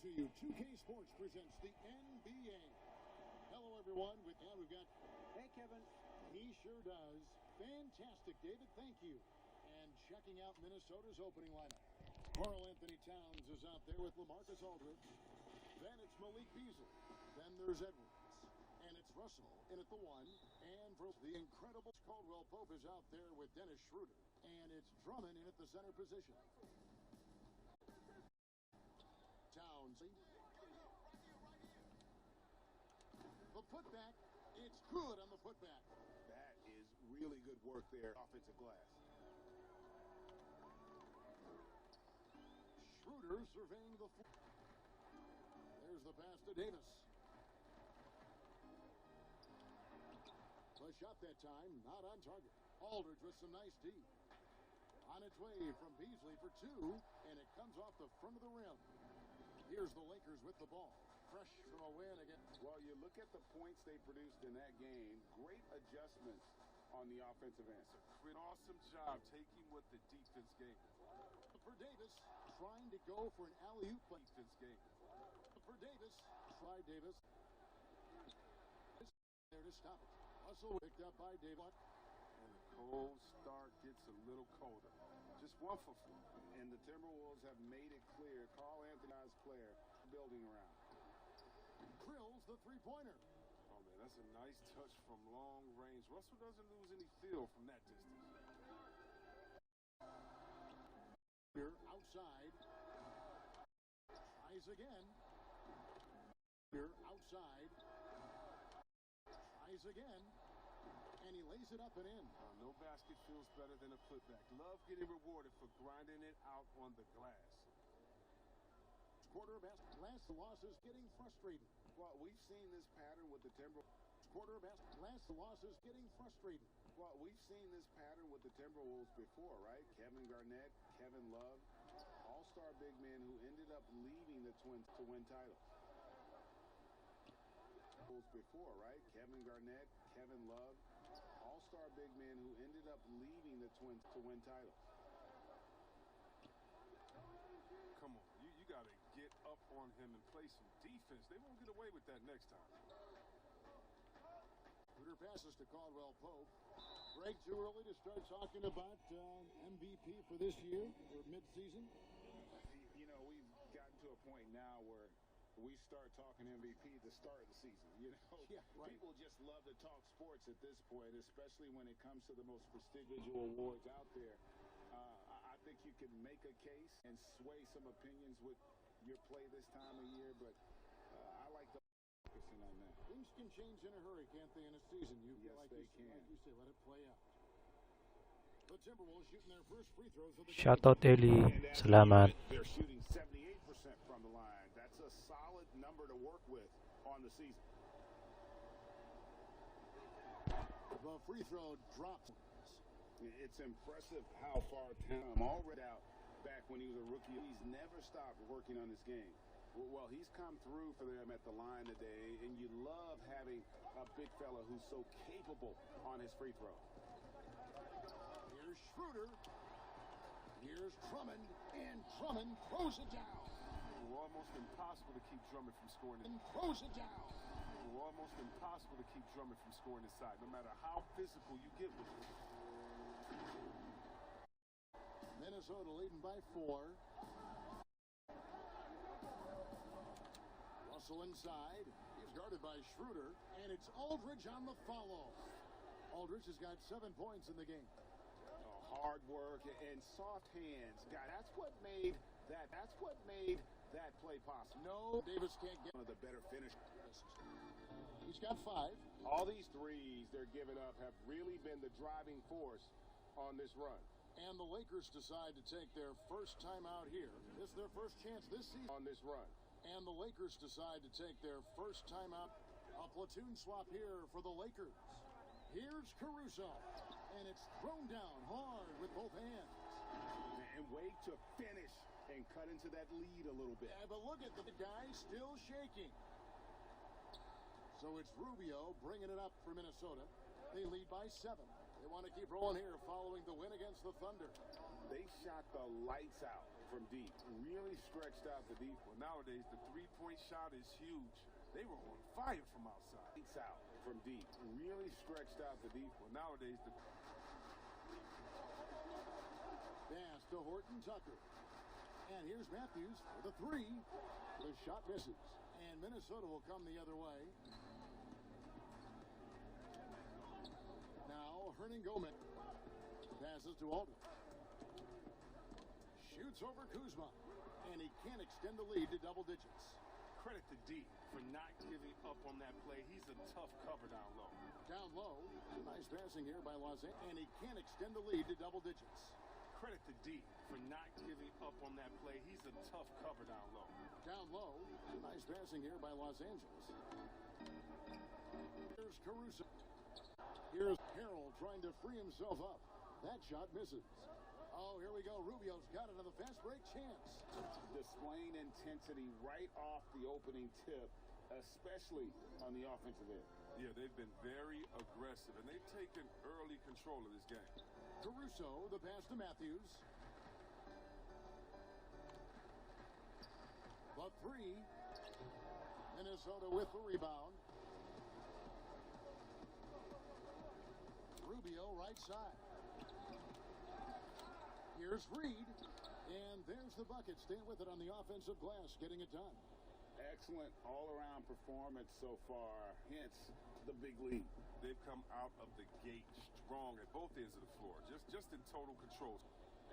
to you. 2K Sports presents the NBA. Hello, everyone. We've got... Hey, Kevin. He sure does. Fantastic, David. Thank you. And checking out Minnesota's opening lineup. Karl-Anthony Towns is out there with LaMarcus Aldridge. Then it's Malik Beasley. Then there's Edwards. And it's Russell in at the one. And for the incredible Caldwell Pope is out there with Dennis Schroeder. And it's Drummond in at the center position. Towns. The putback. It's good on the putback. That is really good work there. Offensive glass. Schroeder surveying the floor. There's the pass to Davis. The shot that time, not on target. Aldridge with some nice D. On its way from Beasley for two, and it comes off the front of the rim. Here's the Lakers with the ball. Fresh from a win against. Well, you look at the points they produced in that game. Great adjustments on the offensive end. An awesome job taking what the defense gave. For Davis, trying to go for an alley-oop. Defense gave. For Davis, try Davis. There to stop it. Russell picked up by Davis. And the cold start gets a little colder. Just 1 for 4. And the Timberwolves have made it clear. Karl-Anthony's player building around. Drills the three-pointer. Oh, man, that's a nice touch from long range. Russell doesn't lose any feel from that distance. Here outside. Tries again. Here outside. Tries again. And he lays it up and in. No basket feels better than a putback. Love getting rewarded for grinding it out on the glass. Quarter basket. Last losses getting frustrated. Well, we've seen this pattern with the Timberwolves. Quarter basket. Last losses getting frustrated. Well, we've seen this pattern with the Timberwolves before, right? Kevin Garnett, Kevin Love, all-star big men who ended up leaving the Twins to win titles. Before, right? Kevin Garnett, Kevin Love, all-star big men who ended up leaving the Twins to win titles. Come on, you got to get up on him and play some defense. They won't get away with that next time. Schroeder passes to Caldwell Pope. Greg, too early to start talking about MVP for this year or mid-season? You know, we've gotten to a point now where we start talking MVP at the start of the season. You know, yeah, right. People just love to talk sports at this point, especially when it comes to the most prestigious awards out there. I think you can make a case and sway some opinions with your play this time of year, but I like the focusing on that. Things can change in a hurry, can't they, in a season? Yes, they can. Like you say, let it play out. The Timberwolves shooting their first free throws of the Shout out Eli, salamat. They're shooting 78% from the line. That's a solid number to work with on the season. The free throw drops. It's impressive how far Tom already out back when he was a rookie. He's never stopped working on his game. Well, he's come through for them at the line today, and you love having a big fella who's so capable on his free throw. Here's Schroeder. Here's Drummond, and Drummond throws it down. Almost impossible to keep Drummond from scoring. And throws it down. Almost impossible to keep Drummond from scoring inside, no matter how physical you get with him. Minnesota leading by 4. Russell inside. He's guarded by Schroeder, and it's Aldridge on the follow. Aldridge has got 7 points in the game. Hard work and soft hands. God, that's what made that play possible. No, Davis can't get one of the better finishes. He's got 5. All these threes they're giving up have really been the driving force on this run. And the Lakers decide to take their first time out here. This is their first chance this season. On this run. And the Lakers decide to take their first time out. A platoon swap here for the Lakers. Here's Caruso. And it's thrown down hard with both hands. And wait to finish and cut into that lead a little bit. Yeah, but look at the guy still shaking. So it's Rubio bringing it up for Minnesota. They lead by 7. They want to keep rolling here following the win against the Thunder. They shot the lights out from deep, really stretched out the deep. Well, nowadays, the three-point shot is huge. They were on fire from outside. Lights out from deep, really stretched out the deep. Well, nowadays, the Pass to Horton Tucker. And here's Matthews for the three. The shot misses. And Minnesota will come the other way. Now, Hernan Gomez passes to Aldridge. Shoots over Kuzma. And he can't extend the lead to double digits. credit to D for not giving up on that play. He's a tough cover down low. Down low. Nice passing here by Los Angeles. And he can't extend the lead to double digits. Credit to D for not giving up on that play. He's a tough cover down low. Down low. Nice passing here by Los Angeles. Here's Caruso. Here's Harrell trying to free himself up. That shot misses. Oh, here we go. Rubio's got it on the fast break chance. Displaying intensity right off the opening tip, especially on the offensive end. Yeah, they've been very aggressive, and they've taken early control of this game. Caruso, the pass to Matthews. The three. Minnesota with the rebound. Rubio right side. Here's Reed. And there's the bucket. Staying with it on the offensive glass, getting it done. Excellent all-around performance so far, hence the big lead. They've come out of the gate strong at both ends of the floor, just in total control.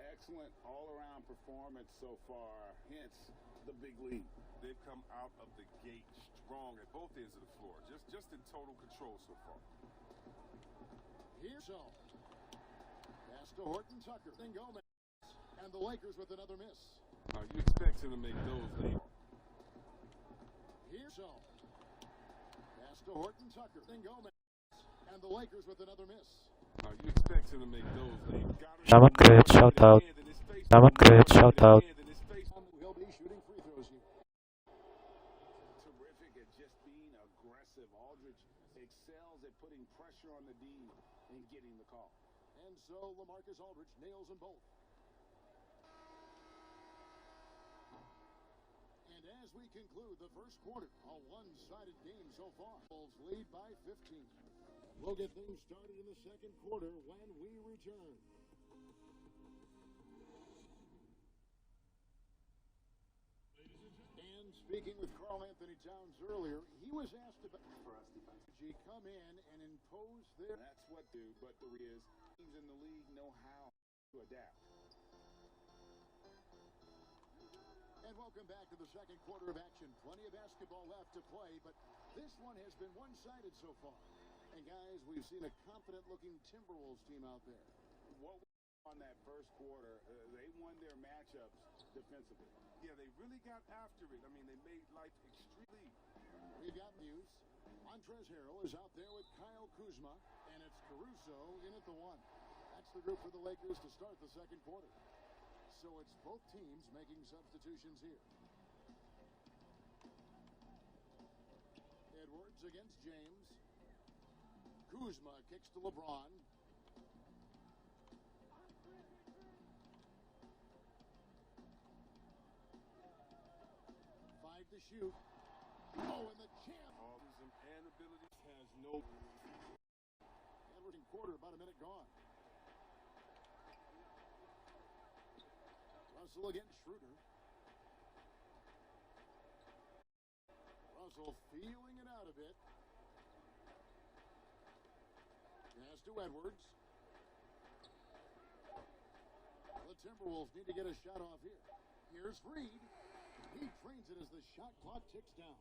Excellent all-around performance so far, hence the big lead. They've come out of the gate strong at both ends of the floor, just in total control so far. Here's so. Pass to Horton Tucker. Then Gomez. And the Lakers with another miss. You expect him to make those lead. Here's so. Pass to Horton Tucker. Then Gomez. And the Lakers with another miss. You expect him to make those lead. Namakrit, shout out. Namakrit, shout out. He'll be shooting free throws here. Terrific at just being aggressive. Aldridge excels at putting pressure on the D and getting the call. And so LaMarcus Aldridge nails them both. And as we conclude the first quarter, a one-sided game so far. Bulls lead by 15. We'll get things started in the second quarter when we return. And speaking with Karl Anthony Towns earlier, he was asked about he come in and impose their. That's what do, but the is teams in the league know how to adapt. And welcome back to the second quarter of action. Plenty of basketball left to play, but this one has been one-sided so far. And guys, we've seen a confident-looking Timberwolves team out there. What on that first quarter, they won their matchups defensively. Yeah, they really got after it. I mean, they made life extremely. We've got news. Montrezl Harrell is out there with Kyle Kuzma, and it's Caruso in at the one. That's the group for the Lakers to start the second quarter. So it's both teams making substitutions here. Edwards against James. Kuzma kicks to LeBron. 5 to shoot. Oh, and the champ. And abilities has no. Edwards in quarter, about a minute gone. Russell against Schroeder. Russell feeling it out a bit. Pass to Edwards. The Timberwolves need to get a shot off here. Here's Reed. He trains it as the shot clock ticks down.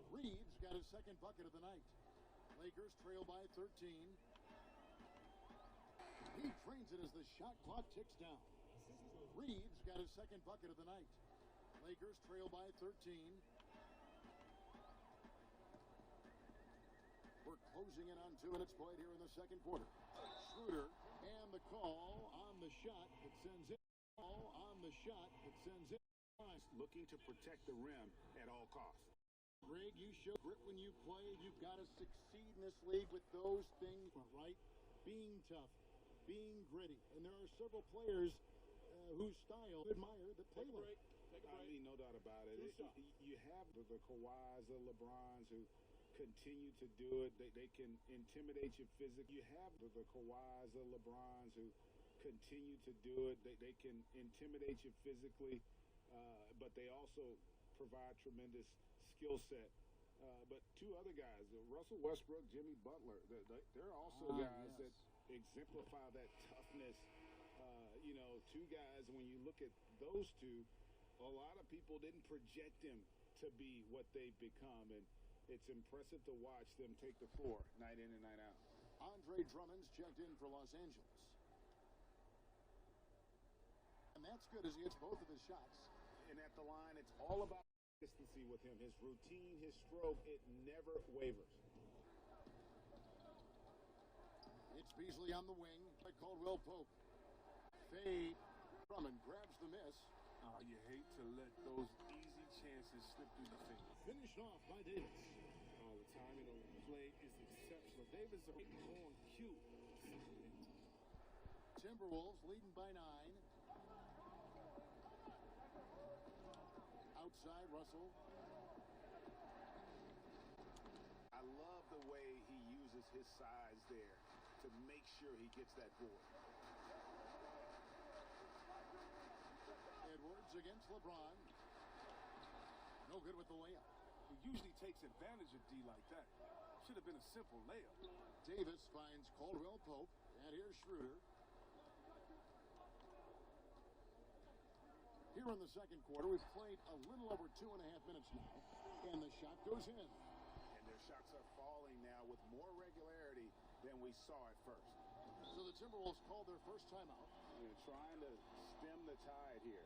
Reed's got his second bucket of the night. Lakers trail by 13. He trains it as the shot clock ticks down. Reed's got his second bucket of the night. Lakers trail by 13. We're closing in on 2 minutes played here in the second quarter. Schroeder and the call on the shot that sends it. Call on the shot that sends it. Looking to protect the rim at all costs. Greg, you show grit when you play. You've got to succeed in this league with those things, right? being tough, being gritty. And there are several players whose style I admire that play like. I mean, no doubt about it. You have the Kawhis, the LeBrons who continue to do it. They can intimidate you physically. You have the Kawhis, the LeBrons who continue to do it. They can intimidate you physically, but they also provide tremendous skill set. But two other guys, Russell Westbrook, Jimmy Butler, they're also guys that exemplify that toughness. Two guys, when you look at those two, a lot of people didn't project them to be what they've become, and it's impressive to watch them take the floor night in and night out. Andre Drummond's checked in for Los Angeles. And that's good as he hits both of his shots. And at the line, it's all about consistency with him. His routine, his stroke, it never wavers. It's Beasley on the wing by Caldwell Pope. Fade. Drummond grabs the miss. Oh, you hate to let those easy chances slip through the fingers. Finished off by Davis. Oh, the timing on the play is exceptional. Davis is on cue. Timberwolves leading by 9. Outside Russell. I love the way he uses his size there to make sure he gets that board. Edwards against LeBron. No good with the layup. He usually takes advantage of D like that. Should have been a simple layup. Davis finds Caldwell Pope. And here's Schroeder. Here in the second quarter, we've played a little over 2.5 minutes now. And the shot goes in. And their shots are falling now with more regularity than we saw at first. So the Timberwolves called their first timeout. They're trying to stem the tide here.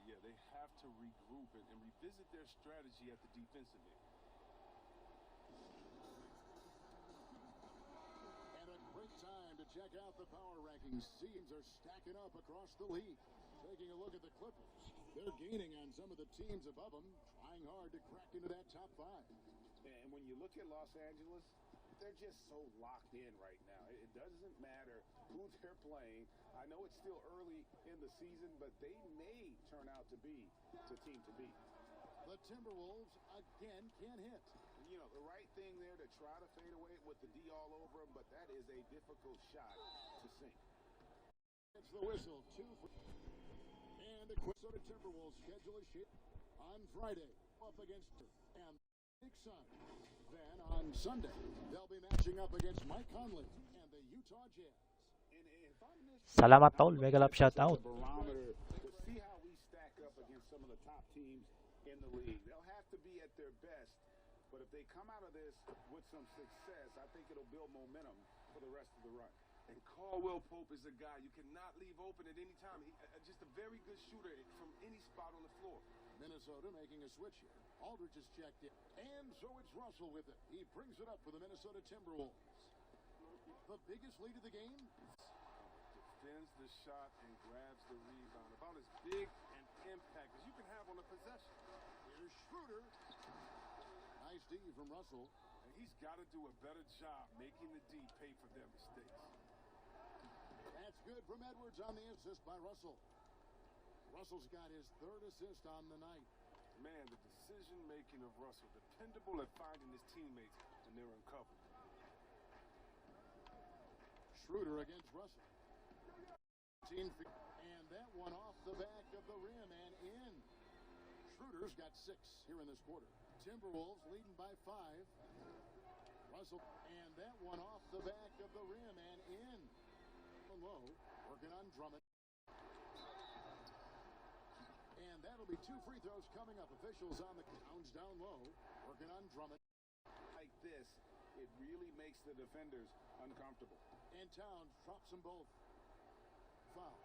Yeah, they have to regroup and revisit their strategy at the defensive end. And a great time to check out the power rankings. Teams are stacking up across the league. Taking a look at the Clippers. They're gaining on some of the teams above them, trying hard to crack into that top 5. And when you look at Los Angeles, they're just so locked in right now. It doesn't matter who they're playing. I know it's still early in the season, but they may turn out to be the team to beat. The Timberwolves, again, can't hit. The right thing there to try to fade away with the D all over them, but that is a difficult shot to sink. It's the whistle, 2 for... And the Minnesota Timberwolves schedule is shit on Friday up against and Big Sun. Then on Sunday, they'll be matching up against Mike Conley and the Utah Jazz. Salamat tol, mega love shoutout. Barometer to see how we stack up against some of the top teams in the league. They'll have to be at their best, but if they come out of this with some success, I think it'll build momentum for the rest of the run. And Caldwell Pope is a guy you cannot leave open at any time. He's just a very good shooter from any spot on the floor. Minnesota making a switch here. Aldridge is checked in. And so it's Russell with it. He brings it up for the Minnesota Timberwolves. The biggest lead of the game? Defends the shot and grabs the rebound. About as big an impact as you can have on a possession. Here's Schroeder. Nice D from Russell. And he's got to do a better job making the D pay for their mistakes. That's good from Edwards on the assist by Russell. Russell's got his 3rd assist on the night. Man, the decision-making of Russell, dependable at finding his teammates when they're uncovered. Schroeder against Russell. And that one off the back of the rim and in. Schroeder's got 6 here in this quarter. Timberwolves leading by 5. Russell, and that one off the back of the rim and in. Low, working on Drummond. And that'll be 2 free throws coming up. Officials on the Towns down low, working on Drummond. Like this, it really makes the defenders uncomfortable. And Towns drops them both. Foul.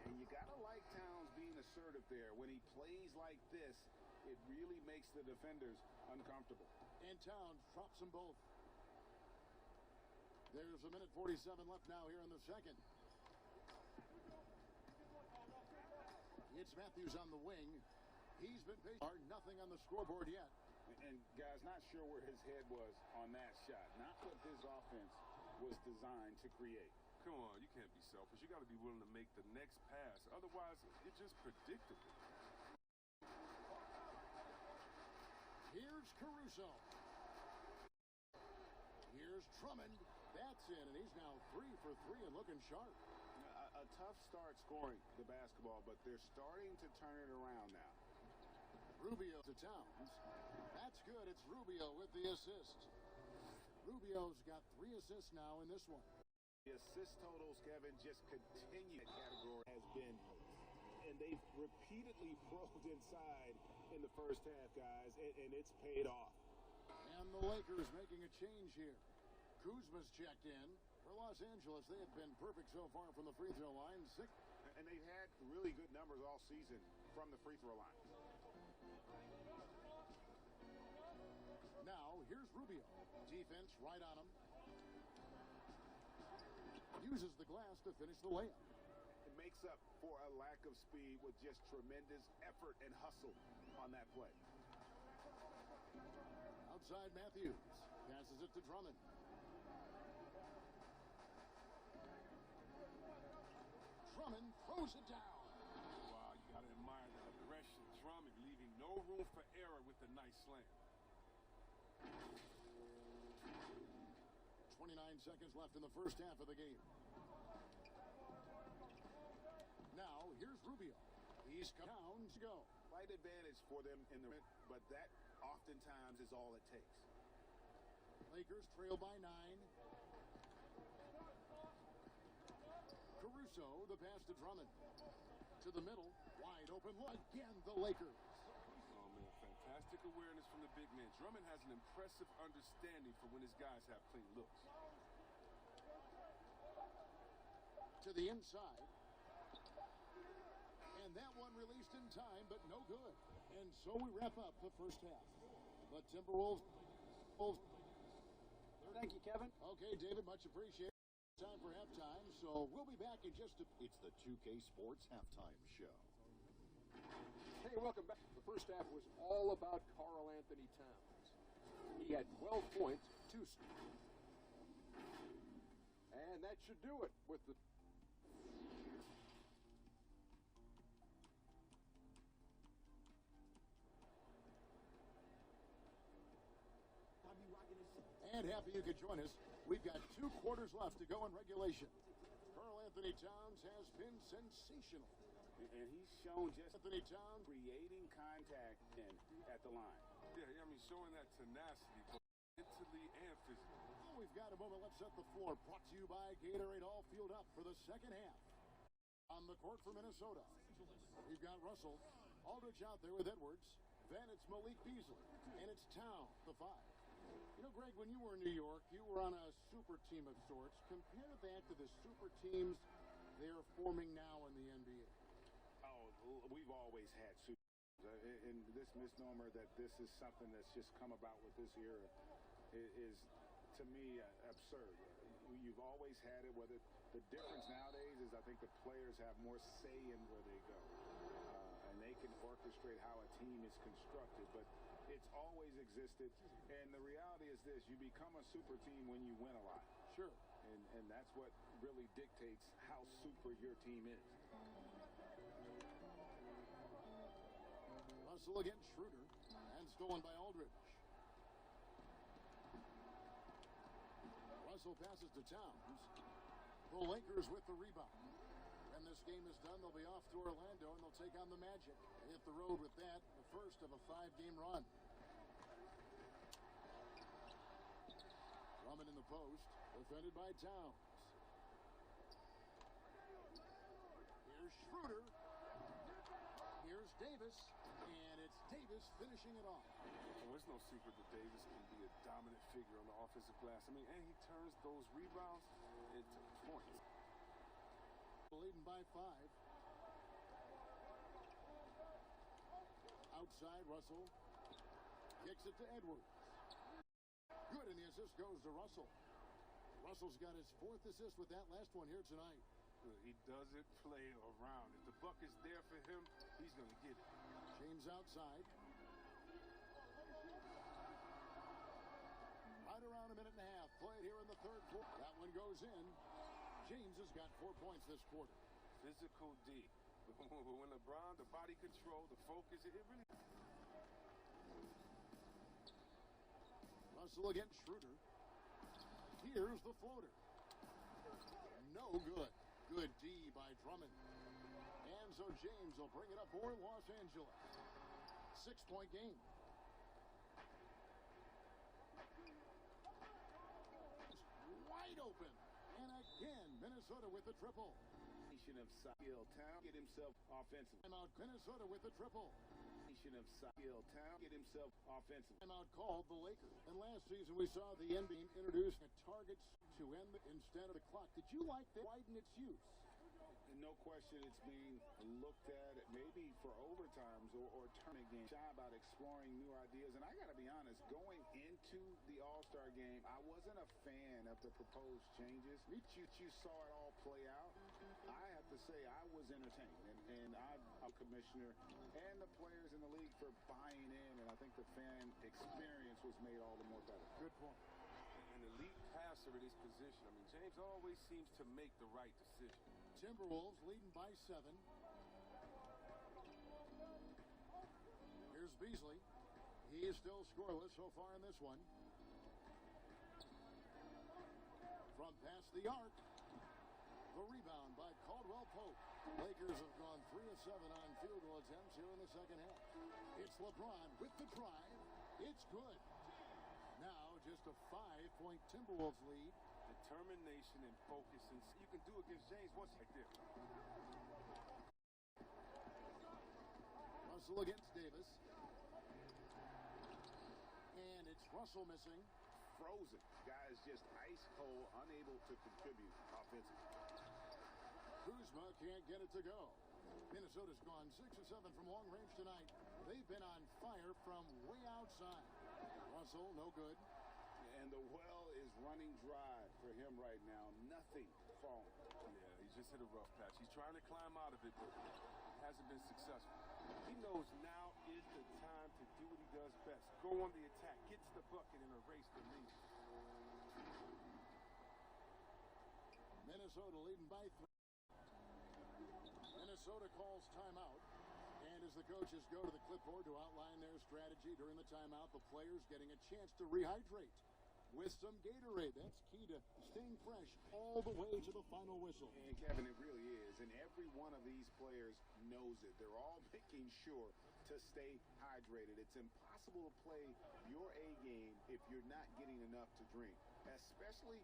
And you gotta like Towns being assertive there. When he plays like this, it really makes the defenders uncomfortable. And Towns drops them both. There's a minute 47 left now here in the second. It's Matthews on the wing. He's been patient. Nothing on the scoreboard yet. And guys, not sure where his head was on that shot. Not with his offense was designed to create. Come on, you can't be selfish. You got to be willing to make the next pass. Otherwise, it's just predictable. Here's Caruso. Here's Drummond. That's in, and he's now 3 for 3 and looking sharp. A tough start scoring the basketball, but they're starting to turn it around now. Rubio to Towns. That's good. It's Rubio with the assist. Rubio's got 3 assists now in this one. The assist totals, Kevin, just continue. That category has been, and they've repeatedly broke inside in the first half, guys, and it's paid off. And the Lakers making a change here. Kuzma's checked in. For Los Angeles, they have been perfect so far from the free throw line. And they've had really good numbers all season from the free throw line. Now, here's Rubio. Defense right on him. Uses the glass to finish the layup. It makes up for a lack of speed with just tremendous effort and hustle on that play. Outside Matthews. Passes it to Drummond. Drummond throws it down. Wow, you got to admire the aggression. Drummond leaving no room for error with a nice slam. 29 seconds left in the first half of the game. Now, here's Rubio. He's down to go. Slight advantage for them in the rim, but that oftentimes is all it takes. Lakers trail by 9. Caruso, the pass to Drummond. To the middle, wide open. Again, the Lakers. Oh, man, fantastic awareness from the big man. Drummond has an impressive understanding for when his guys have clean looks. To the inside. And that one released in time, but no good. And so we wrap up the first half. The Timberwolves. Thank you, Kevin. Okay, David, much appreciated. Time for halftime, so we'll be back in just a... It's the 2K Sports Halftime Show. Hey, welcome back. The first half was all about Karl Anthony Towns. He had 12 points, 2 steals. And that should do it with the... And happy you could join us. We've got 2 quarters left to go in regulation. Karl Anthony Towns has been sensational. And he's shown just Anthony Towns creating contact at the line. Yeah, I mean, showing that tenacity, both mentally and physically. Oh, we've got a moment. Let's set the floor. Brought to you by Gatorade. All fueled up for the second half. On the court for Minnesota, we've got Russell. Aldridge out there with Edwards. Then it's Malik Beasley. And it's Towns, the 5. You know, Greg, when you were in New York, you were on a super team of sorts. Compare that to the super teams they're forming now in the NBA. Oh, we've always had super teams. And this misnomer that this is something that's just come about with this era is to me, absurd. You've always had it. Whether the difference nowadays is I think the players have more say in where they go. And they can orchestrate how a team is constructed. But it's always existed. And the reality is this, you become a super team when you win a lot. Sure. And that's what really dictates how super your team is. Russell against Schroeder. And stolen by Aldridge. Russell passes to Towns. The Lakers with the rebound. When this game is done, they'll be off to Orlando, and they'll take on the Magic. They hit the road with that, the first of a 5-game run. Drummond in the post, defended by Towns. Here's Schroeder. Here's Davis, and it's Davis finishing it off. Well, it's no secret that Davis can be a dominant figure on the offensive glass. I mean, and he turns those rebounds into points. Leading by 5. Outside, Russell kicks it to Edwards. Good, and the assist goes to Russell. Russell's got his 4th assist with that last one here tonight. He doesn't play around. If the buck is there for him, he's going to get it. James outside. Right around a minute and a half played here in the third quarter. That one goes in. James has got 4 points this quarter. Physical D. When LeBron, the body control, the focus, it really... Russell against Schroeder. Here's the floater. No good. Good D by Drummond. And so James will bring it up for Los Angeles. 6-point game. Wide open. And again, Minnesota with the triple. Of skill, Town get himself offensive. Timeout, Minnesota with the triple. Of skill, Town get himself offensive. Timeout called the Lakers. And last season we saw the NBA introduce targets to end instead of the clock. Did you like that? Widen its use? No question, it's being looked at maybe for overtimes or tournament games. Shy about exploring new ideas. And I got to be honest, going into the All-Star game, I wasn't a fan of the proposed changes. You saw it all play out. I have to say I was entertained. And I'm a commissioner and the players in the league for buying in. And I think the fan experience was made all the more better. Good point. An elite passer in his position. I mean, James always seems to make the right decision. Timberwolves leading by 7. Here's Beasley. He is still scoreless so far in this one. From past the arc. The rebound by Caldwell Pope. Lakers have gone 3 of 7 on field goal attempts here in the second half. It's LeBron with the drive. It's good. Now just a 5-point Timberwolves lead. Determination and focus, and you can do it against James once right there. Russell against Davis. And it's Russell missing. Frozen. Guys just ice cold, unable to contribute offensively. Kuzma can't get it to go. Minnesota's gone 6 of 7 from long range tonight. They've been on fire from way outside. Russell, no good. And the well is running dry for him right now. Nothing falling. Yeah, he just hit a rough patch. He's trying to climb out of it, but hasn't been successful. He knows now is the time to do what he does best. Go on the attack, get to the bucket, and erase the lead. Minnesota leading by 3. Minnesota calls timeout. And as the coaches go to the clipboard to outline their strategy during the timeout, the players getting a chance to rehydrate with some Gatorade. That's key to staying fresh all the way to the final whistle. And Kevin, it really is. And every one of these players knows it. They're all making sure to stay hydrated. It's impossible to play your A game if you're not getting enough to drink, especially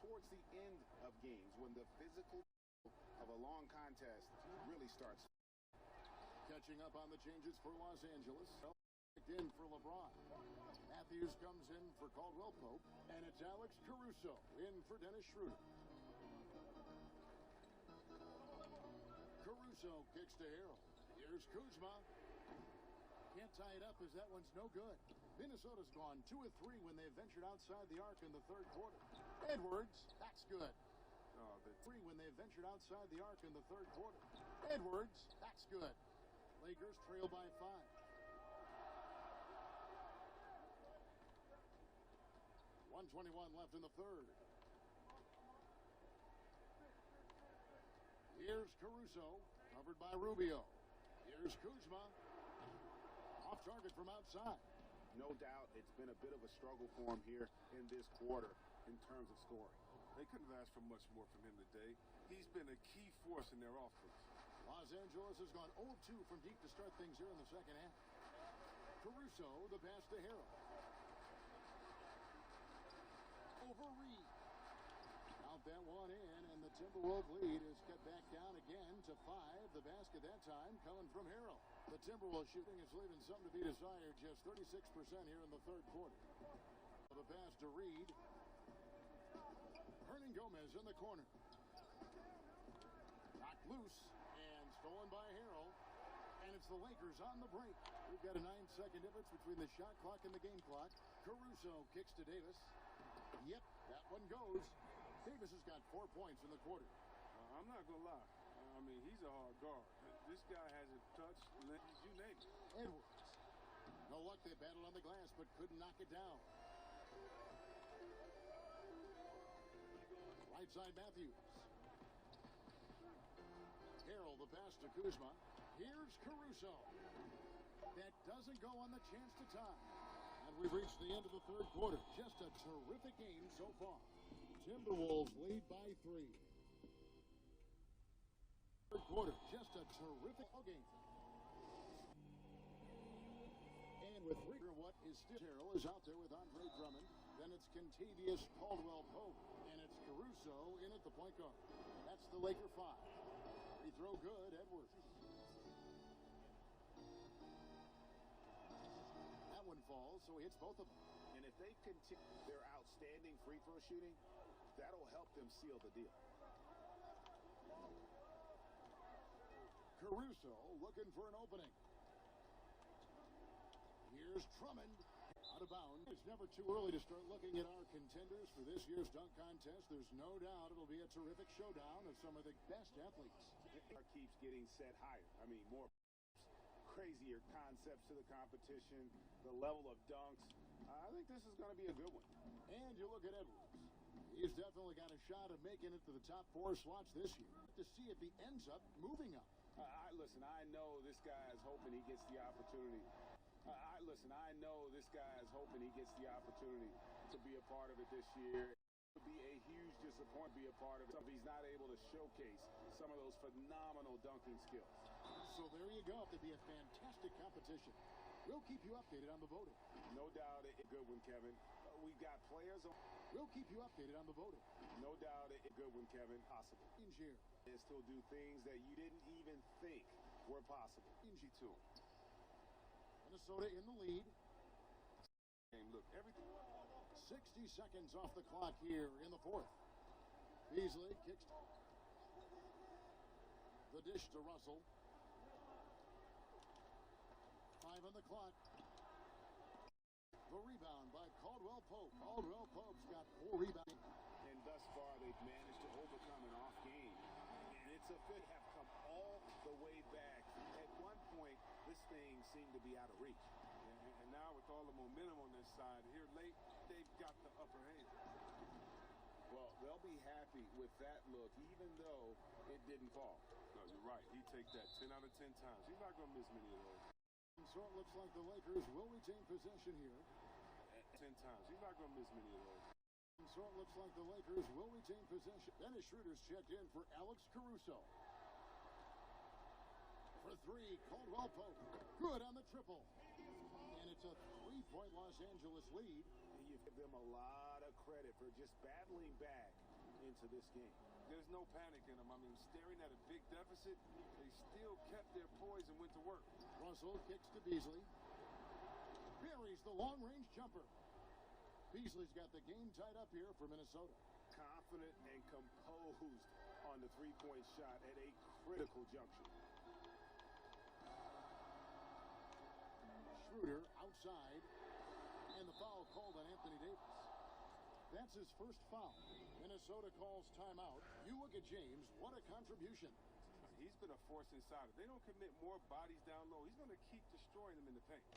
towards the end of games when the physical of a long contest really starts. Catching up on the changes for Los Angeles. In for LeBron. Matthews comes in for Caldwell Pope. And it's Alex Caruso in for Dennis Schroeder. Caruso kicks to Harrell. Here's Kuzma. Can't tie it up as that one's no good. Minnesota's gone 2 of 3 when they ventured outside the arc in the third quarter. Edwards, that's good. The 3 when they ventured outside the arc in the third quarter. Edwards, that's good. Lakers trail by 5. 1:21 left in the third. Here's Caruso, covered by Rubio. Here's Kuzma. Off target from outside. No doubt it's been a bit of a struggle for him here in this quarter in terms of scoring. They couldn't have asked for much more from him today. He's been a key force in their offense. Los Angeles has gone 0-2 from deep to start things here in the second half. Caruso, the pass to Harrell. Over Reed. Count that one in, and the Timberwolves lead is cut back down again to 5. The basket that time coming from Harrell. The Timberwolves shooting is leaving something to be desired. Just 36% here in the third quarter. The pass to Reed. Hernan Gomez in the corner. Knocked loose and stolen by Harrell. And it's the Lakers on the break. We've got a 9-second difference between the shot clock and the game clock. Caruso kicks to Davis. Yep, that one goes. Davis has got 4 points in the quarter. I'm not going to lie. I mean, he's a hard guard. This guy has a touch, you name it. Edwards. No luck, they battled on the glass, but couldn't knock it down. Right side Matthews. Harrell the pass to Kuzma. Here's Caruso. That doesn't go on the chance to tie. And we've reached the end of the third quarter. Just a terrific game so far. Timberwolves lead by 3. Third quarter, just a terrific game. And with what is still Harrell is out there with Andre Drummond. Then it's Kentavious Caldwell-Pope. And it's Caruso in at the point guard. That's the Laker 5. Free throw good, Edwards. That one falls, so he hits both of them. And if they continue their outstanding free throw shooting, that'll help them seal the deal. Caruso looking for an opening. Here's Drummond. Out of bounds. It's never too early to start looking at our contenders for this year's dunk contest. There's no doubt it'll be a terrific showdown of some of the best athletes. Keeps getting set higher. I mean, more crazier concepts to the competition, the level of dunks. I think this is going to be a good one. And you look at Edwards. He's definitely got a shot of making it to the top 4 slots this year. To see if he ends up moving up. Listen, I know this guy is hoping he gets the opportunity. I know this guy is hoping he gets the opportunity to be a part of it this year. It would be a huge disappointment to be a part of it if he's not able to showcase some of those phenomenal dunking skills. So there you go. It'll be a fantastic competition. We'll keep you updated on the voting. No doubt a good one, Kevin. We've got players on. We'll keep you updated on the voting. No doubt a good one, Kevin. Possible. Here is to do things that you didn't even think were possible. Ingy too. Minnesota in the lead. And look, everything. 60 seconds off the clock here in the fourth. Beasley kicks the dish to Russell. 5 on the clock. The rebound by Caldwell-Pope. Caldwell-Pope's got 4 rebounds. And thus far, they've managed to overcome an off game. And it's a fit have come all the way back. At one point, this thing seemed to be out of reach. And now with all the momentum on this side, here late, they've got the upper hand. Well, they'll be happy with that look, even though it didn't fall. No, you're right. He takes that 10 out of 10 times. He's not going to miss many of those. So it looks like the Lakers will retain possession here. 10 times. He's not going to miss many of those. So it looks like the Lakers will retain possession. Dennis Schroeder's checked in for Alex Caruso. For 3, Caldwell-Pope. Good on the triple. And it's a 3-point Los Angeles lead. And you give them a lot of credit for just battling back into this game. There's no panic in them. I mean, staring at a big deficit, they still kept their poise and went to work. Russell kicks to Beasley. Buries the long-range jumper. Beasley's got the game tied up here for Minnesota. Confident and composed on the 3-point shot at a critical juncture. Schroeder outside. And the foul called on Anthony Davis. That's his first foul. Minnesota calls timeout. You look at James. What a contribution. He's been a force inside. If they don't commit more bodies down low, he's going to keep destroying them in the paint.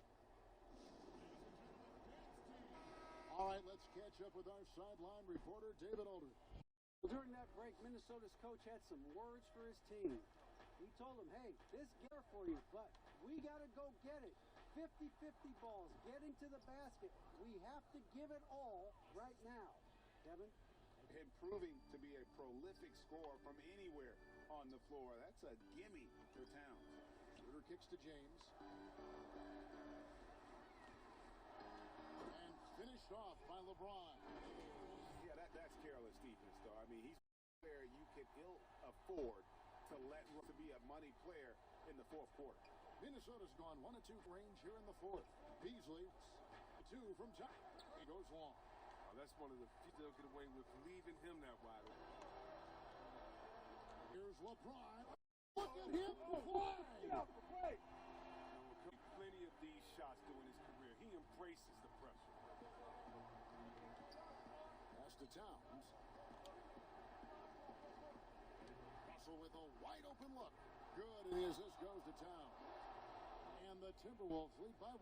All right, let's catch up with our sideline reporter, David Aldridge. During that break, Minnesota's coach had some words for his team. He told them, hey, this gear for you, but we got to go get it. 50-50 balls, get into the basket. We have to give it all right now. Kevin? Improving to be a prolific scorer from anywhere on the floor. That's a gimme for Towns. Schroeder kicks to James. And finished off by LeBron. Yeah, that's careless defense, though. I mean, he's where you can ill afford to let to be a money player in the fourth quarter. Minnesota's gone 1-2 range here in the fourth. Beasley, 2 from top. He goes long. That's one of the few they'll get away with leaving him that wide open. Here's LeBron. Look at him fly! Plenty of these shots during his career. He embraces the pressure. Pass to Towns. Russell with a wide open look. Good, and his assist goes to Towns. And the Timberwolves lead by 1.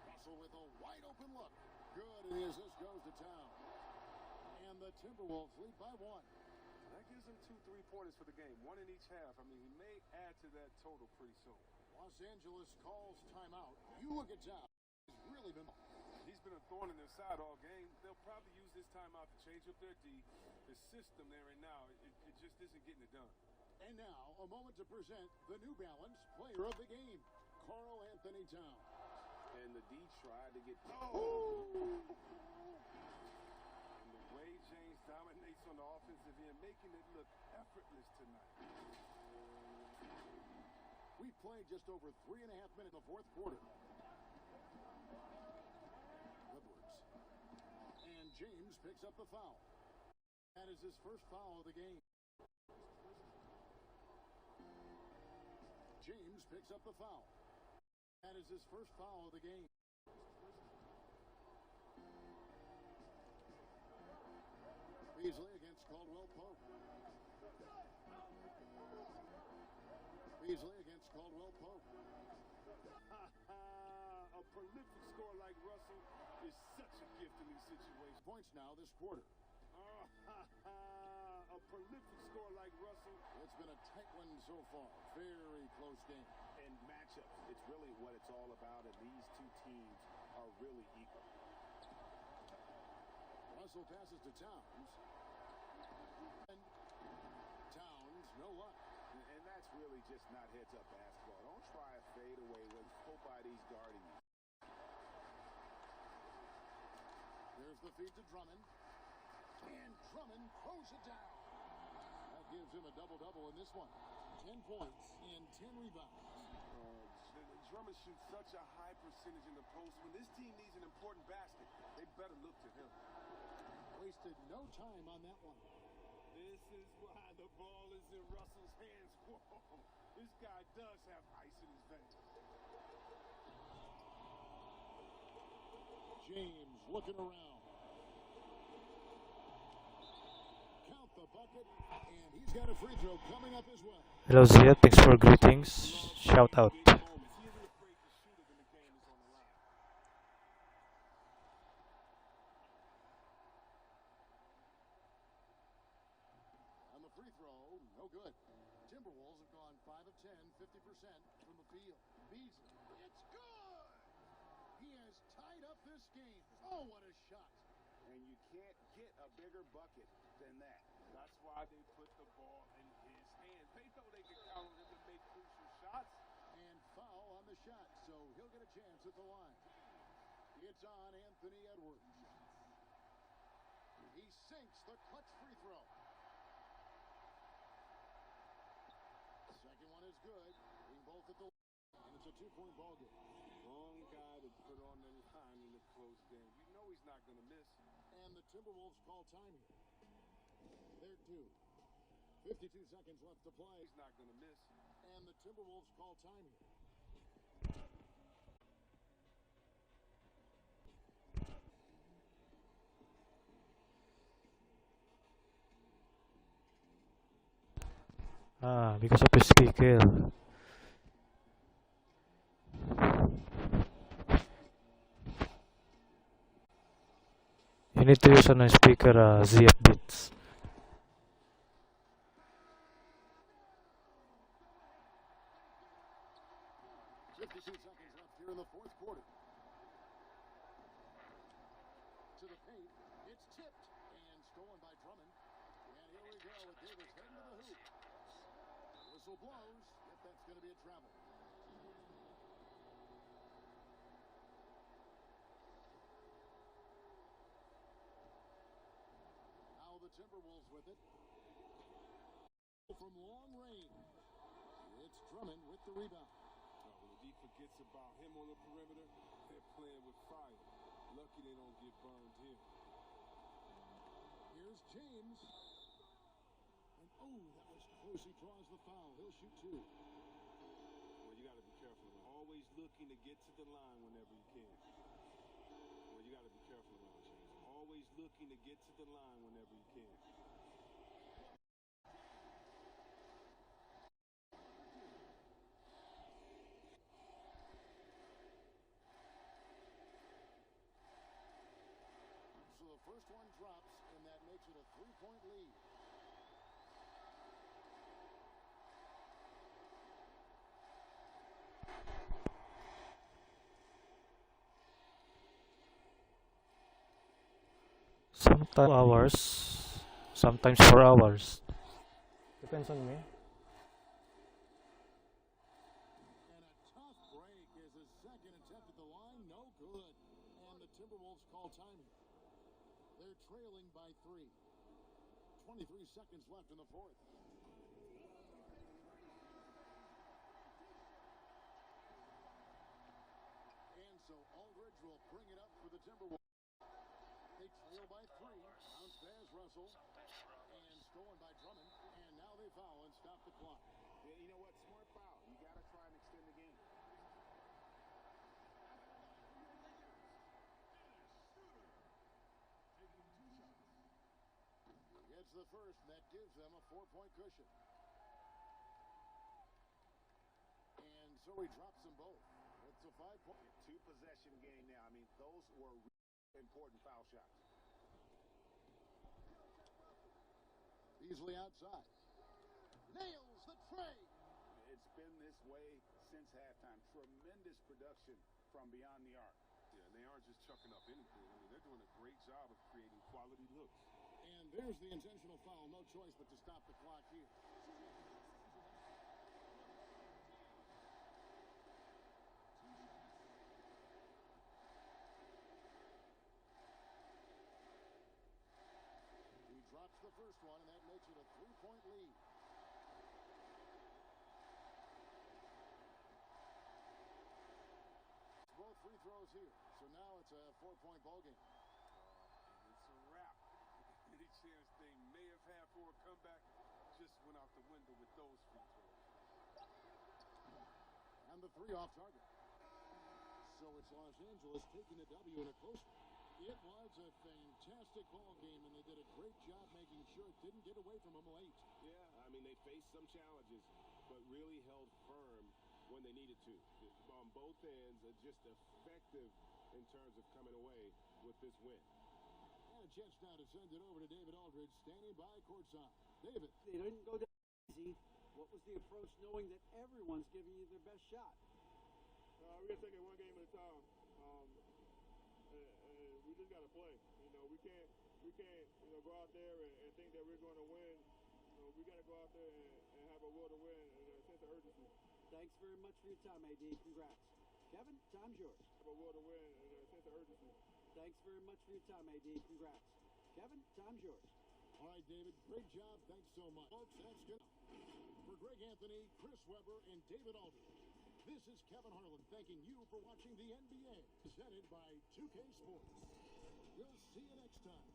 Russell with a wide open look. Good, and his assist goes to Towns. And the Timberwolves lead by 1. That gives them 2 3-pointers for the game, 1 in each half. I mean, he may add to that total pretty soon. Los Angeles calls timeout. You look at Town. He's really been... He's been a thorn in their side all game. They'll probably use this timeout to change up their D. The system there right now, it just isn't getting it done. And now, a moment to present the New Balance Player of the Game, Karl Anthony Towns. And the D tried to get... And the way James dominates on the offensive end, making it look effortless tonight. We played just over 3.5 minutes in the fourth quarter. Edwards. And James picks up the foul. That is his first foul of the game. James picks up the foul. That is his first foul of the game. Beasley against Caldwell Pope. Beasley against Caldwell Pope. A prolific scorer like Russell is such a gift in these situations. Points now this quarter. A prolific scorer like Russell. It's been a tight one so far. Very close game. And matchups, it's really what it's all about, and these two teams are really equal. Russell passes to Towns. And Towns, no luck. And that's really just not heads-up basketball. Don't try a fadeaway when nobody's guarding you. There's the feed to Drummond. And Drummond throws it down. That gives him a double-double in this one. 10 points and 10 rebounds. Drummond shoots such a high percentage in the post. When this team needs an important basket, they better look to him. Wasted no time on that one. This is why the ball is in Russell's hands. Whoa, this guy does have ice in his veins. James looking around. Count the bucket, and he's got a free throw coming up as well. Hello Zia, thanks for greetings. Shout out. No good. Timberwolves have gone 5 of 10, 50% from the field. Beasley, it's good! He has tied up this game. Oh, what a shot. And you can't get a bigger bucket than that. That's why they put the ball in his hands. They know they can count on him to make crucial shots. And foul on the shot, so he'll get a chance at the line. It's on Anthony Edwards. He sinks the clutch free throw. Second one is good. Being both at the line, and it's a 2-point ball game. Wrong guy to put on the line in a close game. You know he's not going to miss. And the Timberwolves call time here. They're 2. 52 seconds left to play. He's not going to miss. And the Timberwolves call time here. Because of his kick kill. You need to use on a speaker ZF Beats. 52 seconds left here in the fourth quarter. To the paint, it's tipped and stolen by Drummond. And here we go with Davis heading to the hoop. Whistle blows, if that's going to be a travel. Now the Timberwolves with it. From long range, it's Drummond with the rebound. When the D forgets about him on the perimeter, they're playing with fire. Lucky they don't get burned here. Here's James. And oh, that was close. He draws the foul. He'll shoot 2. Well, you got to be careful. Always looking to get to the line whenever you can. Well, you got to be careful around James. Always looking to get to the line whenever you can. first one drops, and that makes it a 3-point lead. Sometimes hours, sometimes 4 hours. Depends on me. And a tough break as his second attempt at the line, no good. And the Timberwolves call timing. They're trailing by 3. 23 seconds left in the fourth. And so Aldridge will bring it up for the Timberwolves. They trail by 3. Bounce pass Russell. And stolen by Drummond. And now they foul and stop the clock. Yeah, you know what? Smart foul. You got to try and extend the game. Gets the first, and that gives them a 4-point cushion. And so he drops them both. It's a 5-point. 2-possession game now. I mean, those were really important foul shots. Beasley outside. Nails the tray. It's been this way since halftime. Tremendous production from beyond the arc. Yeah, and they aren't just chucking up anything. I mean, they're doing a great job of creating quality looks. And there's the intentional foul. No choice but to stop the clock here. He drops the first one, and that makes it a 3-point lead. Both free throws here. So now it's a 4-point ball game. It's a wrap. Any chance they may have had for a comeback just went out the window with those free throws. And the 3 off target. So it's Los Angeles taking the W in a close one. It was a fantastic ball game, and they did a great job making sure it didn't get away from them late. Yeah, I mean, they faced some challenges, but really held firm when they needed to. On both ends, just effective in terms of coming away with this win. And a chance now to send it over to David Aldridge, standing by courtside. David. They didn't go down easy. What was the approach knowing that everyone's giving you their best shot? We're going to take it one game at a time. We just got to play. You know, we can't go out there and think that we're going to win. You know, we got to go out there and have a will to win and a sense of urgency. Thanks very much for your time, AD. Congrats. Kevin, time's yours. Have a will to win and a sense of urgency. Thanks very much for your time, AD. Congrats. Kevin, time's yours. All right, David, great job. Thanks so much. Folks, that's good. For Greg Anthony, Chris Webber, and David Aldridge, this is Kevin Harlan thanking you for watching the NBA, presented by 2K Sports. We'll see you next time.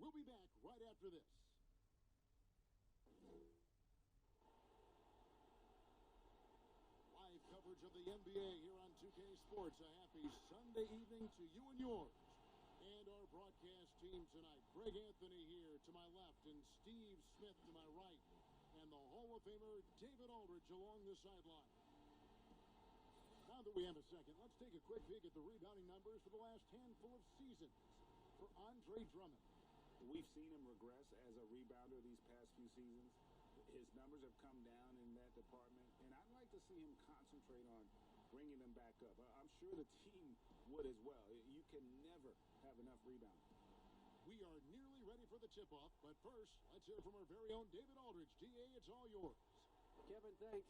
We'll be back right after this. Live coverage of the NBA here on 2K Sports. A happy Sunday evening to you and yours. And our broadcast team tonight. Greg Anthony here to my left and Steve Smith to my right. And the Hall of Famer David Aldridge along the sideline. Now that we have a second, let's take a quick peek at the rebounding numbers for the last handful of seasons for Andre Drummond. We've seen him regress as a rebounder these past few seasons. His numbers have come down in that department, and I'd like to see him concentrate on bringing them back up. I'm sure the team would as well. You can never have enough rebounding. We are nearly ready for the tip-off, but first, let's hear from our very own David Aldridge. D.A., it's all yours. Kevin, thanks.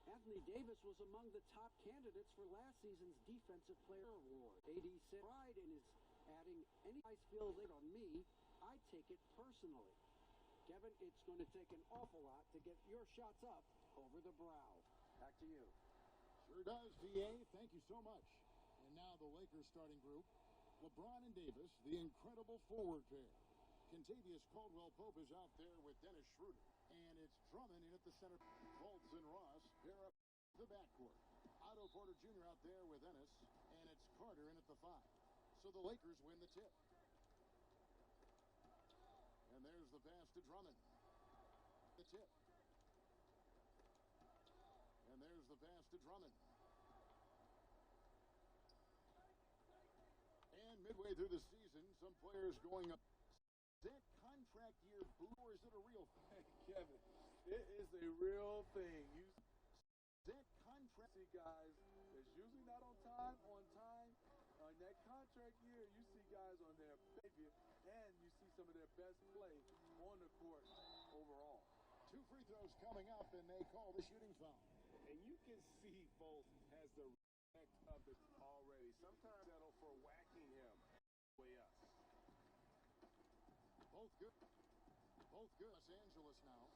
Anthony Davis was among the top candidates for last season's Defensive Player Award. AD said pride in his adding any ice feel it on me, I take it personally. Kevin, it's going to take an awful lot to get your shots up over the brow. Back to you. Sure does, D.A. Thank you so much. And now the Lakers starting group. LeBron and Davis, the incredible forward pair. Contavious Caldwell-Pope is out there with Dennis Schroeder. And it's Drummond in at the center. Fultz and Ross pair up the backcourt. Otto Porter Jr. out there with Ennis. And it's Carter in at the 5. So the Lakers win the tip. And there's the pass to Drummond. The tip. And there's the pass to Drummond. And midway through the season, some players going up. Is that contract year boot, or is it a real thing? Kevin, it is a real thing. You That contract see guys that's usually not on time. On that contract year, you see guys on their behavior, and you see some of their best play on the court overall. 2 free throws coming up, and they call the shooting foul. And you can see Fultz has the respect of it already. Sometimes settle for whacking him way up. Both good. Both good. Los Angeles now.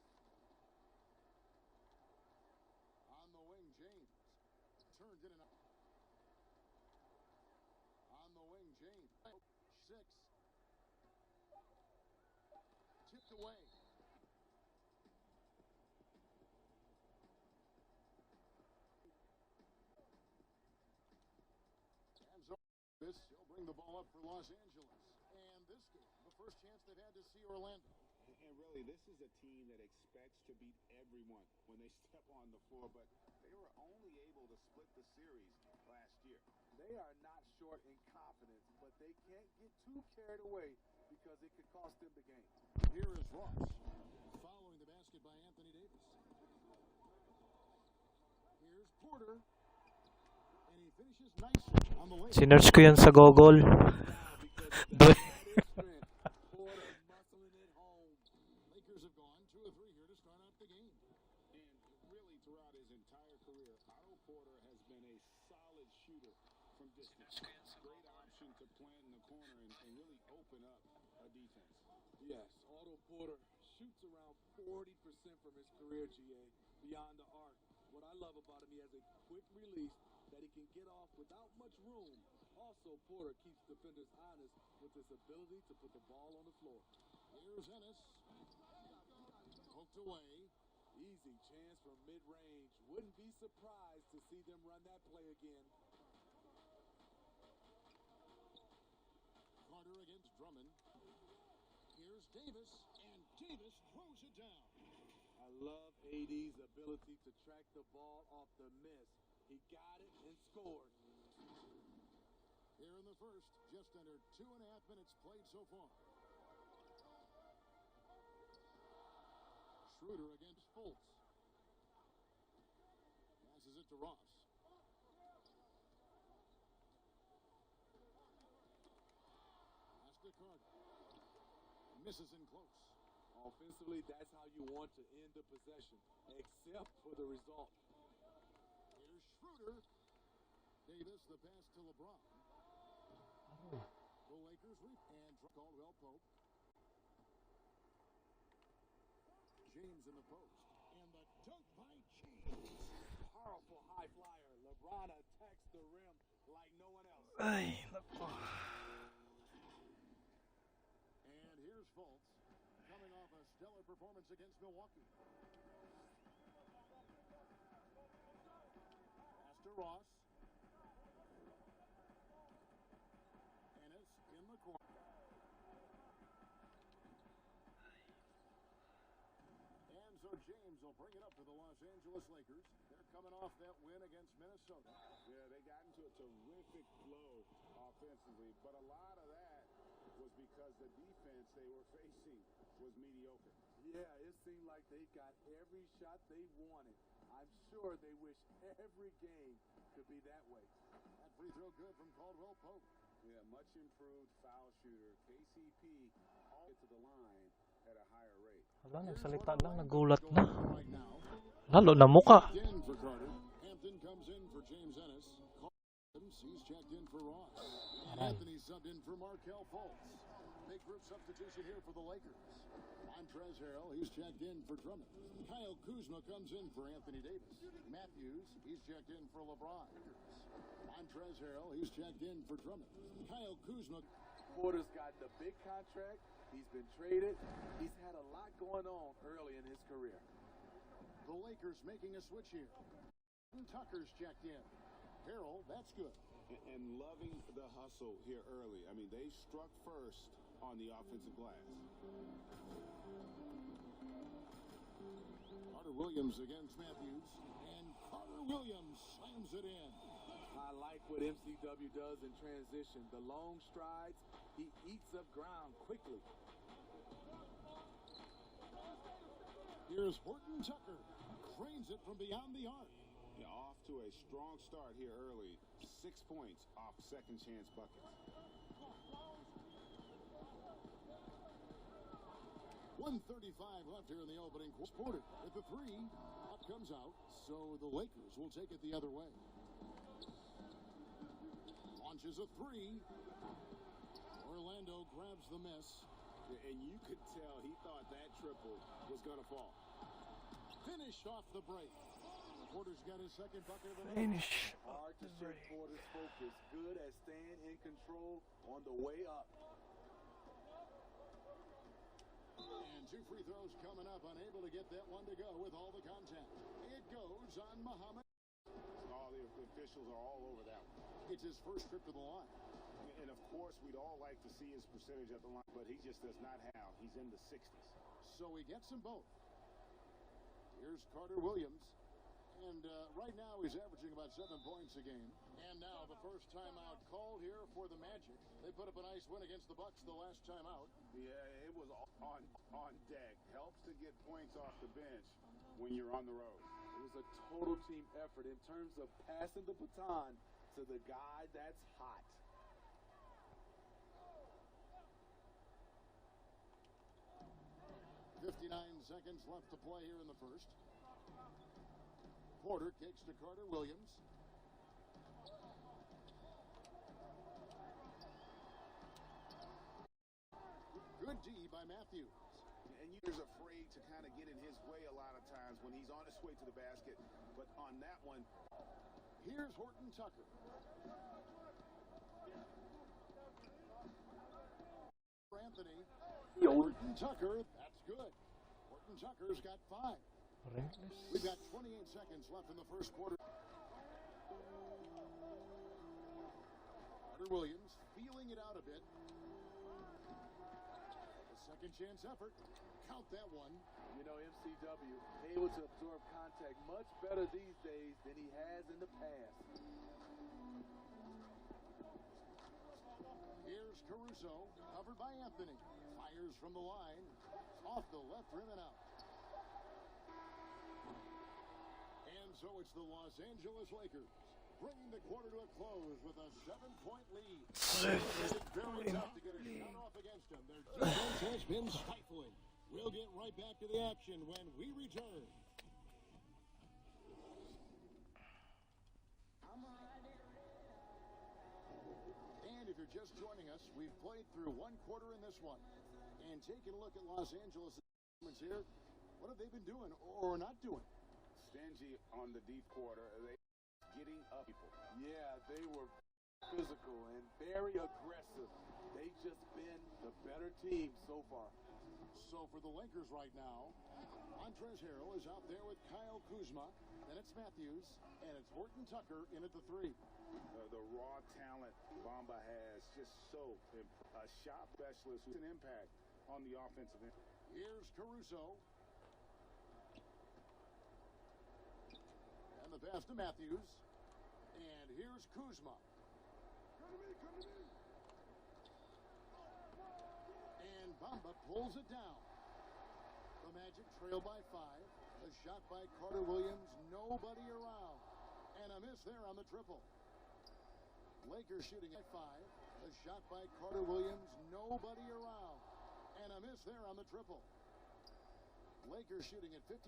On the wing, James. Turned in and up. On the wing, James. 6. Tipped away. He'll bring the ball up for Los Angeles. And this game, the first chance they've had to see Orlando. And really, this is a team that expects to beat everyone when they step on the floor, but they were only able to split the series last year. They are not short in confidence, but they can't get too carried away because it could cost them the game. Here is Ross, following the basket by Anthony Davis. Here's Porter, and he finishes nicely on the lane. Sinerge ko yan sa Gogol. Lakers have gone 2 of 3 here to start out the game. And really, throughout his entire career, Otto Porter has been a solid shooter from distance. Great option to plant in the corner and really open up a defense. Yes, Otto Porter shoots around 40% from his career, GA, beyond the arc. What I love about him, he has a quick release that he can get off without much room. Also, Porter keeps defenders honest with his ability to put the ball on the floor. Here's Ennis. Poked away. Easy chance from mid-range. Wouldn't be surprised to see them run that play again. Carter against Drummond. Here's Davis, and Davis throws it down. I love AD's ability to track the ball off the miss. He got it and scored. Here in the first, just under 2.5 minutes played so far. Schroeder against Fultz. Passes it to Ross. Pass to Carter. Misses in close. Offensively, that's how you want to end the possession, except for the result. Here's Schroeder. Davis, the pass to LeBron. The Lakers and Caldwell-Pope. James in the post. And the dunk by James. Powerful high flyer. LeBron attacks the rim like no one else. Ay, nako. And here's Fultz, coming off a stellar performance against Milwaukee. Pass to Ross. Ennis in the corner. So James will bring it up to the Los Angeles Lakers. They're coming off that win against Minnesota. Yeah, they got into a terrific flow offensively, but a lot of that was because the defense they were facing was mediocre. Yeah, it seemed like they got every shot they wanted. I'm sure they wish every game could be that way. That free throw good from Caldwell Pope. Yeah, much improved foul shooter. KCP all get to the line at a higher rate. Wala, nagsalita lang, nagulat na. Lalo na muka. In for Carter. Hampton comes in for James Ennis. He's checked in for Ross. And Anthony subbed in for Markelle Fultz. Big group substitution here for the Lakers. Montrezl Harrell, he's checked in for Drummond. Kyle Kuzma comes in for Anthony Davis. Matthews, he's checked in for LeBron. Montrezl Harrell, he's checked in for Drummond. Kyle Kuzma. Porter's got the big contract. He's been traded. He's had a lot going on early in his career. The Lakers making a switch here. Tucker's checked in. Harrell, that's good. And loving the hustle here early. I mean, they struck first on the offensive glass. Carter Williams against Matthews. And Carter Williams slams it in. I like what MCW does in transition. The long strides, he eats up ground quickly. Here's Horton Tucker. Cranes it from beyond the arc. Yeah, off to a strong start here early. 6 points off second chance buckets. 1:35 left here in the opening quarter. At the three, up comes out, so the Lakers will take it the other way. Launches a three. Orlando grabs the miss. And you could tell he thought that triple was going to fall. Finished off the break. Porter's got his second bucket of the night. Finish. Hard to shake Porter's focus. Good at staying in control on the way up. And 2 free throws coming up. Unable to get that one to go with all the contact. It goes on Muhammad. All the officials are all over that one. It's his first trip to the line. And of course, we'd all like to see his percentage at the line, but he just does not have. He's in the 60s. So he gets them both. Here's Carter Williams. And right now he's averaging about 7 points a game. And now the first timeout called here for the Magic. They put up a nice win against the Bucks the last time out. Yeah, it was on deck. Helps to get points off the bench when you're on the road. It was a total team effort in terms of passing the baton to the guy that's hot. Seconds left to play here in the first. Porter kicks to Carter Williams. Good D by Matthews. And you're afraid to kind of get in his way a lot of times when he's on his way to the basket. But on that one, here's Horton Tucker. Anthony. Horton Tucker, that's good. Horton Tucker's got 5. We've got 28 seconds left in the first quarter. Carter Williams feeling it out a bit. A second chance effort. Count that one. You know, MCW able to absorb contact much better these days than he has in the past. Here's Caruso, covered by Anthony. Fires from the line. Off the left rim and out. And so it's the Los Angeles Lakers bringing the quarter to a close with a 7-point lead. It's very tough to get a shot off against them. Their defense has been stifling. We'll get right back to the action when we return. And if you're just joining us, we've played through 1 quarter in this one. And taking a look at Los Angeles' performance here, what have they been doing or not doing? Stingy on the deep quarter. They getting up people. Yeah, they were physical and very aggressive. They've just been the better team so far. So for the Lakers right now, Montrezl Harrell is out there with Kyle Kuzma. Then it's Matthews, and it's Horton Tucker in at the 3. The raw talent Bamba has, just so a shot specialist who's an impact on the offensive end. Here's Caruso. the pass to Matthews. And here's Kuzma. And Bamba pulls it down. The Magic trail by 5. A shot by Carter Williams. Nobody around. And a miss there on the triple. Lakers shooting at 5. A shot by Carter Williams. Nobody around. And a miss there on the triple. Lakers shooting at 50%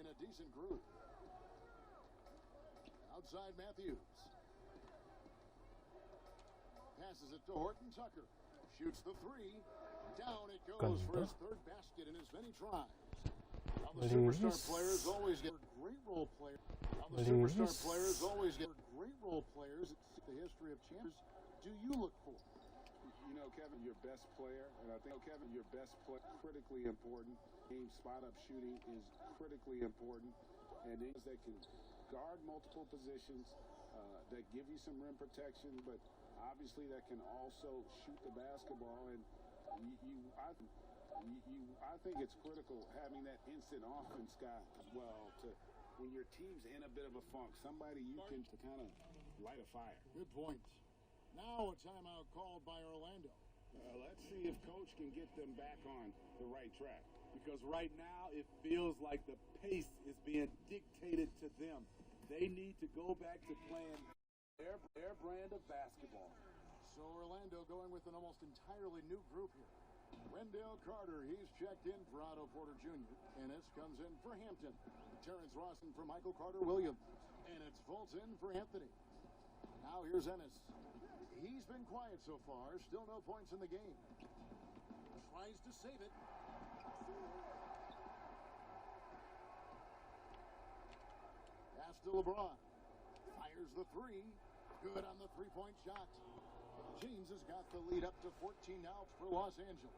in a decent groove. Outside Matthews. Passes it to Horton Tucker. Shoots the 3. Down it goes for his third basket in as many tries. Now the superstar players always get great role players. Now the superstar players always get great role players. It's the history of champions. Do you look for? You know, Kevin, your best player, and I think, Kevin, your best player, critically important. Game spot-up shooting is critically important. And things that can guard multiple positions, that give you some rim protection, but obviously that can also shoot the basketball. And I think it's critical having that instant offense guy as well to when your team's in a bit of a funk, somebody you can to kind of light a fire. Good point. Now a timeout called by Orlando. Let's see if Coach can get them back on the right track. Because right now it feels like the pace is being dictated to them. They need to go back to playing their brand of basketball. So Orlando going with an almost entirely new group here. Wendell Carter, he's checked in for Otto Porter Jr. Ennis comes in for Hampton. Terrence Rawson for Michael Carter Williams. And it's Fultz in for Anthony. Now here's Ennis. He's been quiet so far. Still no points in the game. Tries to save it. Pass to LeBron. Fires the 3. Good on the three-point shot. James has got the lead up to 14 now for Los Angeles.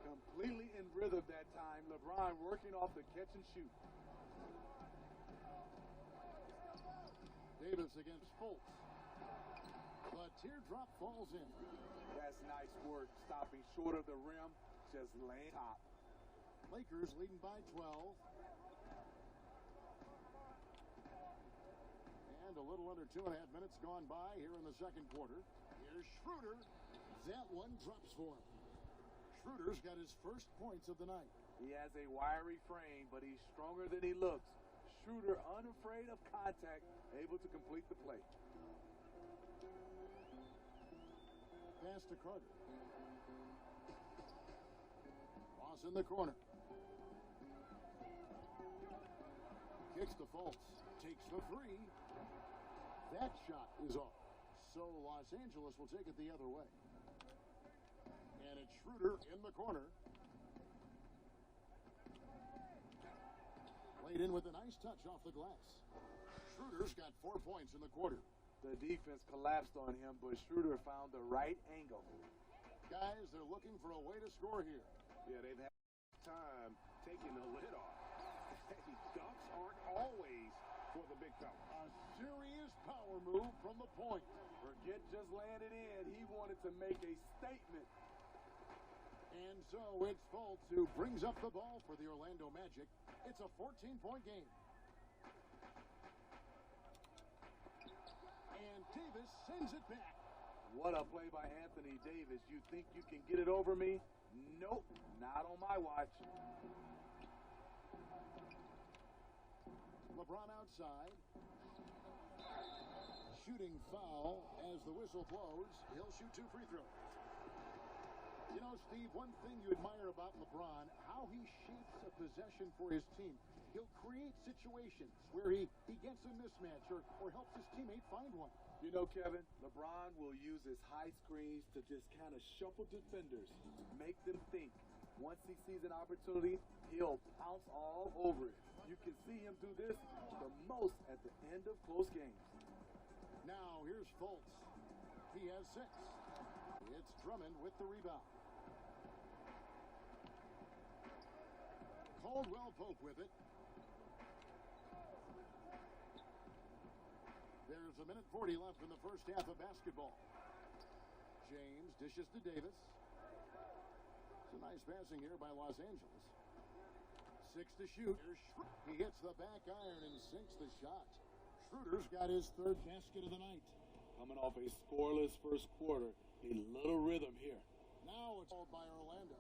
Completely in rhythm that time. LeBron working off the catch and shoot. Davis against Fultz. The teardrop falls in. That's nice work. Stopping short of the rim. Just laying top. Lakers leading by 12. And a little under 2.5 minutes gone by here in the second quarter. Here's Schroeder. That one drops for him. Schroeder's got his first points of the night. He has a wiry frame, but he's stronger than he looks. Schroeder, unafraid of contact, able to complete the play. Pass to Carter. Ross in the corner. Kicks to Fultz. Takes the 3. That shot is off. So Los Angeles will take it the other way. And it's Schroeder in the corner. Laid in with a nice touch off the glass. Schroeder's got 4 points in the quarter. The defense collapsed on him, but Schroeder found the right angle. Guys, they're looking for a way to score here. Yeah, they've had time taking the lid off. Dunks aren't always for the big fella. A serious power move from the point. Forget just laying it in. He wanted to make a statement. And so it's Fultz who brings up the ball for the Orlando Magic. It's a 14-point game. And Davis sends it back. What a play by Anthony Davis. You think you can get it over me? Nope, not on my watch. LeBron outside. Shooting foul as the whistle blows. He'll shoot 2 free throws. You know, Steve, one thing you admire about LeBron, how he shapes a possession for his team. He'll create situations where he gets a mismatch or helps his teammate find one. You know, Kevin, LeBron will use his high screens to just kind of shuffle defenders, make them think. Once he sees an opportunity, he'll pounce all over it. You can see him do this the most at the end of close games. Now, here's Fultz. He has 6. It's Drummond with the rebound. Caldwell Pope with it. There's 1:40 left in the first half of basketball. James dishes to Davis. It's a nice passing here by Los Angeles. 6 to shoot. He hits the back iron and sinks the shot. Schroeder's got his third basket of the night. Coming off a scoreless first quarter, a little rhythm here. Now it's all by Orlando.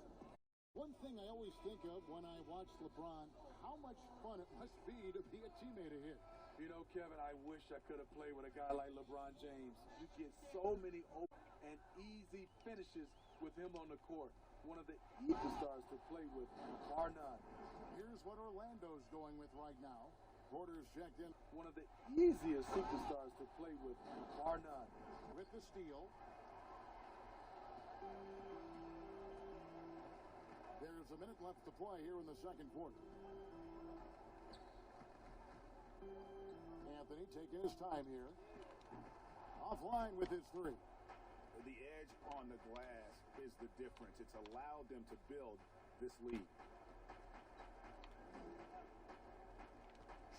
One thing I always think of when I watch LeBron, how much fun it must be to be a teammate of his. You know, Kevin, I wish I could have played with a guy like LeBron James. You get so many open and easy finishes with him on the court. One of the easiest stars to play with, bar none. Here's what Orlando's going with right now. Porter's checked in. One of the easiest superstars to play with, bar none. With the steal. There's a minute left to play here in the second quarter. Anthony taking his time here. Offline with his three. The edge on the glass is the difference. It's allowed them to build this lead.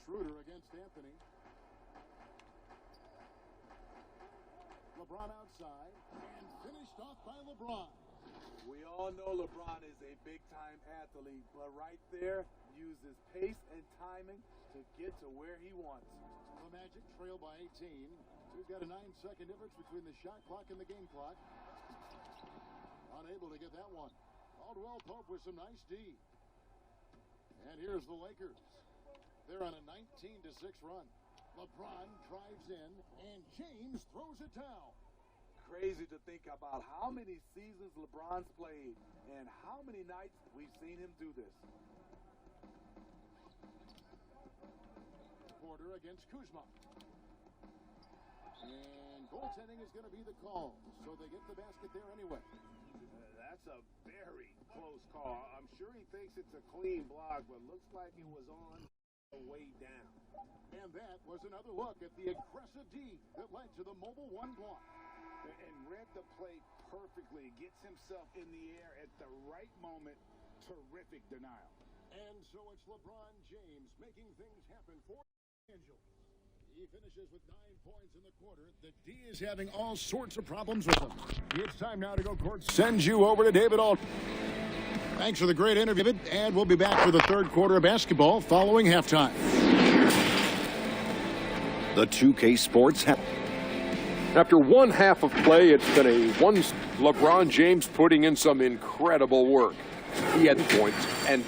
Schroeder against Anthony. LeBron outside and finished off by LeBron. We all know LeBron is a big-time athlete, but right there, uses pace and timing to get to where he wants. The Magic trail by 18. So he's got a 9-second difference between the shot clock and the game clock. Unable to get that one. Caldwell Pope with some nice D. And here's the Lakers. They're on a 19-6 run. LeBron drives in, and James throws it down. Crazy to think about how many seasons LeBron's played and how many nights we've seen him do this. Porter against Kuzma. And goaltending is going to be the call, so they get the basket there anyway. That's a very close call. I'm sure he thinks it's a clean block, but looks like it was on the way down. And that was another look at the aggressive D that led to the mobile one block. And read the play perfectly. Gets himself in the air at the right moment. Terrific denial. And so it's LeBron James making things happen for Los Angeles. He finishes with 9 points in the quarter. The D is having all sorts of problems with him. It's time now to go court. Sends you over to David Aldridge. Thanks for the great interview, David. And we'll be back for the third quarter of basketball following halftime. The 2K Sports After one half of play, it's been LeBron James putting in some incredible work. He had points, and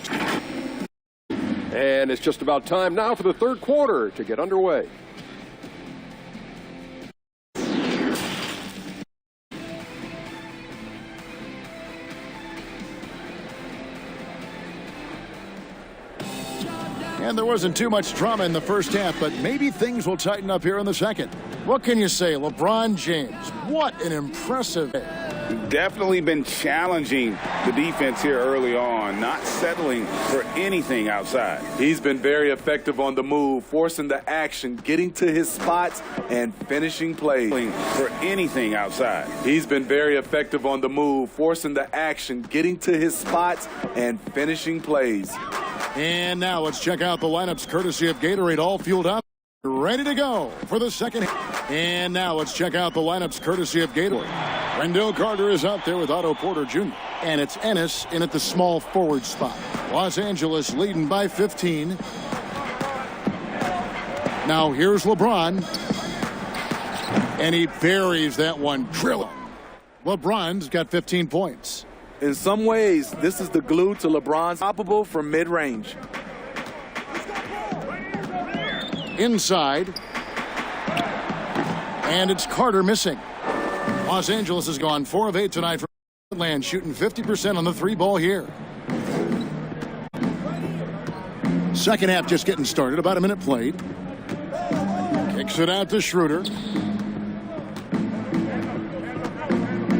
it's just about time now for the third quarter to get underway. And there wasn't too much drama in the first half, but maybe things will tighten up here in the second. What can you say, LeBron James? What an impressive day. Definitely been challenging the defense here early on, not settling for anything outside. He's been very effective on the move, forcing the action, getting to his spots, and finishing plays. For anything outside. He's been very effective on the move, forcing the action, getting to his spots, and finishing plays. And now let's check out the lineups courtesy of Gatorade, all fueled up, ready to go for the second. And now let's check out the lineups courtesy of Gatorade. Wendell Carter is out there with Otto Porter Jr. And it's Ennis in at the small forward spot. Los Angeles leading by 15. Now here's LeBron. And he buries that one, drilling. LeBron's got 15 points. In some ways, this is the glue to LeBron's unstoppable from mid-range. Inside. And it's Carter missing. Los Angeles has gone 4 of 8 tonight from Portland, shooting 50% on the 3-ball here. Second half just getting started, about a minute played. Kicks it out to Schroeder.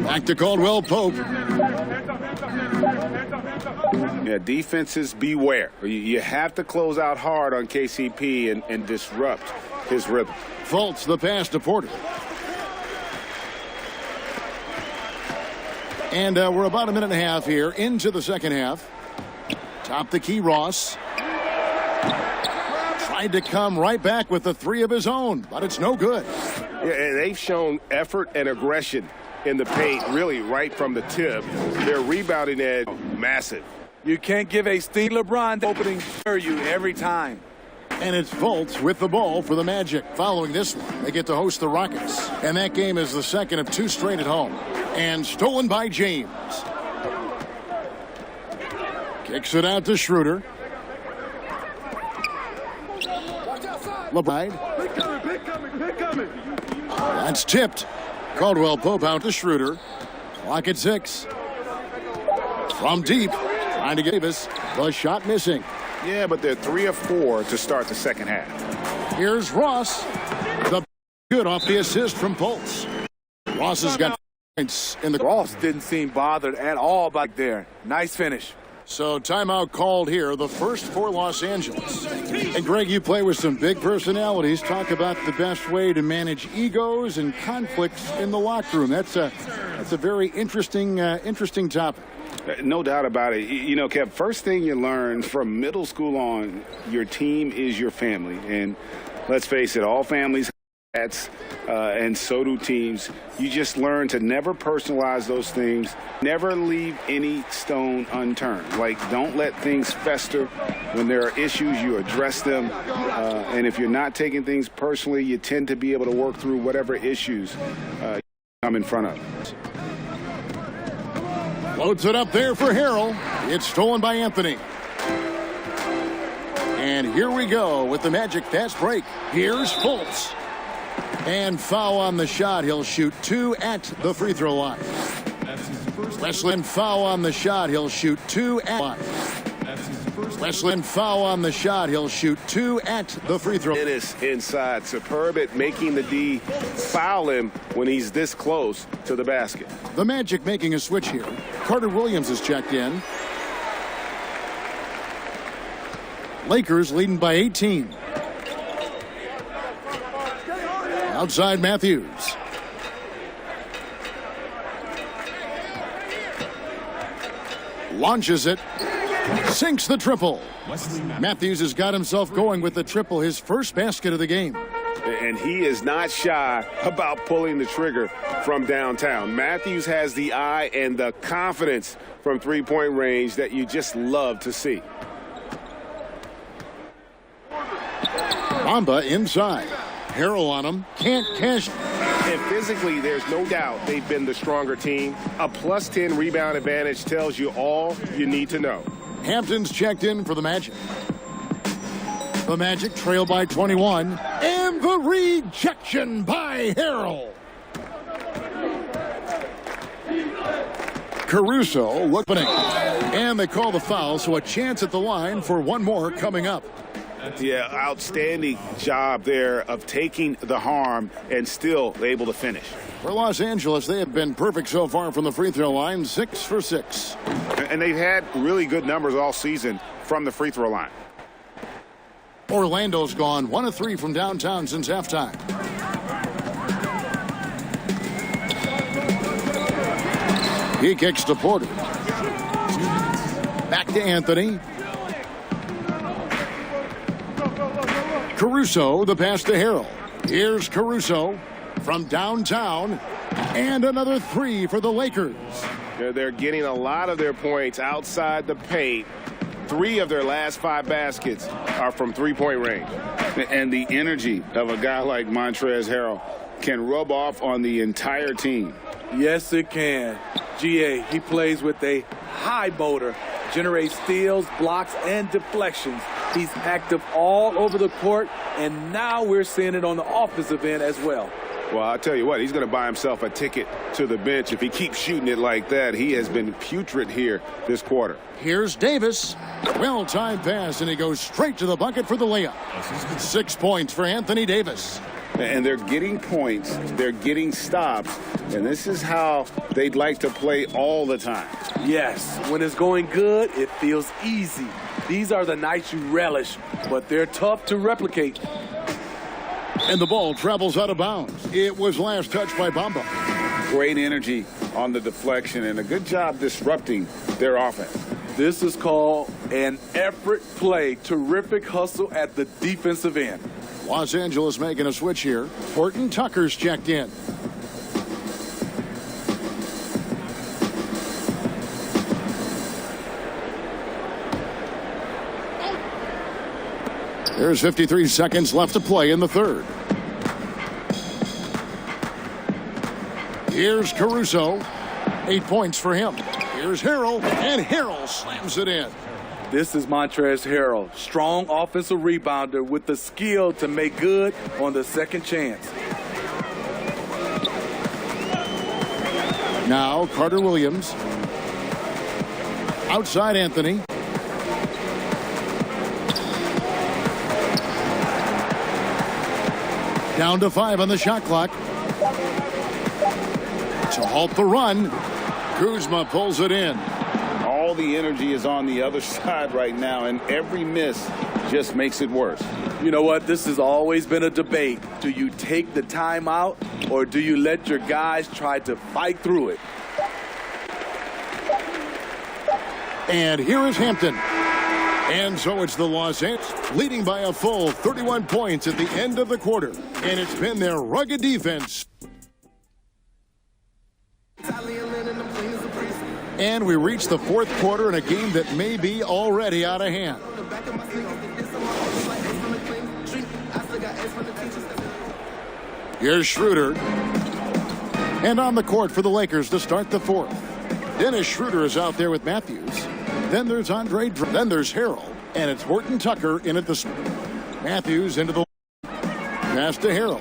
Back to Caldwell Pope. Yeah, defenses beware. You have to close out hard on KCP and disrupt his rhythm. Fultz the pass to Porter. And we're about a minute and a half here into the second half. Top the key, Ross. Tried to come right back with the 3 of his own, but it's no good. Yeah, they've shown effort and aggression in the paint, really right from the tip. Their rebounding edge, massive. You can't give a Steve LeBron opening for you every time. And it's Fultz with the ball for the Magic. Following this one, they get to host the Rockets. And that game is the second of 2 straight at home. And stolen by James. Kicks it out to Schroeder. LeBron. That's tipped. Caldwell Pope out to Schroeder. Clock at 6. From deep. Trying to get Davis. The shot missing. Yeah, but they're 3 of 4 to start the second half. Here's Ross. The good off the assist from Fultz. Ross has got points in the. Ross didn't seem bothered at all back there. Nice finish. So timeout called here, the first for Los Angeles. And Greg, you play with some big personalities. Talk about the best way to manage egos and conflicts in the locker room. That's a very interesting topic. No doubt about it. You know, Kev, first thing you learn from middle school on, your team is your family. And let's face it, all families have cats, and so do teams. You just learn to never personalize those things. Never leave any stone unturned. Like, don't let things fester. When there are issues, you address them. And if you're not taking things personally, you tend to be able to work through whatever issues come in front of. Loads it up there for Harrell. It's stolen by Anthony. And here we go with the Magic fast break. Here's Fultz. And foul on the shot. He'll shoot 2 at the free throw line. Wesley foul on the shot. He'll shoot 2 at the line. Wesley foul on the shot. He'll shoot 2 at the free throw. Dennis inside, superb at making the D foul him when he's this close to the basket. The Magic making a switch here. Carter Williams is checked in. Lakers leading by 18. Outside Matthews. Launches it. Sinks the triple. Matthews has got himself going with the triple, his first basket of the game. And he is not shy about pulling the trigger from downtown. Matthews has the eye and the confidence from three-point range that you just love to see. Bamba inside. Harrell on him. Can't cash. And physically, there's no doubt they've been the stronger team. A plus 10 rebound advantage tells you all you need to know. Hampton's checked in for the Magic. The Magic trail by 21. And the rejection by Harrell. Caruso looking. And they call the foul, so a chance at the line for one more coming up. Yeah, outstanding job there of taking the harm and still able to finish. For Los Angeles, they have been perfect so far from the free throw line, 6 for 6. And they've had really good numbers all season from the free throw line. Orlando's gone 1 of 3 from downtown since halftime. He kicks to Porter. Back to Anthony. Caruso, the pass to Harrell. Here's Caruso from downtown. And another 3 for the Lakers. They're getting a lot of their points outside the paint. 3 of their last 5 baskets are from three-point range. And the energy of a guy like Montrezl Harrell can rub off on the entire team. Yes, it can. GA, he plays with a high motor, generates steals, blocks, and deflections. He's active all over the court, and now we're seeing it on the offensive end as well. Well, I'll tell you what, he's going to buy himself a ticket to the bench. If he keeps shooting it like that, he has been putrid here this quarter. Here's Davis. Well-timed pass, and he goes straight to the bucket for the layup. 6 points for Anthony Davis. And they're getting points, they're getting stops, and this is how they'd like to play all the time. Yes, when it's going good, it feels easy. These are the nights you relish, but they're tough to replicate. And the ball travels out of bounds. It was last touched by Bamba. Great energy on the deflection and a good job disrupting their offense. This is called an effort play. Terrific hustle at the defensive end. Los Angeles making a switch here. Horton Tucker's checked in. There's 53 seconds left to play in the third. Here's Caruso. 8 points for him. Here's Harrell, and Harrell slams it in. This is Montrezl Harrell, strong offensive rebounder with the skill to make good on the second chance. Now Carter Williams. Outside Anthony. Down to 5 on the shot clock. To halt the run, Kuzma pulls it in. All the energy is on the other side right now, and every miss just makes it worse. You know what? This has always been a debate. Do you take the timeout, or do you let your guys try to fight through it? And here is Hampton. And so it's the Los Angeles leading by a full 31 points at the end of the quarter. And it's been their rugged defense. And we reach the fourth quarter in a game that may be already out of hand. Here's Schroeder. And on the court for the Lakers to start the fourth. Dennis Schroeder is out there with Matthews. Then there's then there's Harrell. And it's Horton Tucker in at the Matthews into the pass to Harrell.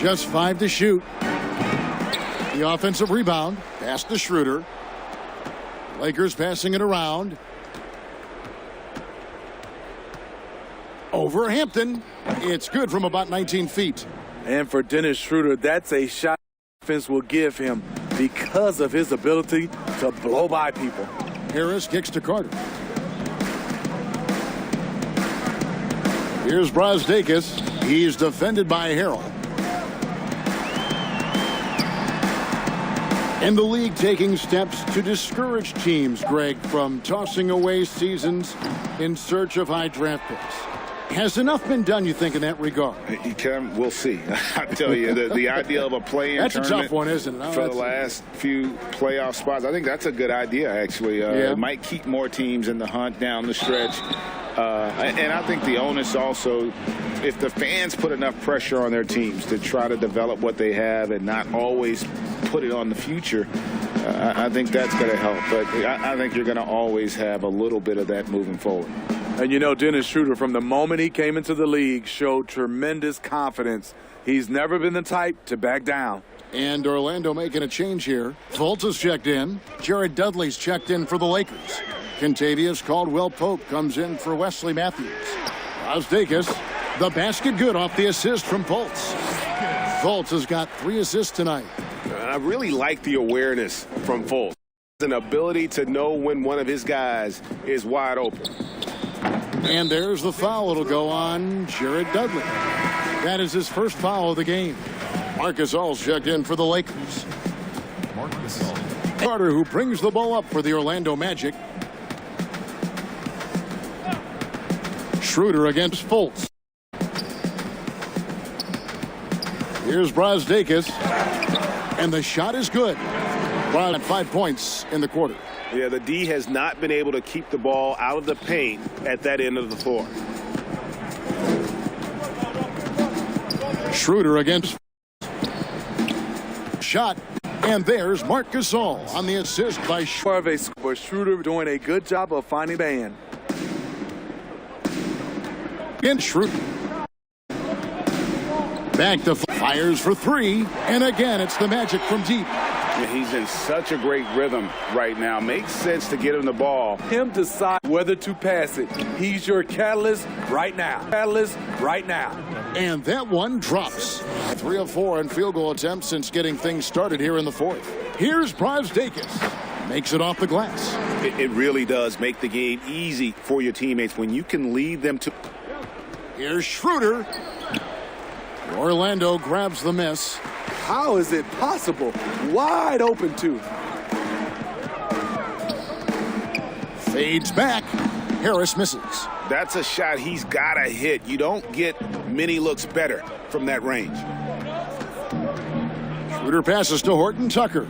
Just 5 to shoot. The offensive rebound. Pass to Schroeder. Lakers passing it around. Over Hampton. It's good from about 19 feet. And for Dennis Schroeder, that's a shot defense will give him because of his ability to blow by people. Harris kicks to Carter. Here's Brazdeikis. He's defended by Harrell. And the league taking steps to discourage teams, Greg, from tossing away seasons in search of high draft picks. Has enough been done, you think, in that regard? We'll see. I tell you, the idea of a play-in that's tournament a tough one, isn't it? for the last few playoff spots, I think that's a good idea, actually. It might keep more teams in the hunt down the stretch. And I think the onus also, if the fans put enough pressure on their teams to try to develop what they have and not always put it on the future, I think that's going to help. But I think you're going to always have a little bit of that moving forward. And you know, Dennis Schroeder, from the moment he came into the league, showed tremendous confidence. He's never been the type to back down. And Orlando making a change here. Fultz is checked in. Jared Dudley's checked in for the Lakers. Contavious Caldwell-Pope comes in for Wesley Matthews. Brazdeikis, the basket good off the assist from Fultz. Fultz has got 3 assists tonight. I really like the awareness from Fultz. An ability to know when one of his guys is wide open. And there's the foul. It'll go on Jared Dudley. That is his first foul of the game. Marc Gasol's checked in for the Lakers. Carter, who brings the ball up for the Orlando Magic. Schroeder against Fultz. Here's Brazdeikis. And the shot is good. Brown at 5 points in the quarter. Yeah, the D has not been able to keep the ball out of the paint at that end of the floor. Schroeder against shot. And there's Marc Gasol on the assist by Schroeder. Schroeder doing a good job of finding man. And Schroeder. Back to fires for 3. And again, it's the Magic from deep. He's in such a great rhythm right now. Makes sense to get him the ball. Him decide whether to pass it. He's your catalyst right now. Catalyst right now. And that one drops. 3 of 4 on field goal attempts since getting things started here in the fourth. Here's Brazdeikis. Makes it off the glass. It really does make the game easy for your teammates when you can lead them to. Here's Schroeder. Orlando grabs the miss. How is it possible? Wide open, too. Fades back. Harris misses. That's a shot he's got to hit. You don't get many looks better from that range. Schroeder passes to Horton Tucker.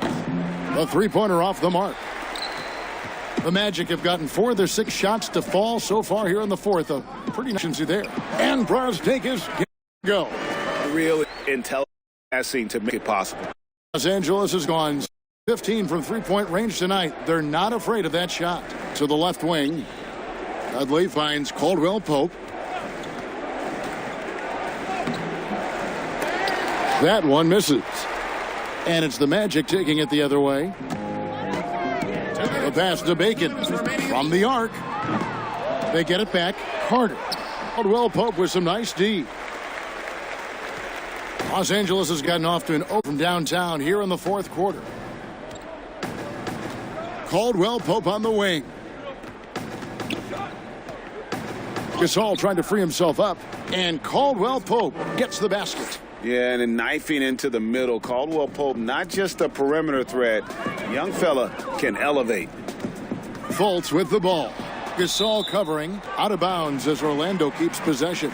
The 3-pointer off the mark. The Magic have gotten 4 of their 6 shots to fall so far here in the fourth. A pretty efficiency there. And Brazdeikis go. Real intelligent passing to make it possible. Los Angeles has gone 15 from three-point range tonight. They're not afraid of that shot. To the left wing. Dudley finds Caldwell Pope. That one misses. And it's the Magic taking it the other way. The pass to Bacon from the arc. They get it back. Carter. Caldwell Pope with some nice D. Los Angeles has gotten off to an open from downtown here in the fourth quarter. Caldwell Pope on the wing. Gasol trying to free himself up. And Caldwell Pope gets the basket. Yeah, and then knifing into the middle. Caldwell Pope, not just a perimeter threat. Young fella can elevate. Fultz with the ball. Gasol covering. Out of bounds as Orlando keeps possession.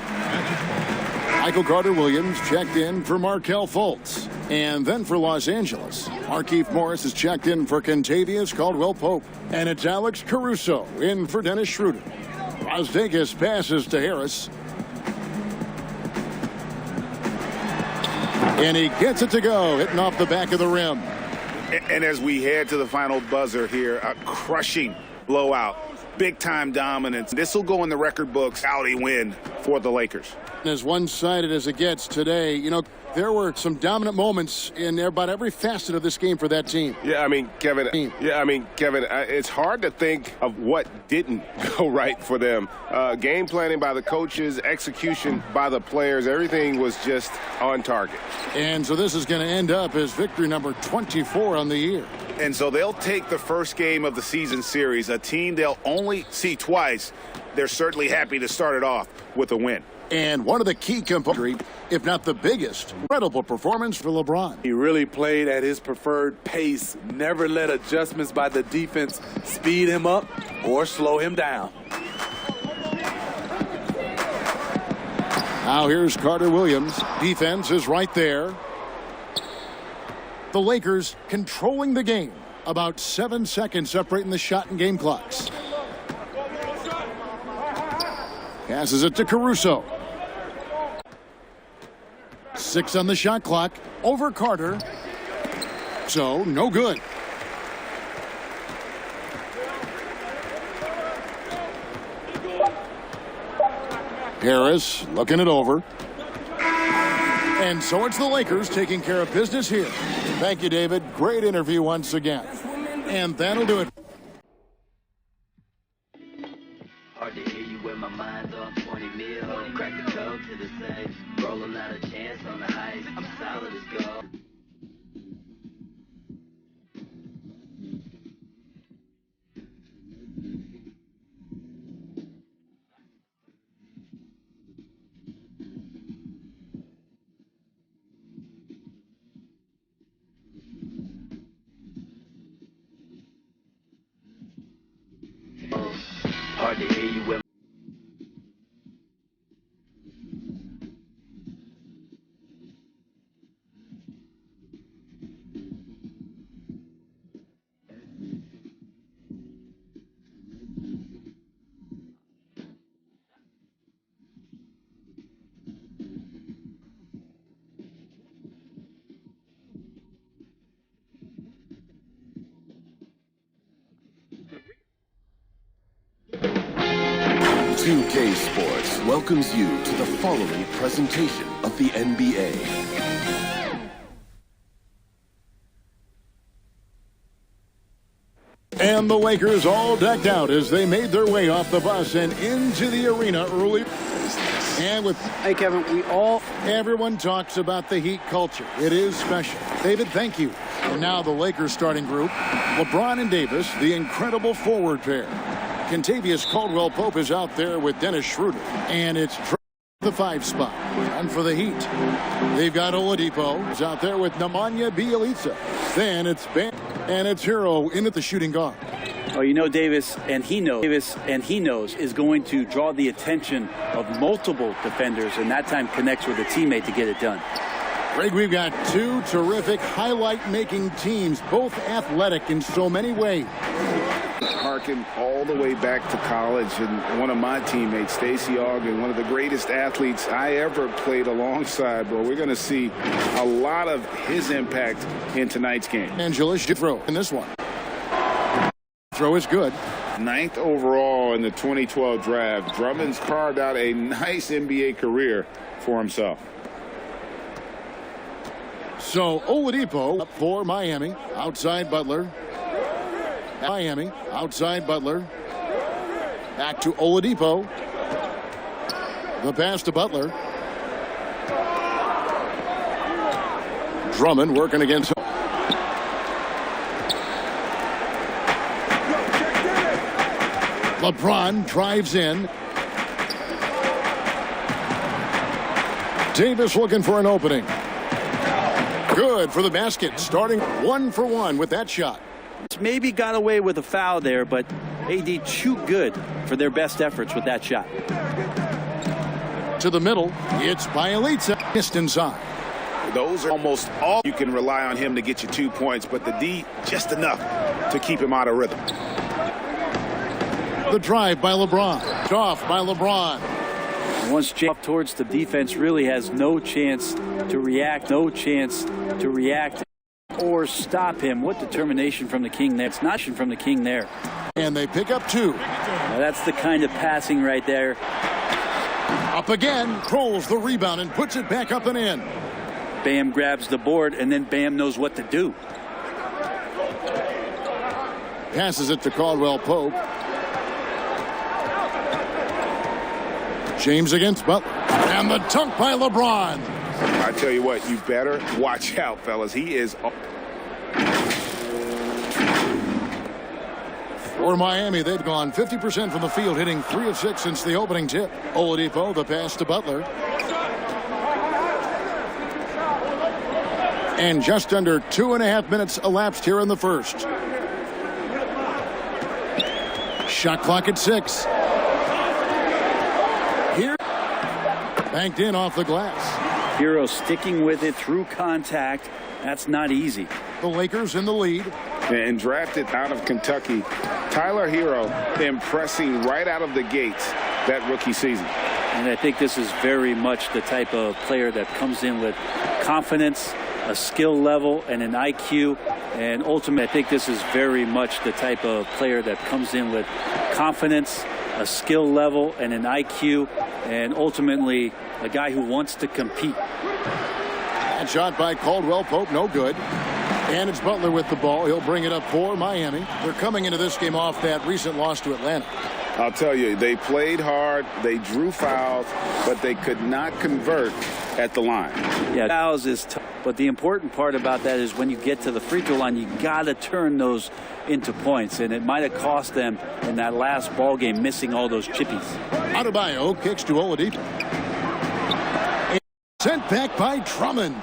Michael Carter-Williams checked in for Markelle Fultz. And then for Los Angeles, Markieff Morris is checked in for Kentavious Caldwell-Pope. And it's Alex Caruso in for Dennis Schroeder. Brazdeikis passes to Harris. And he gets it to go, hitting off the back of the rim. And as we head to the final buzzer here, a crushing blowout, big-time dominance. This will go in the record books. Audi win for the Lakers. As one-sided as it gets today, you know, there were some dominant moments in about every facet of this game for that team. Yeah, I mean, Kevin, it's hard to think of what didn't go right for them. Game planning by the coaches, execution by the players, everything was just on target. And so this is going to end up as victory number 24 on the year. And so they'll take the first game of the season series, a team they'll only see twice. They're certainly happy to start it off with a win. And one of the key components, if not the biggest, incredible performance for LeBron. He really played at his preferred pace, never let adjustments by the defense speed him up or slow him down. Now here's Carter-Williams. Defense is right there. The Lakers controlling the game. About 7 seconds separating the shot and game clocks. Passes it to Caruso. 6 on the shot clock. Over Carter. So, no good. Harris looking it over. And so it's the Lakers taking care of business here. Thank you, David. Great interview once again. And that'll do it. Hard to hear you when my mind's on 20 mil. Crack the code to the safe. Rolling out a chance on the heights. I'm solid as gold. Hard to hear you when .2K Sports welcomes you to the following presentation of the NBA. And the Lakers all decked out as they made their way off the bus and into the arena early. And with, hey, Kevin, everyone talks about the Heat culture. It is special. David, thank you. And now the Lakers starting group. LeBron and Davis, the incredible forward pair. Kentavious Caldwell-Pope is out there with Dennis Schroeder. And it's the 5 spot. And for the Heat, they've got Oladipo. He's out there with Nemanja Bjelica. Then it's Ben. And it's Hero in at the shooting guard. Oh, you know, Davis, and he knows, is going to draw the attention of multiple defenders, and that time connects with a teammate to get it done. Greg, we've got 2 terrific highlight-making teams, both athletic in so many ways. harken all the way back to college, and one of my teammates, Stacey Ogden, one of the greatest athletes I ever played alongside, bro. We're going to see a lot of his impact in tonight's game. Angeles should throw in this one. Throw is good. 9th overall in the 2012 draft. Drummond's carved out a nice NBA career for himself. So Oladipo up for Miami. Outside Butler. Miami outside Butler. Back to Oladipo. The pass to Butler. Drummond working against him. LeBron drives in. Davis looking for an opening. Good for the basket. Starting 1 for 1 with that shot. Maybe got away with a foul there, but AD too good for their best efforts with that shot. To the middle. It's Bjelica. Missed inside. Those are almost all you can rely on him to get you 2 points, but the D just enough to keep him out of rhythm. The drive by LeBron. Off by LeBron. Once Jay towards the defense, really has no chance to react, or stop him. What determination from the King there. It's not from the King there. And they pick up 2. Now that's the kind of passing right there. Up again. Trolls the rebound and puts it back up and in. Bam grabs the board, and then Bam knows what to do. Passes it to Caldwell Pope. James against Butler. And the dunk by LeBron. I tell you what, you better watch out, fellas. He is... For Miami, they've gone 50% from the field, hitting 3 of 6 since the opening tip. Oladipo, the pass to Butler. And just under 2.5 minutes elapsed here in the first. Shot clock at 6. Here, banked in off the glass. Hero sticking with it through contact. That's not easy. The Lakers in the lead. And drafted out of Kentucky, Tyler Hero impressing right out of the gates that rookie season. And I think this is very much the type of player that comes in with confidence, a skill level, and an IQ. And ultimately, I think this is very much the type of player that comes in with confidence, a skill level, and an IQ, and ultimately a guy who wants to compete. And shot by Caldwell Pope, no good. And it's Butler with the ball. He'll bring it up for Miami. They're coming into this game off that recent loss to Atlanta. I'll tell you, they played hard, they drew fouls, but they could not convert at the line. Yeah, fouls is tough, but the important part about that is when you get to the free throw line, you got to turn those into points, and it might have cost them in that last ball game missing all those chippies. Adebayo kicks to Oladipo. Sent back by Drummond.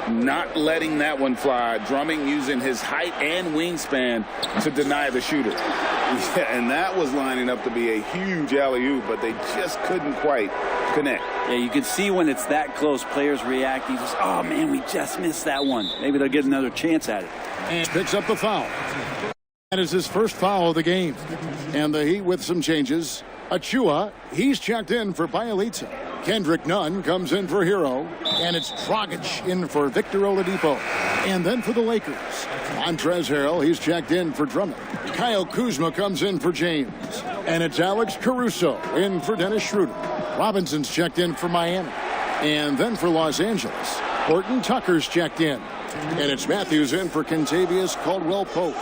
Not letting that one fly. Drummond using his height and wingspan to deny the shooter. Yeah, and that was lining up to be a huge alley-oop, but they just couldn't quite connect. Yeah, you can see when it's that close, players react. You just, oh, man, we just missed that one. Maybe they'll get another chance at it. And picks up the foul. That is his first foul of the game. And the Heat with some changes. Achua, he's checked in for Bjelica. Kendrick Nunn comes in for Hero. And it's Dragic in for Victor Oladipo. And then for the Lakers, Montrezl Harrell, he's checked in for Drummond. Kyle Kuzma comes in for James. And it's Alex Caruso in for Dennis Schroeder. Robinson's checked in for Miami. And then for Los Angeles, Horton Tucker's checked in. And it's Matthews in for Kentavious Caldwell-Pope.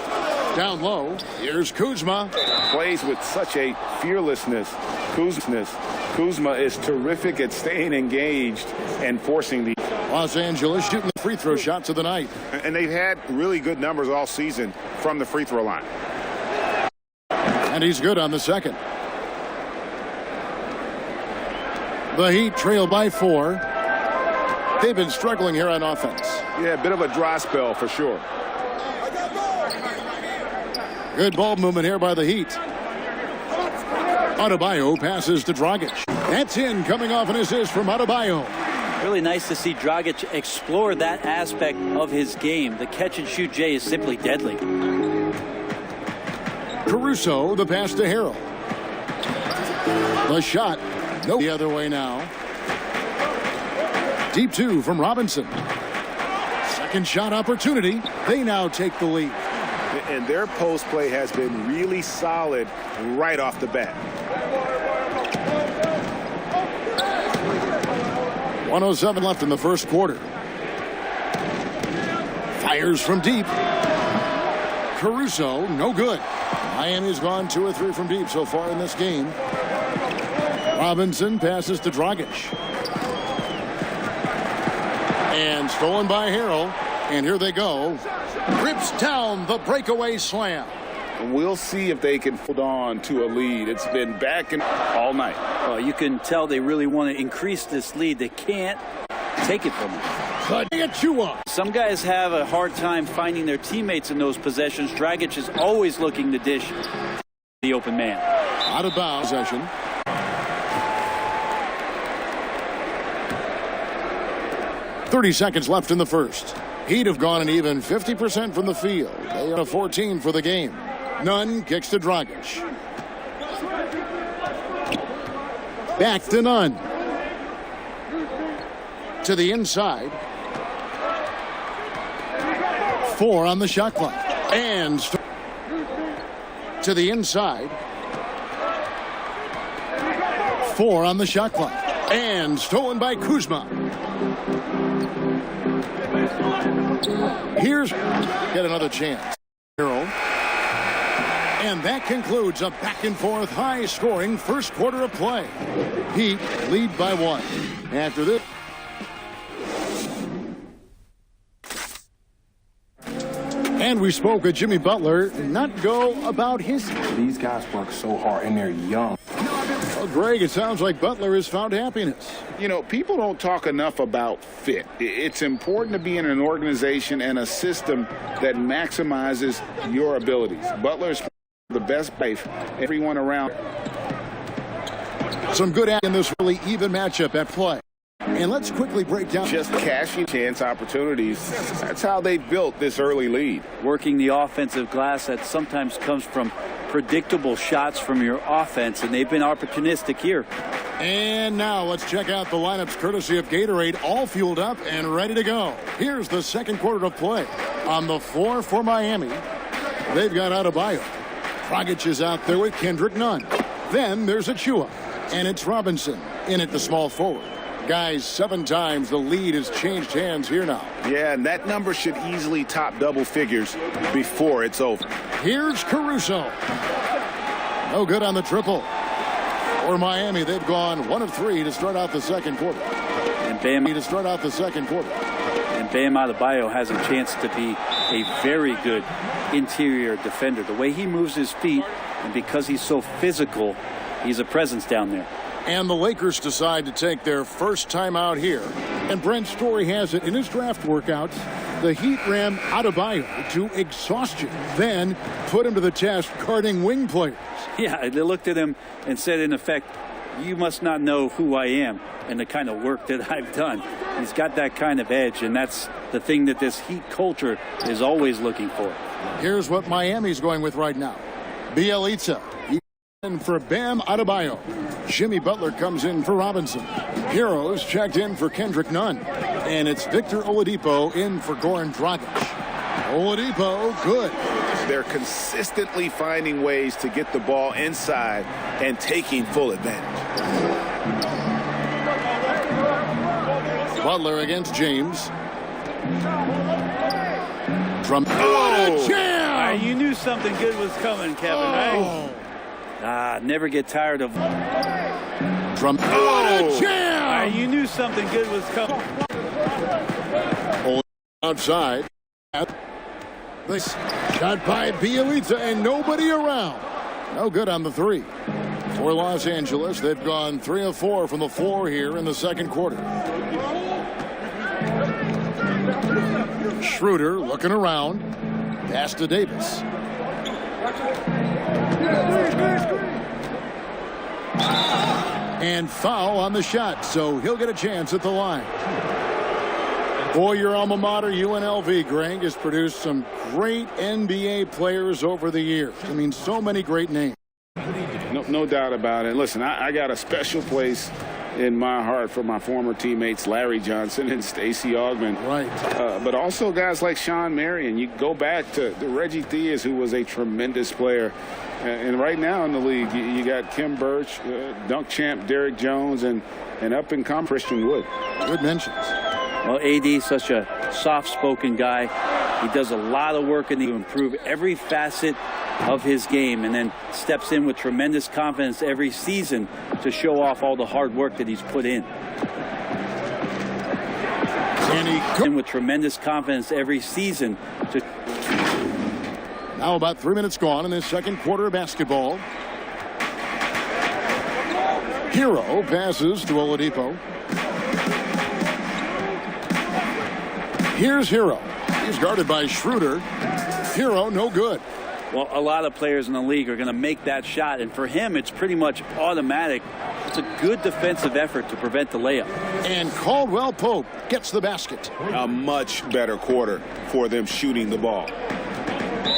Down low, here's Kuzma. Plays with such a fearlessness. Kuzma is terrific at staying engaged and forcing the... Los Angeles shooting the free throw shots of the night. And they've had really good numbers all season from the free throw line. And he's good on the second. The Heat trail by 4. They've been struggling here on offense. Yeah, a bit of a dry spell for sure. Good ball movement here by the Heat. Adebayo passes to Dragic. That's in, coming off an assist from Adebayo. Really nice to see Dragic explore that aspect of his game. The catch and shoot, Jay, is simply deadly. Caruso, the pass to Harrell. The shot, no, the other way now. Deep two from Robinson. Second shot opportunity. They now take the lead. And their post play has been really solid right off the bat. 1:07 left in the first quarter. Fires from deep. Caruso, no good. Miami's gone 2 or 3 from deep so far in this game. Robinson passes to Dragic. And stolen by Harrell. And here they go. Rips down the breakaway slam. We'll see if they can hold on to a lead. It's been back and all night. Well, you can tell they really want to increase this lead. They can't take it from them. Some guys have a hard time finding their teammates in those possessions. Dragic is always looking to dish the open man. Out of bounds possession. .30 left in the first. Heat have gone an even 50% from the field. They are a 14 for the game. Nunn kicks to Dragic. Back to Nunn. To the inside. 4 on the shot clock. And to the inside. 4 on the shot clock. And stolen by Kuzma. Here's get another chance. And that concludes a back-and-forth, high-scoring first quarter of play. Heat lead by 1. After this. And we spoke with Jimmy Butler, not go about his. These guys work so hard and they're young. Well, Greg, it sounds like Butler has found happiness. You know, people don't talk enough about fit. It's important to be in an organization and a system that maximizes your abilities. Butler's the best life, everyone around. Some good in this really even matchup at play. And let's quickly break down. Just cashing chance opportunities. That's how they built this early lead. Working the offensive glass that sometimes comes from predictable shots from your offense, and they've been opportunistic here. And now let's check out the lineups courtesy of Gatorade, all fueled up and ready to go. Here's the second quarter of play. On the floor for Miami, they've got Adebayo. Dragic is out there with Kendrick Nunn. Then there's Achua, and it's Robinson in at the small forward. Guys, 7 times the lead has changed hands here now. Yeah, and that number should easily top double figures before it's over. Here's Caruso. No good on the triple. For Miami, they've gone 1 of 3 to start out the second quarter. And Bam to start out the second quarter. And Bam Adebayo has a chance to be a very good interior defender. The way he moves his feet, and because he's so physical, he's a presence down there. And the Lakers decide to take their first time out here. And Brent Story has it in his draft workouts. The Heat ran Adebayo to exhaustion, then put him to the test guarding wing players. Yeah, they looked at him and said, in effect, you must not know who I am and the kind of work that I've done. He's got that kind of edge, and that's the thing that this Heat culture is always looking for. Here's what Miami's going with right now. Bjelica. In for Bam Adebayo. Jimmy Butler comes in for Robinson. Heroes checked in for Kendrick Nunn. And it's Victor Oladipo in for Goran Dragic. Oladipo, good. They're consistently finding ways to get the ball inside and taking full advantage. Butler against James. From what a jam! You knew something good was coming, Kevin, right? Never get tired of from what a jam! You knew something good was coming. Outside. This shot by Bjelica and nobody around. No good on the 3. For Los Angeles, they've gone 3 of 4 from the floor here in the second quarter. Schroeder looking around. Pass to Davis. And foul on the shot, so he'll get a chance at the line. Boy, your alma mater, UNLV, Greg, has produced some great NBA players over the years. I mean, so many great names. No doubt about it. Listen, I got a special place in my heart for my former teammates Larry Johnson and Stacey Augmon. Right. But also guys like Sean Marion. You go back to Reggie Theus, who was a tremendous player. And right now in the league, you got Kim Birch, dunk champ Derrick Jones, and up and come Christian Wood. Good mentions. Well, AD, such a soft-spoken guy. He does a lot of work to improve every facet of his game, and then steps in with tremendous confidence every season to show off all the hard work that he's put in. And he in with tremendous confidence every season. Now about 3 minutes gone in this second quarter of basketball. Hero passes to Oladipo. Here's Hero. He's guarded by Schroeder. Hero, no good. Well, a lot of players in the league are going to make that shot, and for him, it's pretty much automatic. It's a good defensive effort to prevent the layup. And Caldwell Pope gets the basket. A much better quarter for them shooting the ball.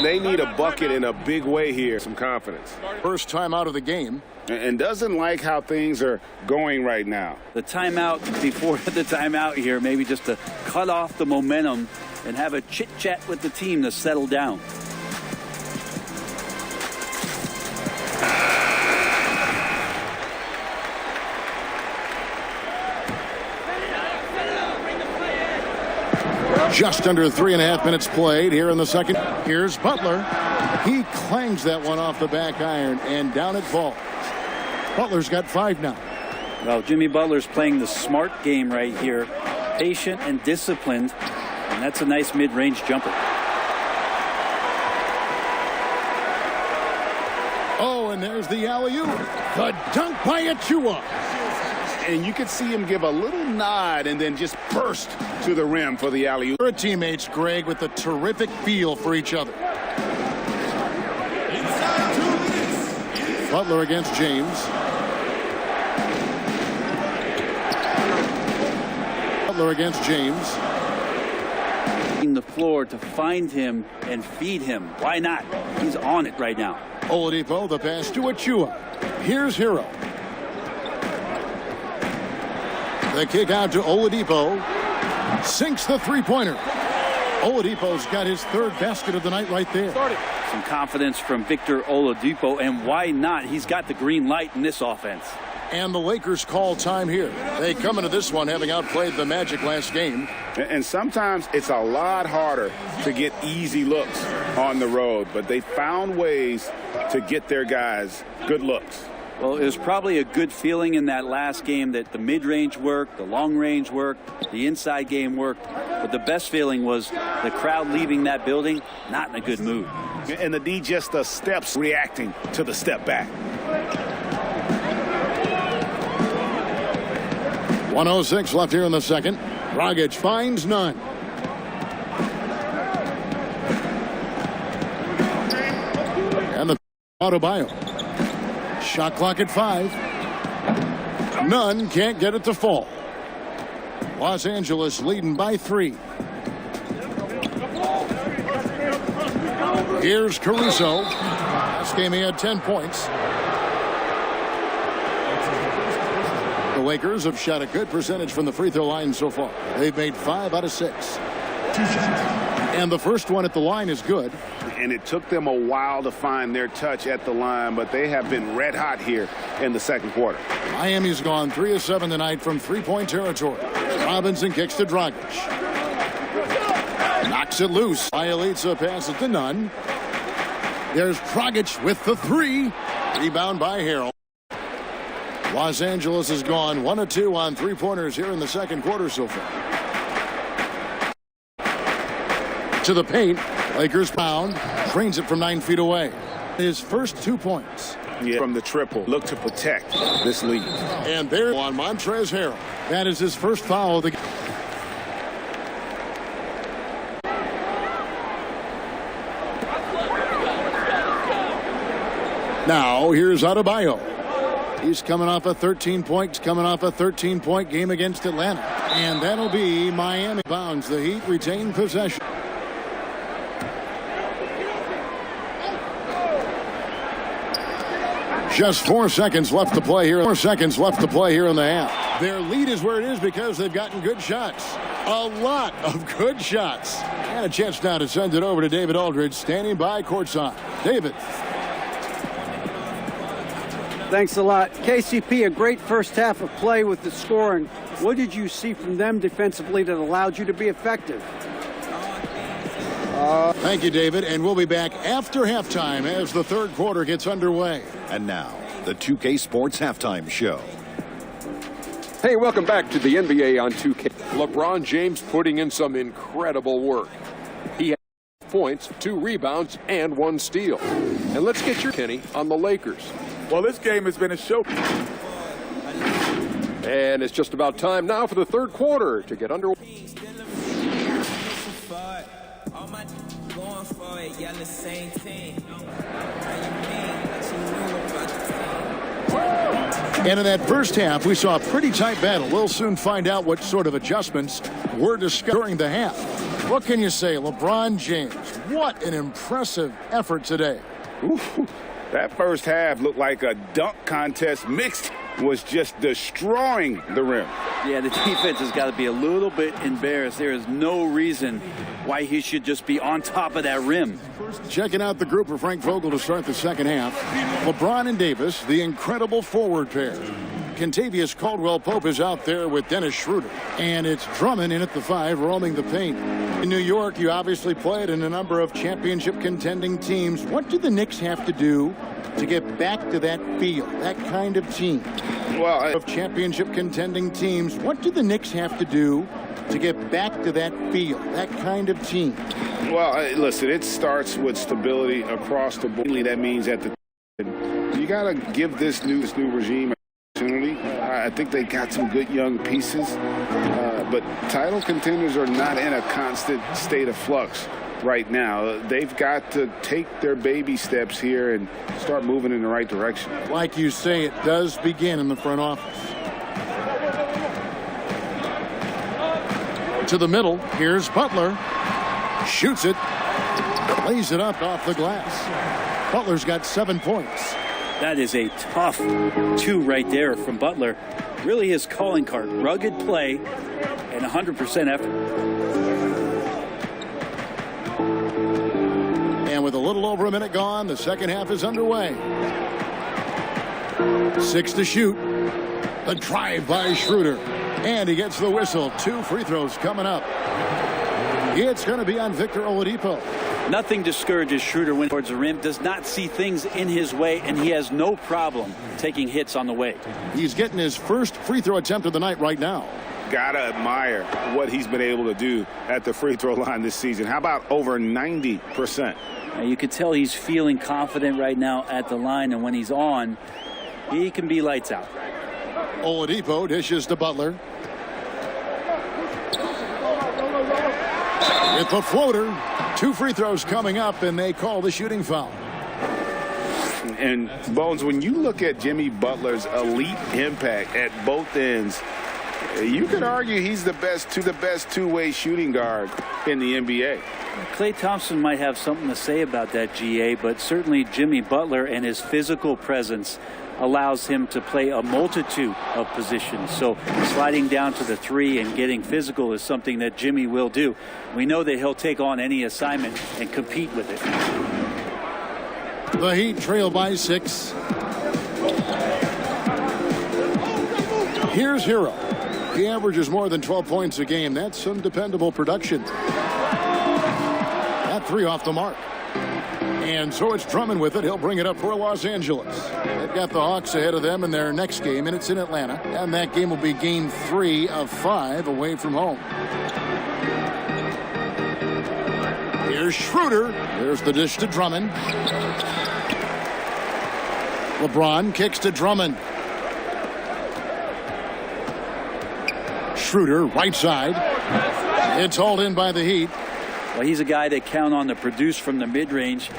They need a bucket in a big way here. Some confidence. First time out of the game. And doesn't like how things are going right now. The timeout before the timeout here, maybe just to cut off the momentum and have a chit-chat with the team to settle down. Just under 3.5 minutes played here in the second. Here's Butler. He clangs that one off the back iron, and down it falls. Butler's got 5 now. Well, Jimmy Butler's playing the smart game right here. Patient and disciplined, and that's a nice mid-range jumper. Oh, and there's the alley-oop. The dunk by Achua. And you could see him give a little nod and then just burst to the rim for the alley-oop. Their teammates, Greg, with a terrific feel for each other. Butler against James. Butler against James. The floor to find him and feed him. Why not? He's on it right now. Oladipo, the pass to Achua. Here's Hero. The kick out to Oladipo. Sinks the three-pointer. Oladipo's got his third basket of the night right there. Some confidence from Victor Oladipo, and why not? He's got the green light in this offense. And the Lakers call time here. They come into this one having outplayed the Magic last game. And sometimes it's a lot harder to get easy looks on the road, but they found ways to get their guys good looks. Well, it was probably a good feeling in that last game that the mid-range worked, the long-range worked, the inside game worked. But the best feeling was the crowd leaving that building not in a good mood. And the D just the steps reacting to the step back. 1:06 left here in the second. Dragic finds none. And the Adebayo. Shot clock at 5. None, can't get it to fall. Los Angeles leading by 3. Here's Caruso. Last game he had 10 points. The Lakers have shot a good percentage from the free throw line so far. They've made 5 out of 6. And the first one at the line is good. And it took them a while to find their touch at the line, but they have been red hot here in the second quarter. Miami's gone 3 of 7 tonight from three-point territory. Robinson kicks to Dragic. Knocks it loose. Bielitsa passes to Nunn. There's Dragic with the 3. Rebound by Harrell. Los Angeles has gone 1 of 2 on three-pointers here in the second quarter so far. To the paint. Lakers pound. Trains it from 9 feet away. His first 2 points. Yeah, from the triple. Look to protect this lead. And there on Montrezl Harrell. That is his first foul of the game. Now here's Adebayo. He's coming off a 13-point game against Atlanta. And that'll be Miami bounds. The Heat retain possession. Just 4 seconds left to play here. 4 seconds left to play here in the half. Their lead is where it is because they've gotten good shots. A lot of good shots. And a chance now to send it over to David Aldridge, standing by courtside. David. Thanks a lot. KCP, a great first half of play with the scoring. What did you see from them defensively that allowed you to be effective? Thank you, David. And we'll be back after halftime as the third quarter gets underway. And now, the 2K Sports Halftime Show. Hey, welcome back to the NBA on 2K. LeBron James putting in some incredible work. He had 5 points, 2 rebounds, and 1 steal. And let's get your Kenny on the Lakers. Well, this game has been a show. And it's just about time now for the third quarter to get underway. And in that first half, we saw a pretty tight battle. We'll soon find out what sort of adjustments were discussed during the half. What can you say, LeBron James? What an impressive effort today. Ooh, that first half looked like a dunk contest mixed. Was just destroying the rim. Yeah, the defense has got to be a little bit embarrassed. There is no reason why he should just be on top of that rim. Checking out the group for Frank Vogel to start the second half. LeBron and Davis, the incredible forward pair. Kentavious Caldwell-Pope is out there with Dennis Schroeder. And it's Drummond in at the 5, roaming the paint. In New York, you obviously played in a number of championship contending teams. What do the Knicks have to do to get back to that feel, that kind of team? Well, of championship contending teams, what do the Knicks have to do to get back to that feel, that kind of team? Well, listen, it starts with stability across the board. That means at the you got to give this new regime an opportunity. I think they got some good young pieces, but title contenders are not in a constant state of flux right now. They've got to take their baby steps here and start moving in the right direction. Like you say, it does begin in the front office. To the middle, here's Butler. Shoots it. Lays it up off the glass. Butler's got 7 points. That is a tough 2 right there from Butler. Really his calling card. Rugged play and 100% effort. And with a little over a minute gone, the second half is underway. 6 to shoot. A drive by Schroeder. And he gets the whistle. 2 free throws coming up. It's going to be on Victor Oladipo. Nothing discourages Schroeder when towards the rim. Does not see things in his way, and he has no problem taking hits on the way. He's getting his first free throw attempt of the night right now. Gotta admire what he's been able to do at the free throw line this season. How about over 90%? You can tell he's feeling confident right now at the line, and when he's on, he can be lights out. Oladipo dishes to Butler. With the floater, 2 free throws coming up, and they call the shooting foul. And, Bones, when you look at Jimmy Butler's elite impact at both ends, you could argue he's the best two-way shooting guard in the NBA. Klay Thompson might have something to say about that, GA, but certainly Jimmy Butler and his physical presence allows him to play a multitude of positions. So sliding down to the 3 and getting physical is something that Jimmy will do. We know that he'll take on any assignment and compete with it. The Heat trail by 6. Here's Hero. He averages more than 12 points a game. That's some dependable production. That 3 off the mark. And so it's Drummond with it. He'll bring it up for Los Angeles. They've got the Hawks ahead of them in their next game, and it's in Atlanta. And that game will be game 3 of 5 away from home. Here's Schroeder. There's the dish to Drummond. LeBron kicks to Drummond. Schroeder, right side. It's hauled in by the Heat. Well, he's a guy they count on to produce from the mid-range.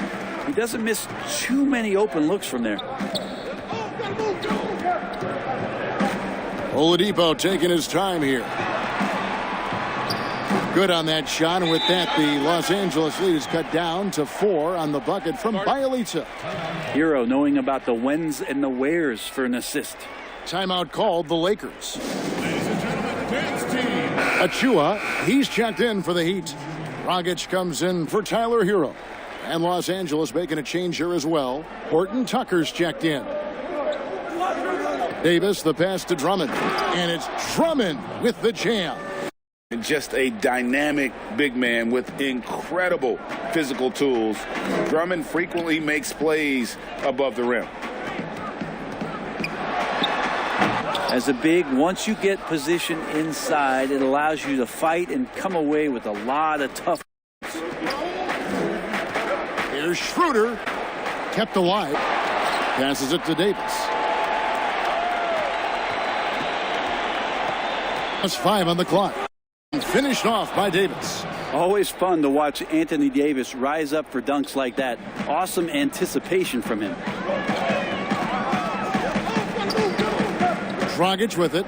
He doesn't miss too many open looks from there. Oladipo taking his time here. Good on that shot, and with that, the Los Angeles lead is cut down to 4 on the bucket from Bialica. Hero knowing about the whens and the wheres for an assist. Timeout called the Lakers. Achua, he's checked in for the Heat. Dragic comes in for Tyler Hero. And Los Angeles making a change here as well. Horton Tucker's checked in. Davis, the pass to Drummond. And it's Drummond with the jam. And just a dynamic big man with incredible physical tools. Drummond frequently makes plays above the rim. As a big, once you get position inside, it allows you to fight and come away with a lot of tough. Here's Schroeder, kept alive, passes it to Davis. That's 5 on the clock. Finished off by Davis. Always fun to watch Anthony Davis rise up for dunks like that. Awesome anticipation from him. Dragic with it.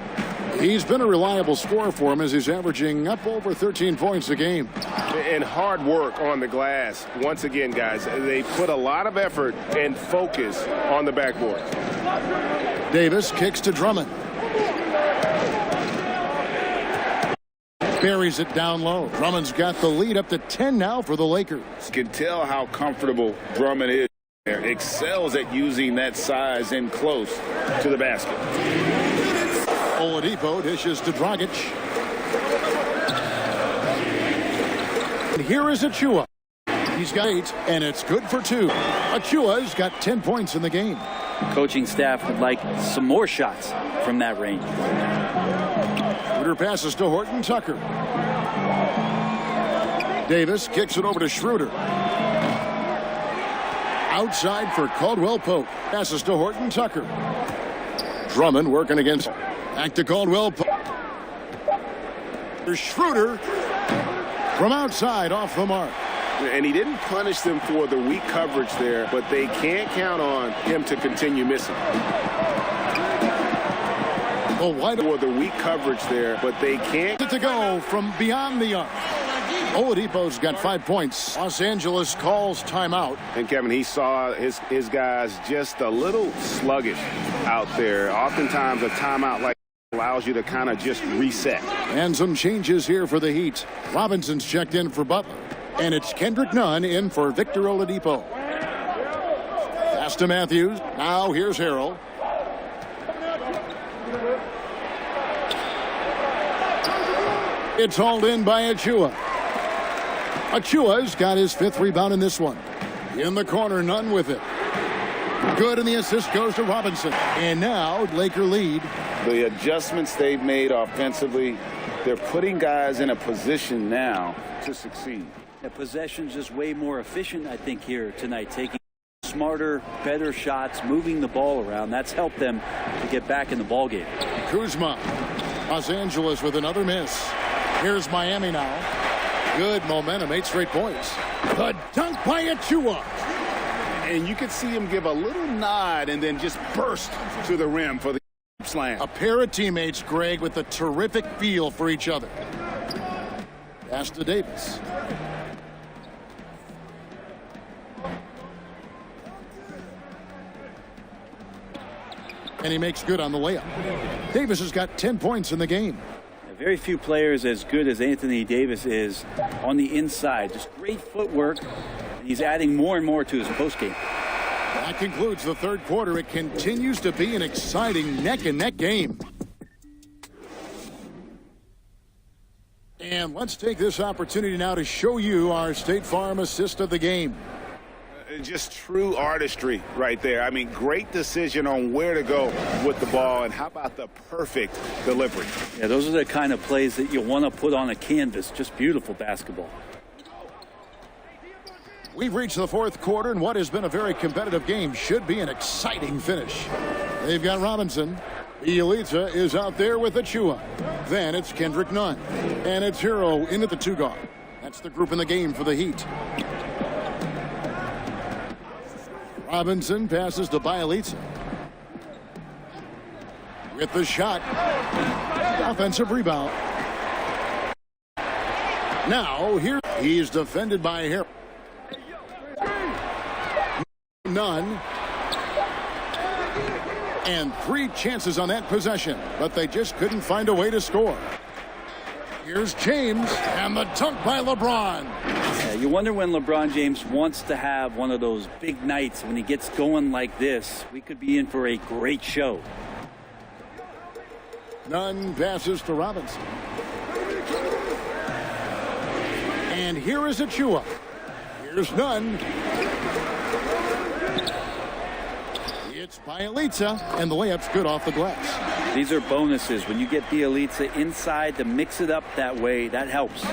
He's been a reliable scorer for him as he's averaging up over 13 points a game. And hard work on the glass. Once again, guys, they put a lot of effort and focus on the backboard. Davis kicks to Drummond. Buries it down low. Drummond's got the lead up to 10 now for the Lakers. You can tell how comfortable Drummond is. Excels at using that size in close to the basket. Oladipo dishes to Dragic. And here is Achua. He's got 8, and it's good for 2. Achua's got 10 points in the game. Coaching staff would like some more shots from that range. Schroeder passes to Horton Tucker. Davis kicks it over to Schroeder. Outside for Caldwell Pope. Passes to Horton Tucker. Drummond working against him. Back to Caldwell Pope. There's Schroeder from outside off the mark. And he didn't punish them for the weak coverage there, but they can't count on him to continue missing. Oh, why for the weak coverage there, but they can't. To go from beyond the arc. Oladipo's got 5 points. Los Angeles calls timeout. And Kevin, he saw his guys just a little sluggish out there. Oftentimes a timeout like allows you to kind of just reset. And some changes here for the Heat. Robinson's checked in for Butler. And it's Kendrick Nunn in for Victor Oladipo. Pass to Matthews. Now here's Harrell. It's hauled in by Achua. Achua's got his 5th rebound in this one. In the corner, Nunn with it. Good, and the assist goes to Robinson. And now, Laker lead. The adjustments they've made offensively, they're putting guys in a position now to succeed. The possession's just way more efficient, I think, here tonight. Taking smarter, better shots, moving the ball around. That's helped them to get back in the ballgame. Kuzma. Los Angeles with another miss. Here's Miami now. Good momentum, 8 straight points. The dunk by Achua. And you could see him give a little nod and then just burst to the rim for the slam. A pair of teammates, Greg, with a terrific feel for each other. Pass to Davis. And he makes good on the layup. Davis has got 10 points in the game. Very few players as good as Anthony Davis is on the inside. Just great footwork. He's adding more and more to his postgame. That concludes the 3rd quarter. It continues to be an exciting neck-and-neck game. And let's take this opportunity now to show you our State Farm assist of the game. Just true artistry right there. I mean, great decision on where to go with the ball, and how about the perfect delivery? Yeah, those are the kind of plays that you want to put on a canvas. Just beautiful basketball. We've reached the 4th quarter, and what has been a very competitive game should be an exciting finish. They've got Robinson. Bialica is out there with Achua. Then it's Kendrick Nunn. And it's Hero in at the 2 guard. That's the group in the game for the Heat. Robinson passes to Bialica. With the shot. Offensive rebound. Now, here he's defended by Harrell. None. And 3 chances on that possession, but they just couldn't find a way to score. Here's James, and the dunk by LeBron. Yeah, you wonder when LeBron James wants to have one of those big nights when he gets going like this. We could be in for a great show. None passes to Robinson. And here is Achua. Here's Nunn. It's Bielitsa, and the layup's good off the glass. These are bonuses. When you get Bielitsa inside to mix it up that way, that helps.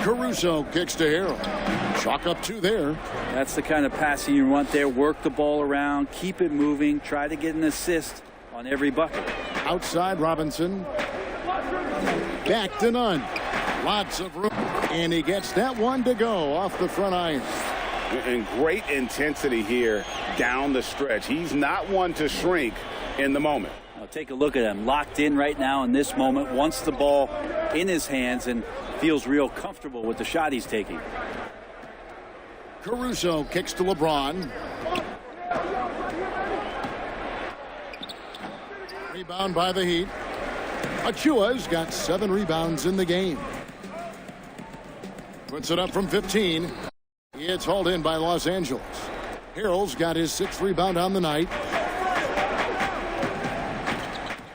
Caruso kicks to Harrell. Chalk up 2 there. That's the kind of passing you want there. Work the ball around, keep it moving, try to get an assist on every bucket. Outside Robinson. Back to Nunn. Lots of room. And he gets that one to go off the front iron. And great intensity here down the stretch. He's not one to shrink in the moment. Now take a look at him. Locked in right now in this moment. Wants the ball in his hands and feels real comfortable with the shot he's taking. Caruso kicks to LeBron. Rebound by the Heat. Achua's got 7 rebounds in the game. Puts it up from 15. It's hauled in by Los Angeles. Harrell's got his 6th rebound on the night.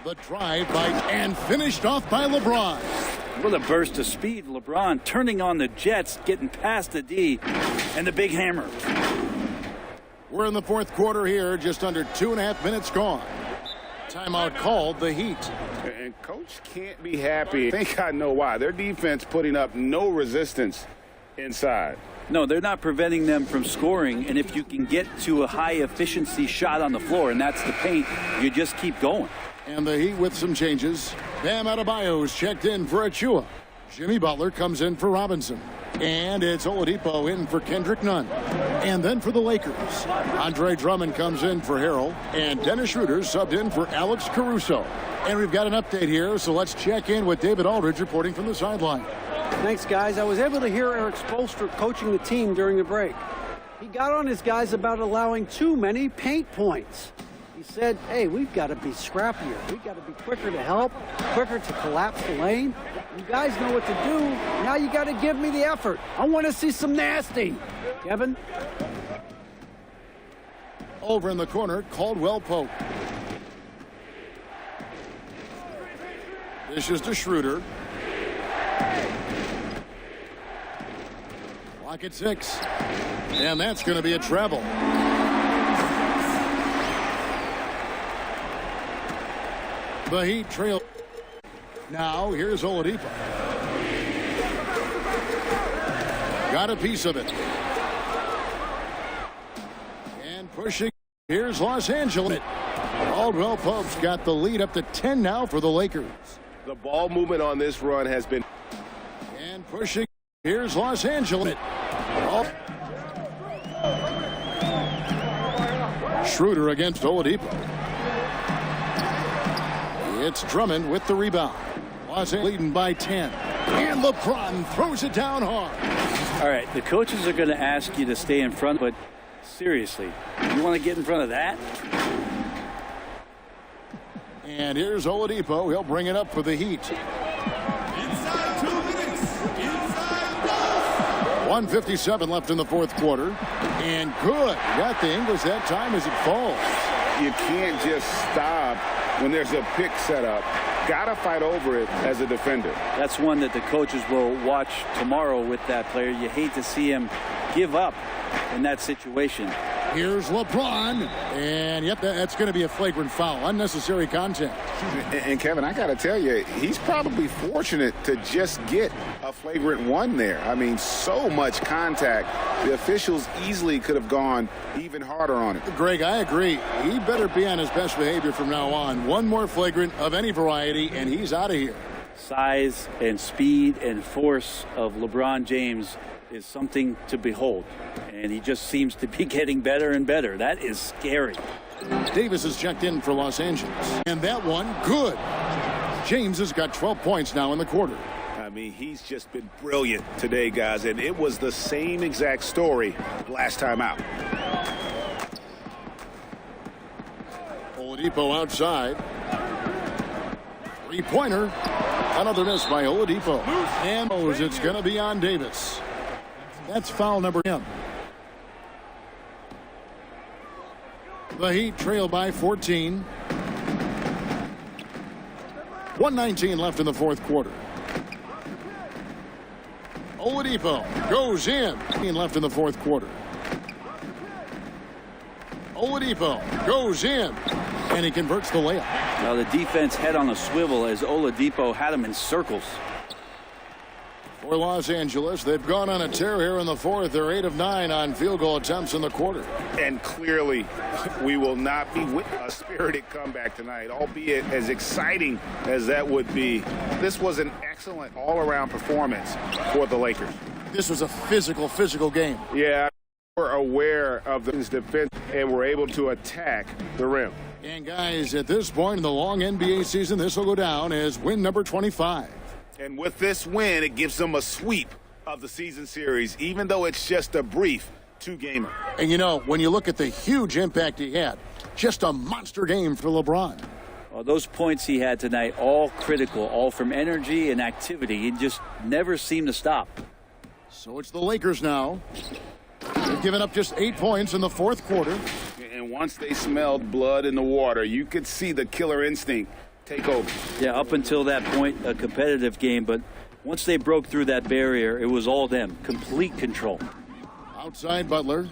The drive by and finished off by LeBron. What a burst of speed. LeBron turning on the Jets, getting past the D, and the big hammer. We're in the 4th quarter here, just under 2.5 minutes gone. Timeout called, the Heat. And coach can't be happy. I think I know why. Their defense putting up no resistance inside. No, they're not preventing them from scoring, and if you can get to a high-efficiency shot on the floor, and that's the paint, you just keep going. And the Heat with some changes. Bam Adebayo's checked in for Achua. Jimmy Butler comes in for Robinson. And it's Oladipo in for Kendrick Nunn. And then for the Lakers, Andre Drummond comes in for Harrell. And Dennis Schroeder subbed in for Alex Caruso. And we've got an update here, so let's check in with David Aldridge reporting from the sideline. Thanks, guys. I was able to hear Eric Spoelstra coaching the team during the break. He got on his guys about allowing too many paint points. He said, hey, we've got to be scrappier. We've got to be quicker to help, quicker to collapse the lane. You guys know what to do. Now you got to give me the effort. I want to see some nasty. Kevin? Over in the corner, Caldwell Pope. This is to Schroeder. Clock at 6. And that's going to be a treble. The Heat trail. Now here's Oladipo. Got a piece of it. And pushing. Here's Los Angeles. Caldwell Pope's got the lead up to 10 now for the Lakers. The ball movement on this run has been. And pushing. Here's Los Angeles. Schroeder against Oladipo. It's Drummond with the rebound. Los Angeles leading by 10. And LeBron throws it down hard. All right, the coaches are going to ask you to stay in front, but seriously, you want to get in front of that? And here's Oladipo. He'll bring it up for the Heat. Inside 2 minutes. Inside 1:57 left in the 4th quarter. And good. Got the Ingles that time as it falls. You can't just stop when there's a pick set up. Gotta fight over it as a defender. That's one that the coaches will watch tomorrow with that player. You hate to see him give up in that situation. Here's LeBron. And, yep, that's going to be a flagrant foul. Unnecessary contact. And Kevin, I got to tell you, he's probably fortunate to just get a flagrant one there. I mean, so much contact. The officials easily could have gone even harder on it. Greg, I agree. He better be on his best behavior from now on. One more flagrant of any variety, and he's out of here. Size and speed and force of LeBron James is something to behold, and he just seems to be getting better and better. That is scary. Davis is checked in for Los Angeles, and that one good. James has got 12 points now in the quarter. I mean, he's just been brilliant today, guys, and it was the same exact story last time out. Oladipo outside. Three-pointer. Another miss by Oladipo. And it's going to be on Davis. That's foul number 10. The Heat trail by 14. 1:19 left in the fourth quarter. Oladipo goes in. Left in the fourth quarter. Oladipo goes in. And he converts the layup. Now the defense head on a swivel as Oladipo had him in circles. For Los Angeles, they've gone on a tear here in the fourth. They're 8 of 9 on field goal attempts in the quarter. And clearly, we will not be with a spirited comeback tonight, albeit as exciting as that would be. This was an excellent all-around performance for the Lakers. This was a physical game. Yeah, we're aware of the defense and we're able to attack the rim. And guys, at this point in the long NBA season, this will go down as win number 25. And with this win, it gives them a sweep of the season series, even though it's just a brief two-gamer. And you know, when you look at the huge impact he had, just a monster game for LeBron. Well, those points he had tonight, all critical, all from energy and activity. He just never seemed to stop. So it's the Lakers now. They've given up just 8 points in the fourth quarter. And once they smelled blood in the water, you could see the killer instinct take over. Yeah, up until that point, a competitive game, but once they broke through that barrier, it was all them. Complete control. Outside Butler.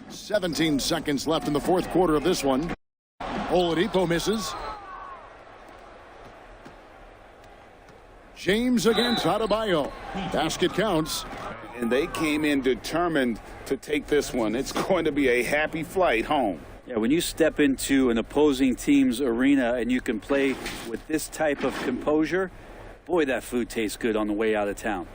17 seconds left in the fourth quarter of this one. Oladipo misses. James against Adebayo. Basket counts. And they came in determined to take this one. It's going to be a happy flight home. Yeah, when you step into an opposing team's arena and you can play with this type of composure, boy, that food tastes good on the way out of town.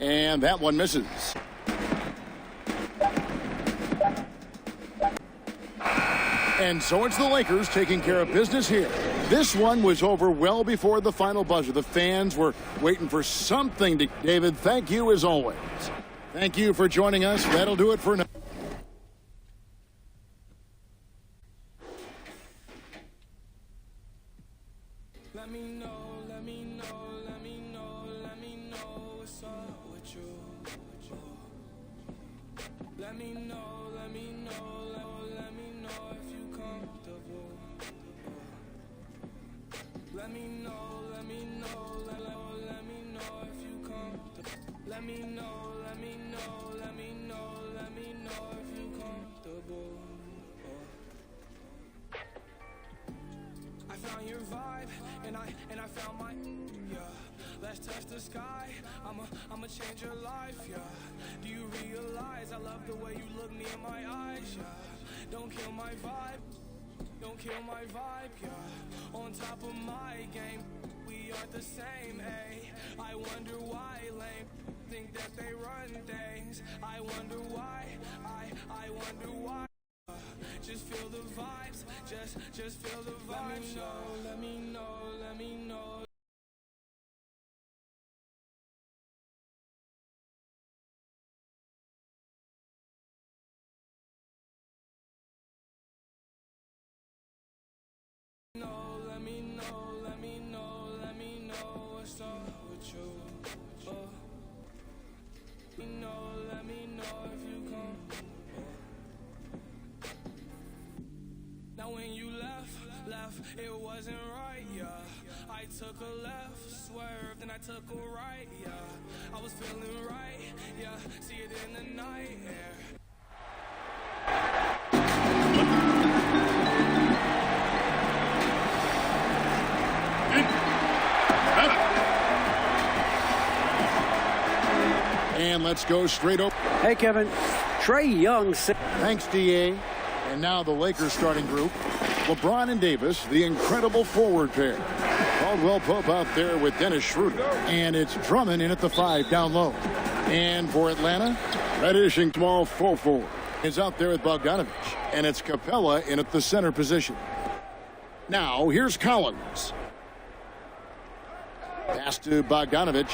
And that one misses. And so it's the Lakers taking care of business here. This one was over well before the final buzzer. The fans were waiting for something to... David, thank you as always. Thank you for joining us. That'll do it for now. Let me know what's up with you. Let me know if you comfortable. Let me know if you comfortable. Let me know if you comfortable. I found your vibe and I found my let's touch the sky. I'ma change your life, yeah. Do you realize I love the way you look me in my eyes, yeah. Don't kill my vibe, yeah. On top of my game, we aren't the same, ayy. I wonder why lame think that they run things. I wonder why, I wonder why. Just feel the vibes, just feel the vibes. Let me know. What's up with you? Let me know if you come. Now when you left, it wasn't right, yeah. I took a left, swerved, and I took a right, yeah. I was feeling right, yeah. See it in the night air. And let's go straight over. Hey, Kevin. Trae Young. Thanks, D.A. And now the Lakers starting group. LeBron and Davis, the incredible forward pair. Caldwell Pope out there with Dennis Schroeder. And it's Drummond in at the 5 down low. And for Atlanta, Reddish and small 4-4 is out there with Bogdanovich. And it's Capella in at the center position. Now, here's Collins. Pass to Bogdanovich.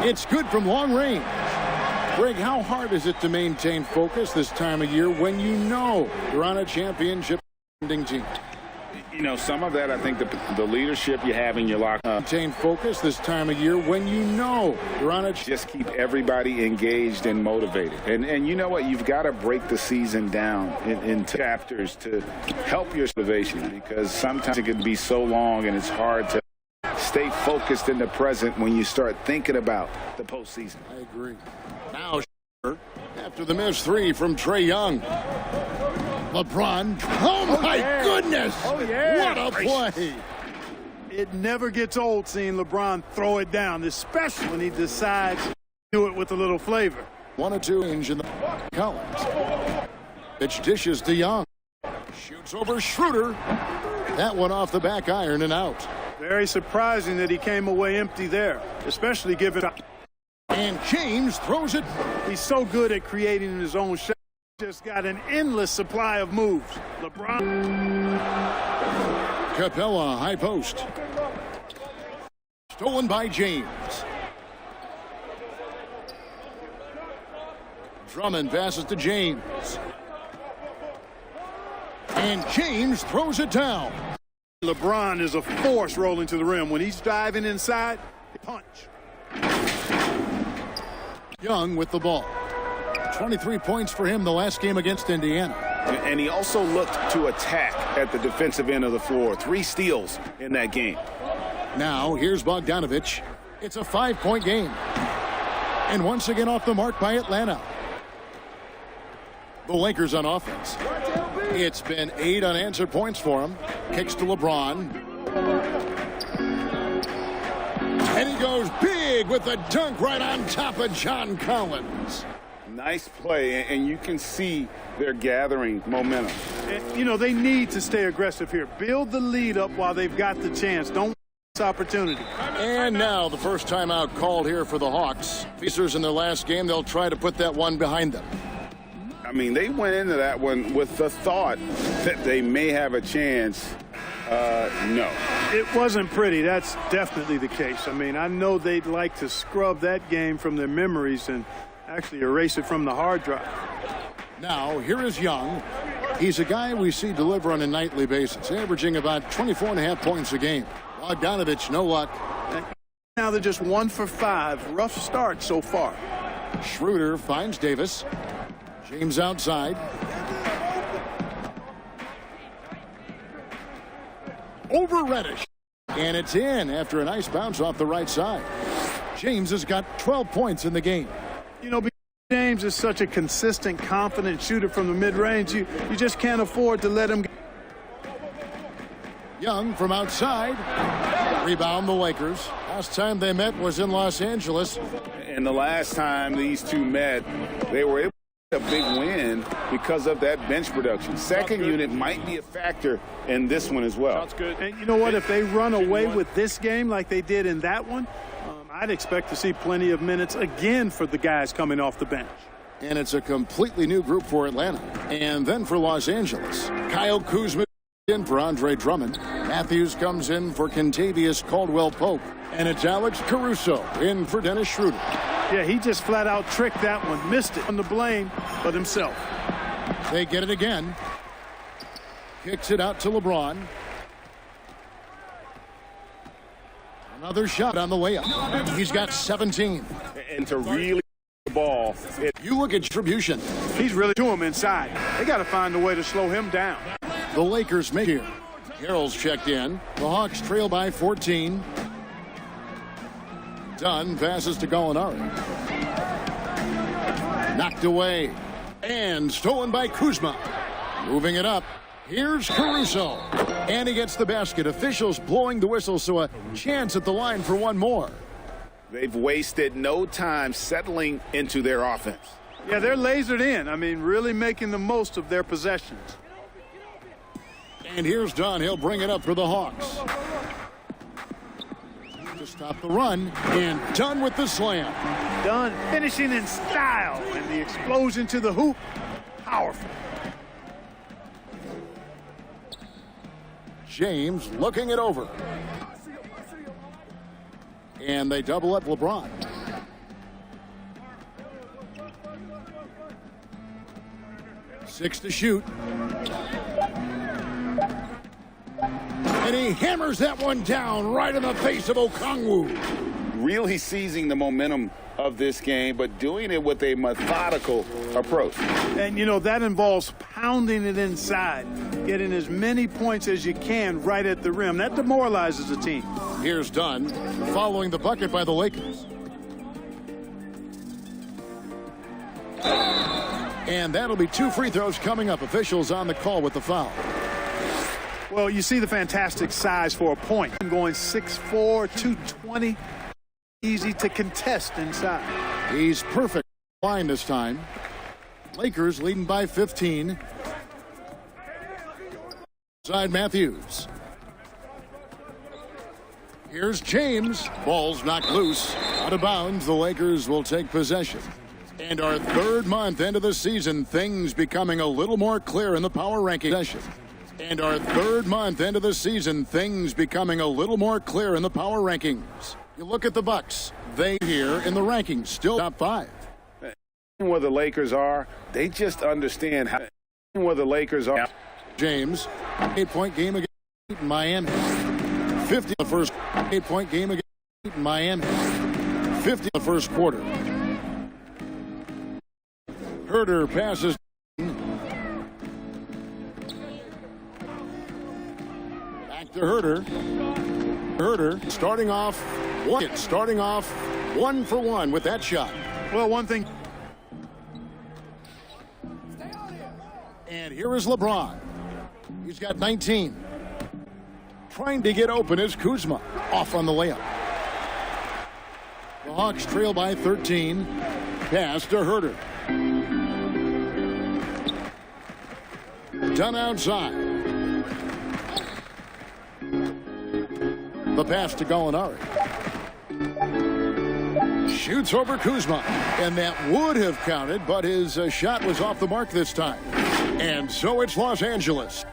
It's good from long range. Greg, how hard is it to maintain focus this time of year when you know you're on a championship team? You know, some of that, I think, the leadership you have in your locker room. Maintain focus this time of year when you know you're on a... Just keep everybody engaged and motivated. And you know what? You've got to break the season down into chapters to help your motivation, because sometimes it can be so long and it's hard to stay focused in the present when you start thinking about the postseason. I agree. Now, after the missed 3 from Trae Young. LeBron. Oh, my goodness. Oh, yeah. What a play. It never gets old seeing LeBron throw it down, especially when he decides to do it with a little flavor. 1 or 2 range in the Collins. Pitch dishes to Young. Shoots over Schroeder. That one off the back iron and out. Very surprising that he came away empty there, especially given. And James throws it. He's so good at creating his own shot. Just got an endless supply of moves. LeBron. Capella, high post. Stolen by James. Drummond passes to James. And James throws it down. LeBron is a force rolling to the rim. When he's diving inside, punch. Young with the ball. 23 points for him the last game against Indiana. And he also looked to attack at the defensive end of the floor. 3 steals in that game. Now, here's Bogdanovich. It's a 5-point game. And once again off the mark by Atlanta. The Lakers on offense. It's been 8 unanswered points for him. Kicks to LeBron. And he goes big with the dunk right on top of John Collins. Nice play, and you can see they're gathering momentum. You know, they need to stay aggressive here. Build the lead up while they've got the chance. Don't miss opportunity. And now the first timeout called here for the Hawks. Pacers in their last game, they'll try to put that one behind them. I mean, they went into that one with the thought that they may have a chance. No. It wasn't pretty. That's definitely the case. I mean, I know they'd like to scrub that game from their memories and actually erase it from the hard drive. Now, here is Young. He's a guy we see deliver on a nightly basis, averaging about 24.5 points a game. Bogdanovich, no luck. Now they're just 1 for 5. Rough start so far. Schroeder finds Davis. James outside. Over Reddish. And it's in after a nice bounce off the right side. James has got 12 points in the game. You know, James is such a consistent, confident shooter from the mid-range. You just can't afford to let him. Young from outside. Rebound the Lakers. Last time they met was in Los Angeles. And the last time these two met, they were able to get a big win because of that bench production. Second unit might be a factor in this one as well. Sounds good. And you know what? If they run away with this game like they did in that one, I'd expect to see plenty of minutes again for the guys coming off the bench. And it's a completely new group for Atlanta. And then for Los Angeles, Kyle Kuzma in for Andre Drummond. Matthews comes in for Kentavious Caldwell-Pope. And it's Alex Caruso in for Dennis Schroeder. Yeah, he just flat out tricked that one. Missed it on the blame, but himself. They get it again. Kicks it out to LeBron. Another shot on the way up. He's got 17. And to really the ball. You look at distribution. He's really to him inside. They got to find a way to slow him down. The Lakers make it. Harrell's checked in. The Hawks trail by 14. Dunn passes to Gallinari. Knocked away. And stolen by Kuzma. Moving it up. Here's Caruso. And he gets the basket. Officials blowing the whistle, so a chance at the line for one more. They've wasted no time settling into their offense. Yeah, they're lasered in. I mean, really making the most of their possessions. And here's Dunn. He'll bring it up for the Hawks. stop the run, and done with the slam. Done finishing in style, and the explosion to the hoop, powerful. James looking it over. And they double up LeBron. Six to shoot. And he hammers that one down right in the face of Okongwu. Really seizing the momentum of this game, but doing it with a methodical approach. And, you know, that involves pounding it inside, getting as many points as you can right at the rim. That demoralizes a team. Here's Dunn following the bucket by the Lakers. And that'll be 2 free throws coming up. Officials on the call with the foul. Well, you see the fantastic size for a point. Going 6'4", 220. Easy to contest inside. He's perfect line this time. Lakers leading by 15. Side Matthews. Here's James. Ball's knocked loose. Out of bounds. The Lakers will take possession. And our third month into the season, things becoming a little more clear in the power ranking session. And our third month into the season, things becoming a little more clear in the power rankings. You look at the Bucks. They here in the rankings, still top 5. Where the Lakers are, they just understand how where the Lakers are. James, 8-point game against Miami. 50 the first 8-point game against Miami. 50 the first quarter. Herter passes. Back to Herter. Herter starting off 1 for 1 with that shot. Well, one thing. And here is LeBron. He's got 19. Trying to get open is Kuzma. Off on the layup. The Hawks trail by 13. Pass to Herter. Done outside. The pass to Gallinari. Shoots over Kuzma. And that would have counted, but his shot was off the mark this time. And so it's Los Angeles.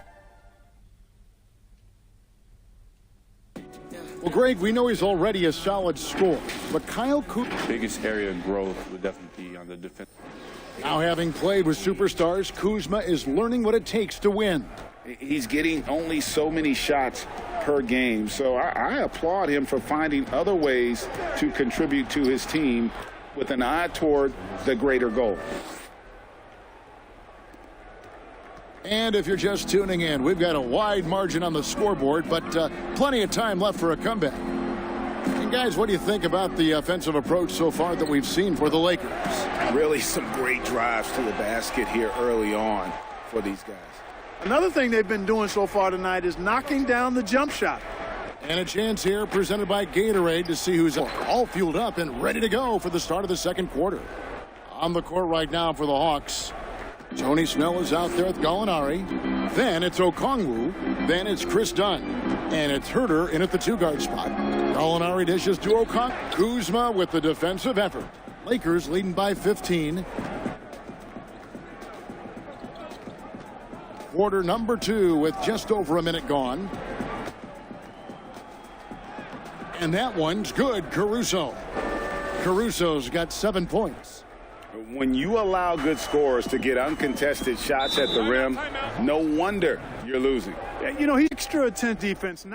Well, Greg, we know he's already a solid scorer, but Kyle Kuzma... Biggest area of growth would definitely be on the defense. Now, having played with superstars, Kuzma is learning what it takes to win. He's getting only so many shots per game, so I applaud him for finding other ways to contribute to his team with an eye toward the greater goal. And if you're just tuning in, we've got a wide margin on the scoreboard, but plenty of time left for a comeback. And guys, what do you think about the offensive approach so far that we've seen for the Lakers? Really some great drives to the basket here early on for these guys. Another thing they've been doing so far tonight is knocking down the jump shot. And a chance here presented by Gatorade to see who's all fueled up and ready to go for the start of the second quarter. On the court right now for the Hawks, Tony Snell is out there with Gallinari. Then it's Okongwu. Then it's Chris Dunn. And it's Herter in at the 2-guard spot. Gallinari dishes to Okongwu. Kuzma with the defensive effort. Lakers leading by 15. Quarter number 2 with just over a minute gone. And that one's good. Caruso's got 7 points. When you allow good scorers to get uncontested shots at the rim, no wonder you're losing. You know, he's extra attentive defense.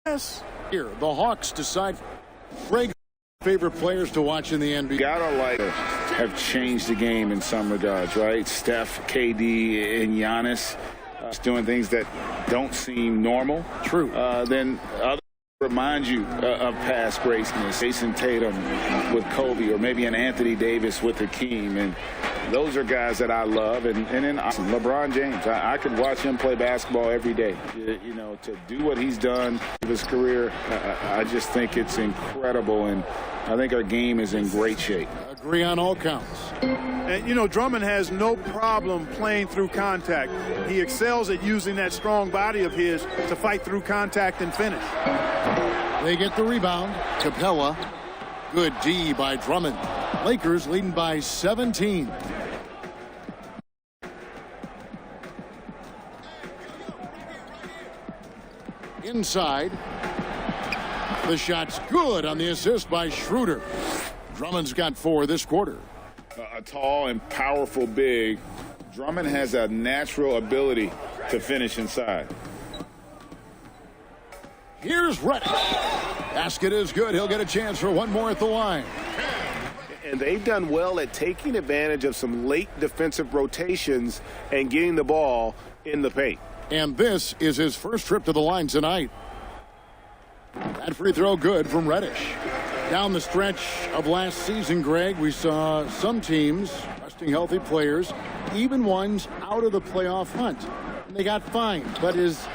Yes. Here, the Hawks decide. Greg, favorite players to watch in the NBA. Gotta have changed the game in some regards, right? Steph, KD, and Giannis doing things that don't seem normal. True. Then others remind you of past greatness. Jason Tatum with Kobe, or maybe an Anthony Davis with Hakeem, and those are guys that I love. And then LeBron James, I could watch him play basketball every day. You know, to do what he's done in his career, I just think it's incredible, and I think our game is in great shape. Agree on all counts. And, you know, Drummond has no problem playing through contact. He excels at using that strong body of his to fight through contact and finish. They get the rebound. Capella. Good D by Drummond. Lakers leading by 17. Inside. The shot's good on the assist by Schroeder. Drummond's got 4 this quarter. A tall and powerful big. Drummond has a natural ability to finish inside. Here's Reddish. Basket is good. He'll get a chance for one more at the line. And they've done well at taking advantage of some late defensive rotations and getting the ball in the paint. And this is his first trip to the line tonight. That free throw good from Reddish. Down the stretch of last season, Greg, we saw some teams resting healthy players, even ones out of the playoff hunt. And they got fined. But is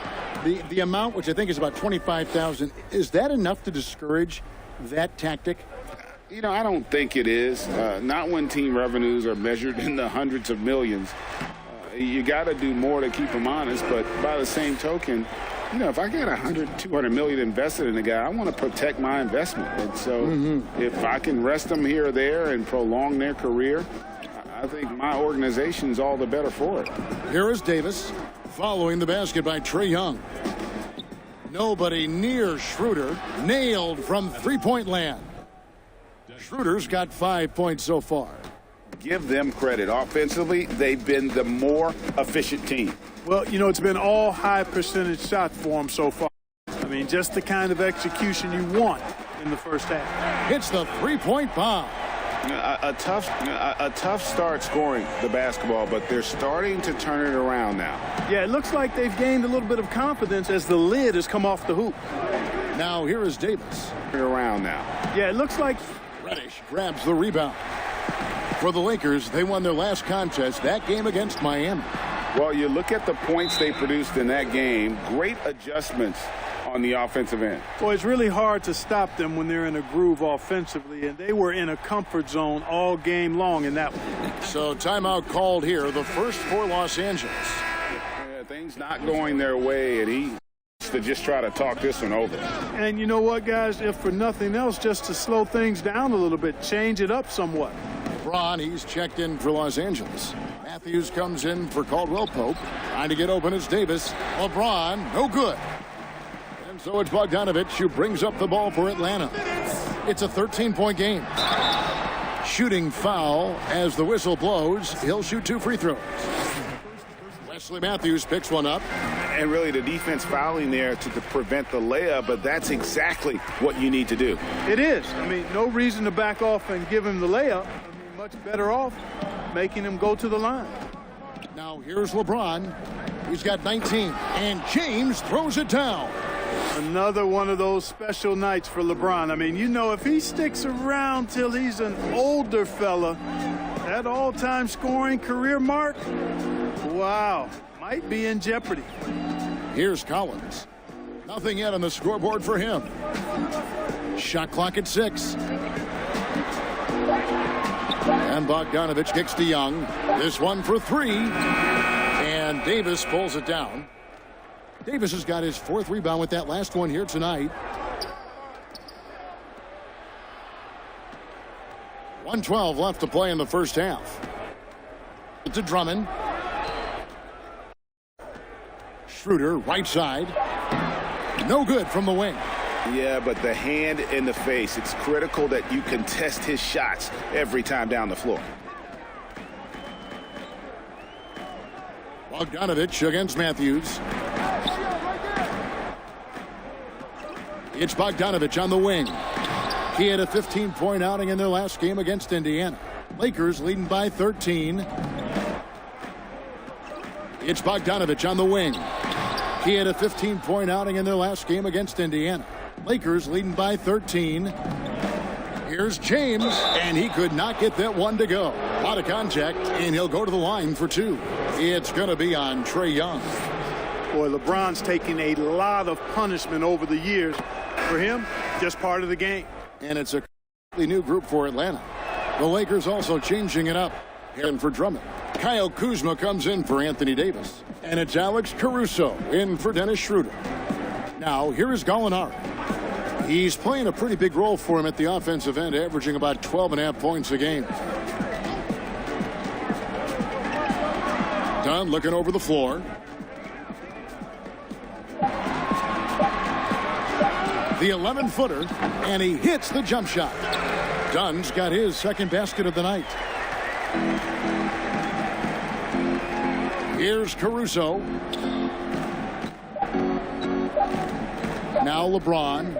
the amount, which I think is about $25,000, is that enough to discourage that tactic? You know, I don't think it is. Not when team revenues are measured in the hundreds of millions. You got to do more to keep them honest. But by the same token, you know, if I got $200 million invested in a guy, I want to protect my investment. And so if I can rest them here or there and prolong their career, I think my organization's all the better for it. Here is Davis following the basket by Trae Young. Nobody near Schroeder. Nailed from three-point land. Schroeder's got 5 points so far. Give them credit. Offensively, they've been the more efficient team. Well, you know, it's been all high percentage shots for them so far. I mean, just the kind of execution you want in the first half. Hits the three-point bomb. A tough start scoring the basketball, but they're starting to turn it around now. Yeah, it looks like they've gained a little bit of confidence as the lid has come off the hoop. Now here is Davis. Turn it around now. Yeah, it looks like Reddish grabs the rebound. For the Lakers, they won their last contest, that game against Miami. Well, you look at the points they produced in that game, great adjustments on the offensive end. Well, it's really hard to stop them when they're in a groove offensively, and they were in a comfort zone all game long in that one. So timeout called here, the first for Los Angeles. Yeah, things not going their way, and he to just try to talk this one over. And you know what, guys, if for nothing else, just to slow things down a little bit, change it up somewhat. LeBron, he's checked in for Los Angeles. Matthews comes in for Caldwell Pope. Trying to get open is Davis. LeBron, no good. And so it's Bogdanovich who brings up the ball for Atlanta. It's a 13-point game. Shooting foul as the whistle blows. He'll shoot 2 free throws. Wesley Matthews picks one up. And really the defense fouling there to prevent the layup, but that's exactly what you need to do. It is. I mean, no reason to back off and give him the layup. I mean, much better off making him go to the line. Now here's LeBron. He's got 19, and James throws it down. Another one of those special nights for LeBron. I mean, you know, if he sticks around till he's an older fella, that all-time scoring career mark, wow, might be in jeopardy. Here's Collins. Nothing yet on the scoreboard for him. Shot clock at 6. And Bogdanovich kicks to Young. This one for 3. And Davis pulls it down. Davis has got his 4th rebound with that last one here tonight. 1:12 left to play in the first half. To Drummond. Schroeder, right side. No good from the wing. Yeah, but the hand in the face, it's critical that you contest his shots every time down the floor. Bogdanovich against Matthews. It's Bogdanovich on the wing. He had a 15-point outing in their last game against Indiana. Lakers leading by 13. It's Bogdanovich on the wing. He had a 15-point outing in their last game against Indiana. Lakers leading by 13. Here's James, and he could not get that one to go. A lot of contact, and he'll go to the line for 2. It's going to be on Trae Young. Boy, LeBron's taken a lot of punishment over the years. For him, just part of the game. And it's a completely new group for Atlanta. The Lakers also changing it up. And for Drummond, Kyle Kuzma comes in for Anthony Davis. And it's Alex Caruso in for Dennis Schroeder. Now, here is Gallinari. He's playing a pretty big role for him at the offensive end, averaging about 12.5 points a game. Dunn looking over the floor. The 11-footer, and he hits the jump shot. Dunn's got his second basket of the night. Here's Caruso. Now LeBron.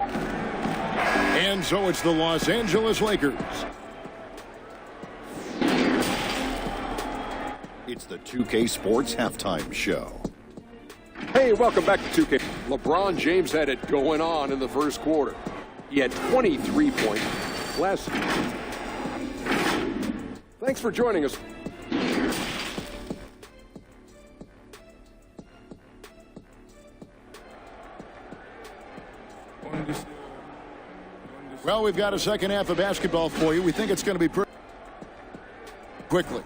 And so it's the Los Angeles Lakers. It's the 2K Sports Halftime Show. Hey, welcome back to 2K. LeBron James had it going on in the first quarter. He had 23 points. Last. Thanks for joining us. Well, we've got a second half of basketball for you. We think it's going to be pretty quickly.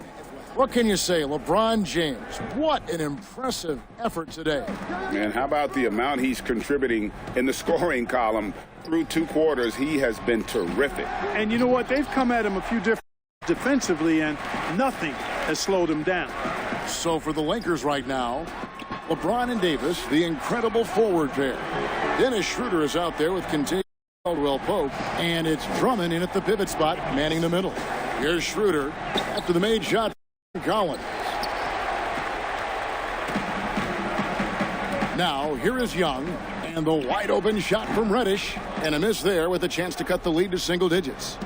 What can you say, LeBron James? What an impressive effort today. Man, how about the amount he's contributing in the scoring column through 2 quarters? He has been terrific. And you know what? They've come at him a few different defensively, and nothing has slowed him down. So for the Lakers right now, LeBron and Davis, the incredible forward pair. Dennis Schroeder is out there with continued Caldwell Pope, and it's Drummond in at the pivot spot, manning the middle. Here's Schroeder after the made shot. Collins. Now here is Young, and the wide open shot from Reddish, and a miss there with a chance to cut the lead to single digits.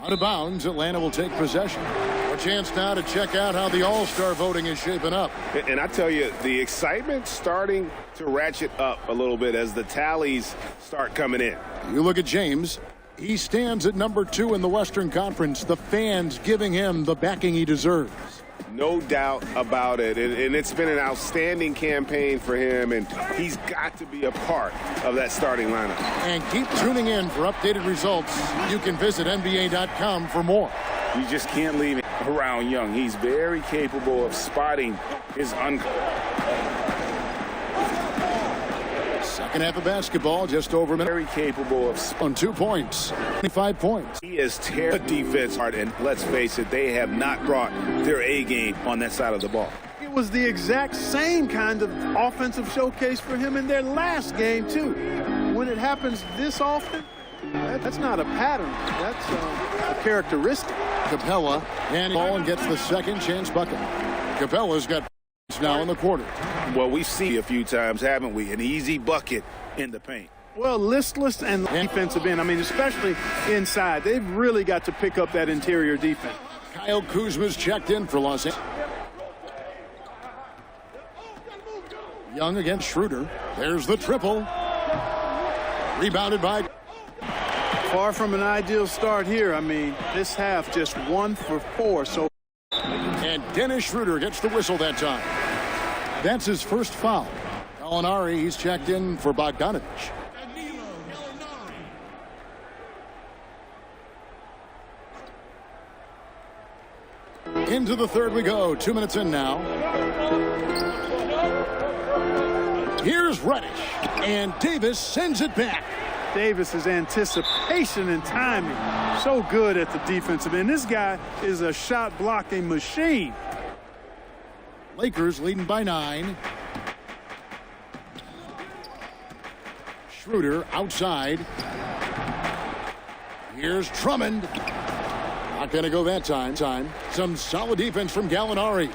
Out of bounds, Atlanta will take possession. A chance now to check out how the All-Star voting is shaping up. And I tell you, the excitement's starting to ratchet up a little bit as the tallies start coming in. You look at James. He stands at number 2 in the Western Conference. The fans giving him the backing he deserves. No doubt about it. And it's been an outstanding campaign for him, and he's got to be a part of that starting lineup. And keep tuning in for updated results. You can visit NBA.com for more. You just can't leave it around Young. He's very capable of spotting his Second half of basketball, just over a minute. Very capable of on 2 points, 25 points. He is tearing defense hard, and let's face it, they have not brought their A game on that side of the ball. It was the exact same kind of offensive showcase for him in their last game too. When it happens this often, that's not a pattern. That's a characteristic. Capella and ball and gets the second chance bucket. Capella's got now in the quarter. Well, we've seen a few times, haven't we? An easy bucket in the paint. Well, listless and defensive end. I mean, especially inside. They've really got to pick up that interior defense. Kyle Kuzma's checked in for Los Angeles. Young against Schroeder. There's the triple. Rebounded by. Far from an ideal start here. I mean, this half just 1 for 4. So. And Dennis Schroeder gets the whistle that time. That's his first foul. Gallinari, he's checked in for Bogdanovich. Into the third we go. 2 minutes in now. Here's Reddish. And Davis sends it back. Davis's anticipation and timing. So good at the defensive end. This guy is a shot blocking machine. Lakers leading by 9. Schroeder outside. Here's Drummond. Not going to go that time. Some solid defense from Gallinari.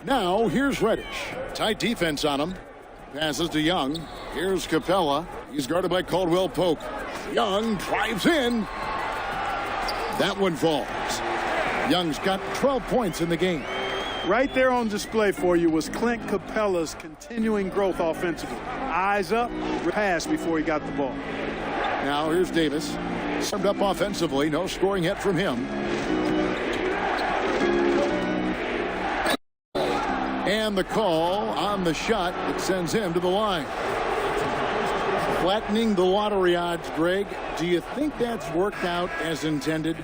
Now here's Reddish. Tight defense on him. Passes to Young. Here's Capella. He's guarded by Caldwell Pope. Young drives in. That one falls. Young's got 12 points in the game. Right there on display for you was Clint Capella's continuing growth offensively. Eyes up, pass before he got the ball. Now here's Davis. Summed up offensively. No scoring yet from him. And the call on the shot that sends him to the line. Flattening the lottery odds, Greg. Do you think that's worked out as intended?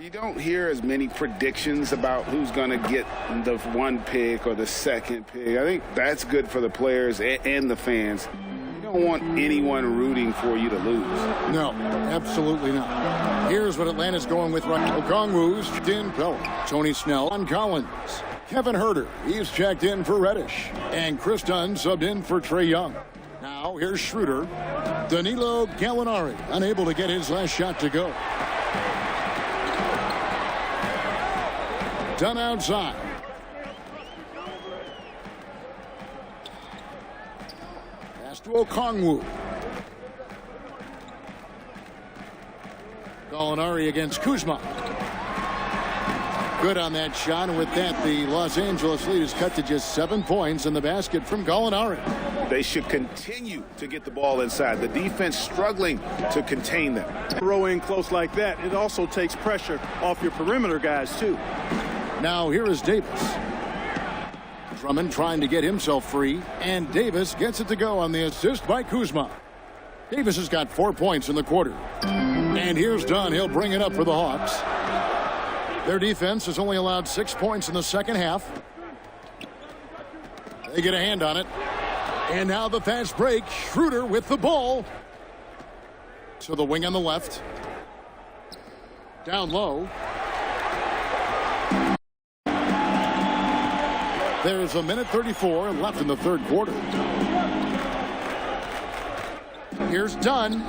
You don't hear as many predictions about who's going to get the one pick or the second pick. I think that's good for the players and the fans. You don't want anyone rooting for you to lose. No, absolutely not. Here's what Atlanta's going with right now. Okongwu's in Pella. Tony Snell on Collins. Kevin Herter, he's checked in for Reddish. And Chris Dunn subbed in for Trae Young. Now here's Schroeder. Danilo Gallinari unable to get his last shot to go. Dunn outside. Pass to Okongwu. Gallinari against Kuzma. Good on that shot, and with that, the Los Angeles lead is cut to just 7 points in the basket from Gallinari. They should continue to get the ball inside. The defense struggling to contain them. Row in close like that, it also takes pressure off your perimeter guys, too. Now here is Davis. Drummond trying to get himself free, and Davis gets it to go on the assist by Kuzma. Davis has got 4 points in the quarter. And here's Dunn. He'll bring it up for the Hawks. Their defense has only allowed 6 points in the second half. They get a hand on it. And now the fast break. Schroeder with the ball. To the wing on the left. Down low. There's 1:34 left in the third quarter. Here's Dunn.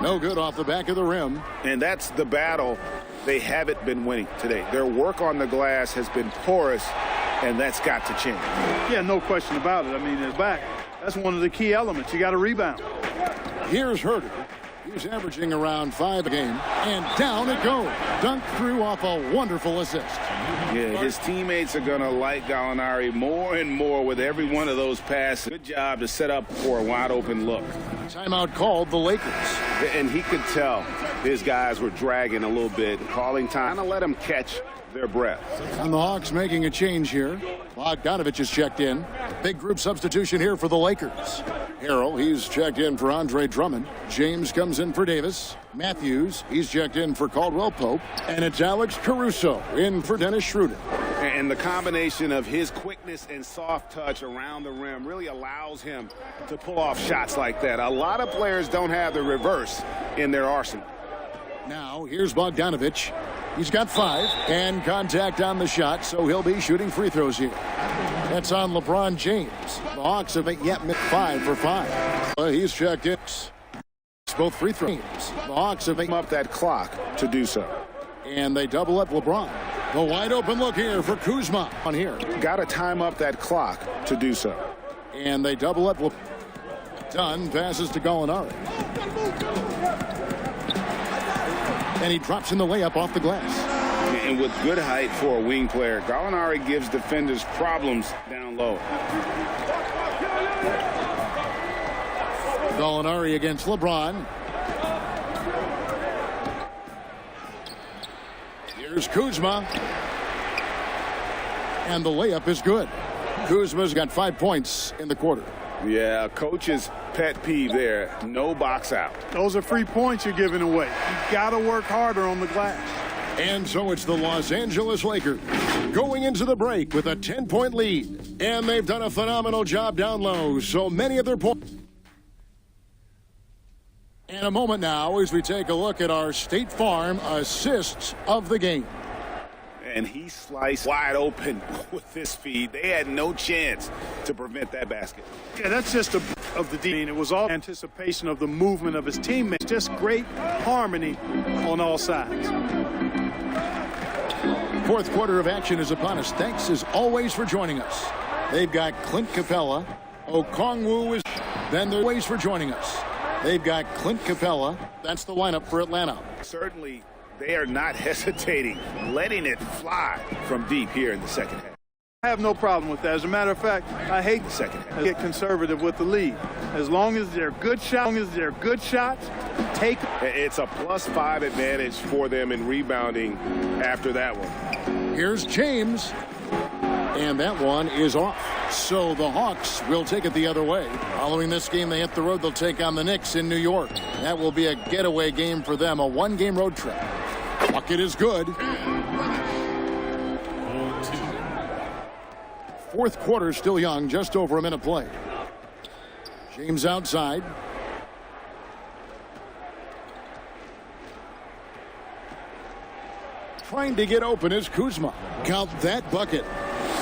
No good off the back of the rim. And that's the battle they haven't been winning today. Their work on the glass has been porous, and that's got to change. Yeah, no question about it. I mean, in the back, that's one of the key elements. You got to rebound. Here's Herter. He's averaging around 5 a game. And down it goes. Dunked through off a wonderful assist. Yeah, his teammates are going to like Gallinari more and more with every one of those passes. Good job to set up for a wide-open look. Timeout called the Lakers. And he could tell his guys were dragging a little bit, calling time to let them catch their breath. And the Hawks making a change here. Bogdanovich is checked in. Big group substitution here for the Lakers. Harrell, he's checked in for Andre Drummond. James comes in for Davis. Matthews, he's checked in for Caldwell Pope. And it's Alex Caruso in for Dennis Schroeder. And the combination of his quickness and soft touch around the rim really allows him to pull off shots like that. A lot of players don't have the reverse in their arsenal. Now, here's Bogdanovich. He's got 5 and contact on the shot, so he'll be shooting free throws here. That's on LeBron James. The Hawks have yet missed 5 for 5. He's checked in. Both free throws. The Hawks have up that clock to do so. And they double up LeBron. The wide open look here for Kuzma on here. Got to time up that clock to do so. And they double up. Dunn passes to Gallinari. And he drops in the layup off the glass. And with good height for a wing player, Gallinari gives defenders problems down low. Gallinari against LeBron. Here's Kuzma. And the layup is good. Kuzma's got 5 points in the quarter. Yeah, coach's pet peeve there. No box out. Those are free points you're giving away. You got to work harder on the glass. And so it's the Los Angeles Lakers going into the break with a 10-point lead. And they've done a phenomenal job down low. So many of their points. In a moment now as we take a look at our State Farm assists of the game. And he sliced wide open with this feed. They had no chance to prevent that basket. Yeah, that's just of the dean. It was all anticipation of the movement of his teammates. Just great harmony on all sides. Fourth quarter of action is upon us. Thanks as always for joining us. They've got Clint Capella. Okongwu is then they're always for joining us. They've got Clint Capella. That's the lineup for Atlanta. Certainly, they are not hesitating, letting it fly from deep here in the second half. I have no problem with that. As a matter of fact, I hate the second half. Get conservative with the lead. As long as they're good shots, take. It's a +5 advantage for them in rebounding after that one. Here's James. And that one is off. So the Hawks will take it the other way. Following this game, they hit the road. They'll take on the Knicks in New York. That will be a getaway game for them, a 1-game road trip. Bucket is good. Fourth quarter still young, just over a minute played. James outside. Trying to get open is Kuzma. Count that bucket.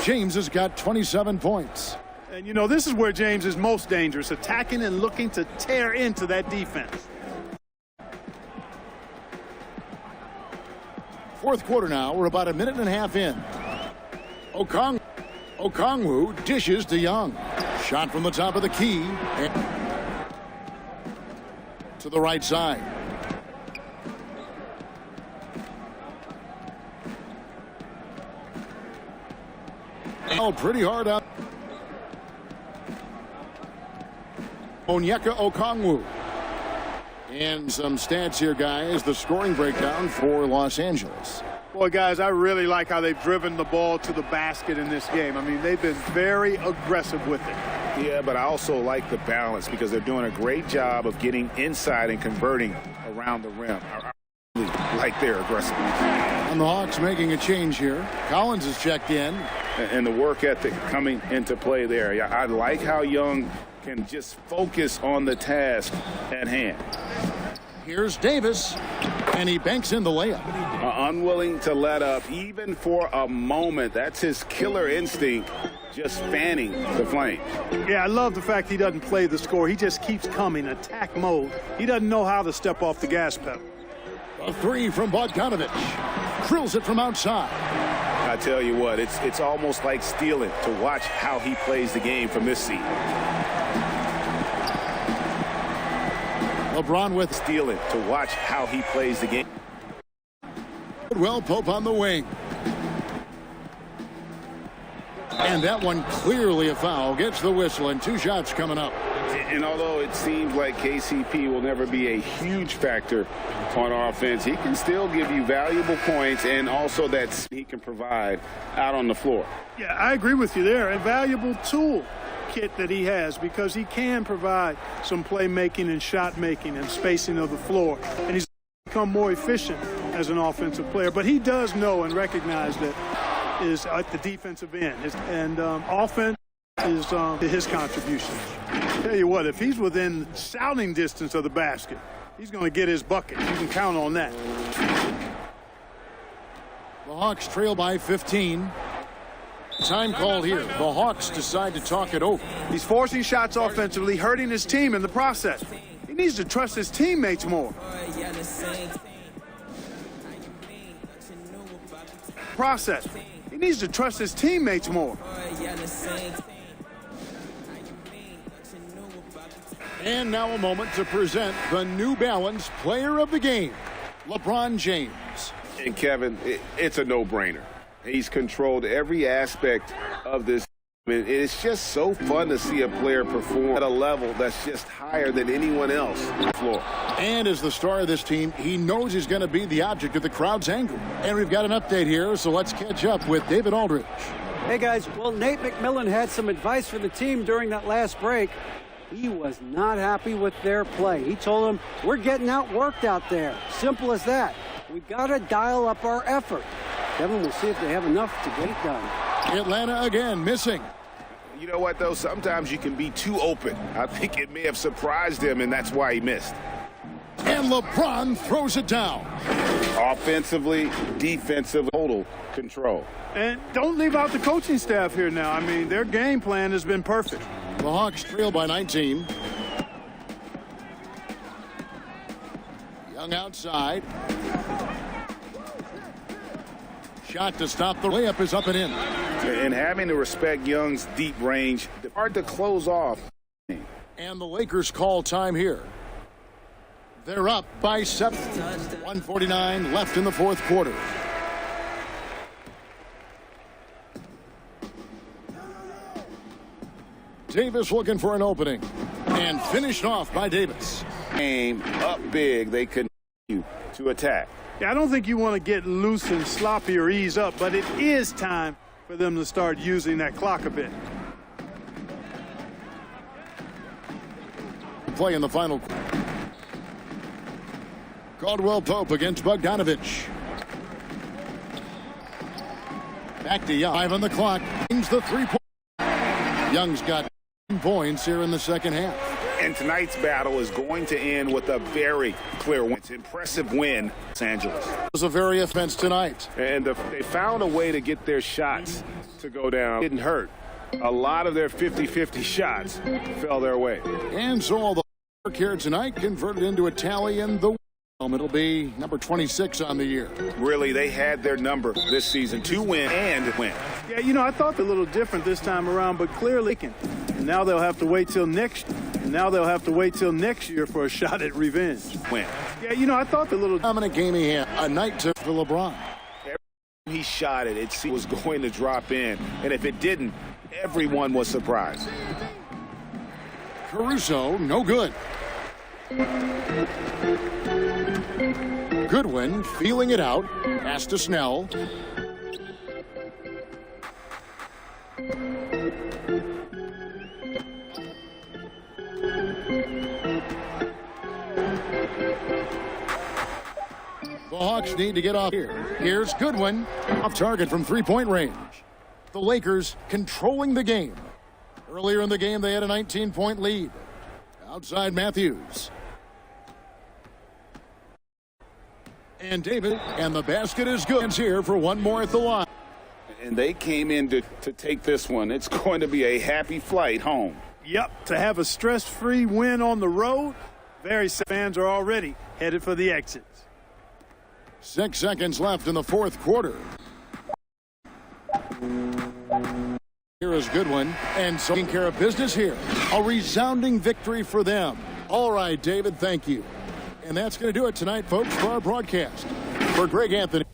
James has got 27 points. And, you know, this is where James is most dangerous, attacking and looking to tear into that defense. Fourth quarter now. We're about a minute and a half in. Okongwu dishes to Young. Shot from the top of the key. And to the right side. Oh, pretty hard up. Onyeka Okongwu. And some stats here, guys. The scoring breakdown for Los Angeles. Boy, guys, I really like how they've driven the ball to the basket in this game. I mean, they've been very aggressive with it. Yeah, but I also like the balance because they're doing a great job of getting inside and converting around the rim. I really like their aggressiveness. And the Hawks making a change here. Collins has checked in. And the work ethic coming into play there. Yeah, I like how Young can just focus on the task at hand. Here's Davis, and he banks in the layup. Unwilling to let up even for a moment. That's his killer instinct, just fanning the flame. Yeah, I love the fact he doesn't play the score. He just keeps coming, attack mode. He doesn't know how to step off the gas pedal. A three from Bogdanovic. Drills it from outside. I tell you what, it's almost like stealing to watch how he plays the game from this seat. LeBron with stealing to watch how he plays the game. Well, Pope on the wing. And that one clearly a foul. Gets the whistle and 2 shots coming up. And although it seems like KCP will never be a huge factor on offense, he can still give you valuable points and also that he can provide out on the floor. Yeah, I agree with you there. A valuable tool kit that he has because he can provide some playmaking and shot making and spacing of the floor. And he's become more efficient as an offensive player. But he does know and recognize that is at the defensive end. And offense is his contribution. Tell you what, if he's within shouting distance of the basket, he's going to get his bucket. You can count on that. The Hawks trail by 15. Time called here. The Hawks decide to talk it over. He's forcing shots offensively, hurting his team in the process. He needs to trust his teammates more. He needs to trust his teammates more. And now a moment to present the New Balance Player of the Game, LeBron James. And Kevin, it's a no-brainer. He's controlled every aspect of this. It's just so fun to see a player perform at a level that's just higher than anyone else on the floor. And as the star of this team, he knows he's going to be the object of the crowd's anger. And we've got an update here, so let's catch up with David Aldridge. Hey, guys. Well, Nate McMillan had some advice for the team during that last break. He was not happy with their play. He told them, we're getting outworked out there. Simple as that. We got to dial up our effort. Kevin, we'll see if they have enough to get it done. Atlanta again missing. You know what, though? Sometimes you can be too open. I think it may have surprised him, and that's why he missed. And LeBron throws it down. Offensively, defensive, total control. And don't leave out the coaching staff here now. I mean, their game plan has been perfect. The Hawks trail by 19. Young outside. Shot to stop the layup is up and in. And having to respect Young's deep range, hard to close off. And the Lakers call time here. They're up by 7. 1:49 left in the fourth quarter. Davis looking for an opening. And finished off by Davis. Game up big. They continue to attack. Yeah, I don't think you want to get loose and sloppy or ease up, but it is time for them to start using that clock a bit. Play in the final. Caldwell Pope against Bogdanovic. Back to Young. 5 on the clock. Brings the 3-point. Young's got 10 points here in the second half. And tonight's battle is going to end with a very clear win. It's an impressive win, Los Angeles. It was a very offense tonight. And they found a way to get their shots to go down. It didn't hurt. A lot of their 50-50 shots fell their way. And so all the work here tonight converted into a tally in the it'll be number 26 on the year. Really, they had their number this season to win and win. Yeah, you know, I thought a little different this time around, but clearly can. And now they'll have to wait till next. Year for a shot at revenge. Win. Yeah, you know, I thought a little dominant game he had. A night for LeBron. Every time he shot it, it was going to drop in, and if it didn't, everyone was surprised. Caruso, no good. Goodwin feeling it out. Pass to Snell. The Hawks need to get off here. Here's Goodwin, off target from three-point range. The Lakers controlling the game. Earlier in the game, they had a 19-point lead. Outside Matthews. And David, and the basket is good. It's here for one more at the line. And they came in to take this one. It's going to be a happy flight home. Yep, to have a stress-free win on the road, fans are already headed for the exits. 6 seconds left in the fourth quarter. Here is Goodwin, and so taking care of business here. A resounding victory for them. All right, David, thank you. And that's going to do it tonight, folks, for our broadcast. For Greg Anthony.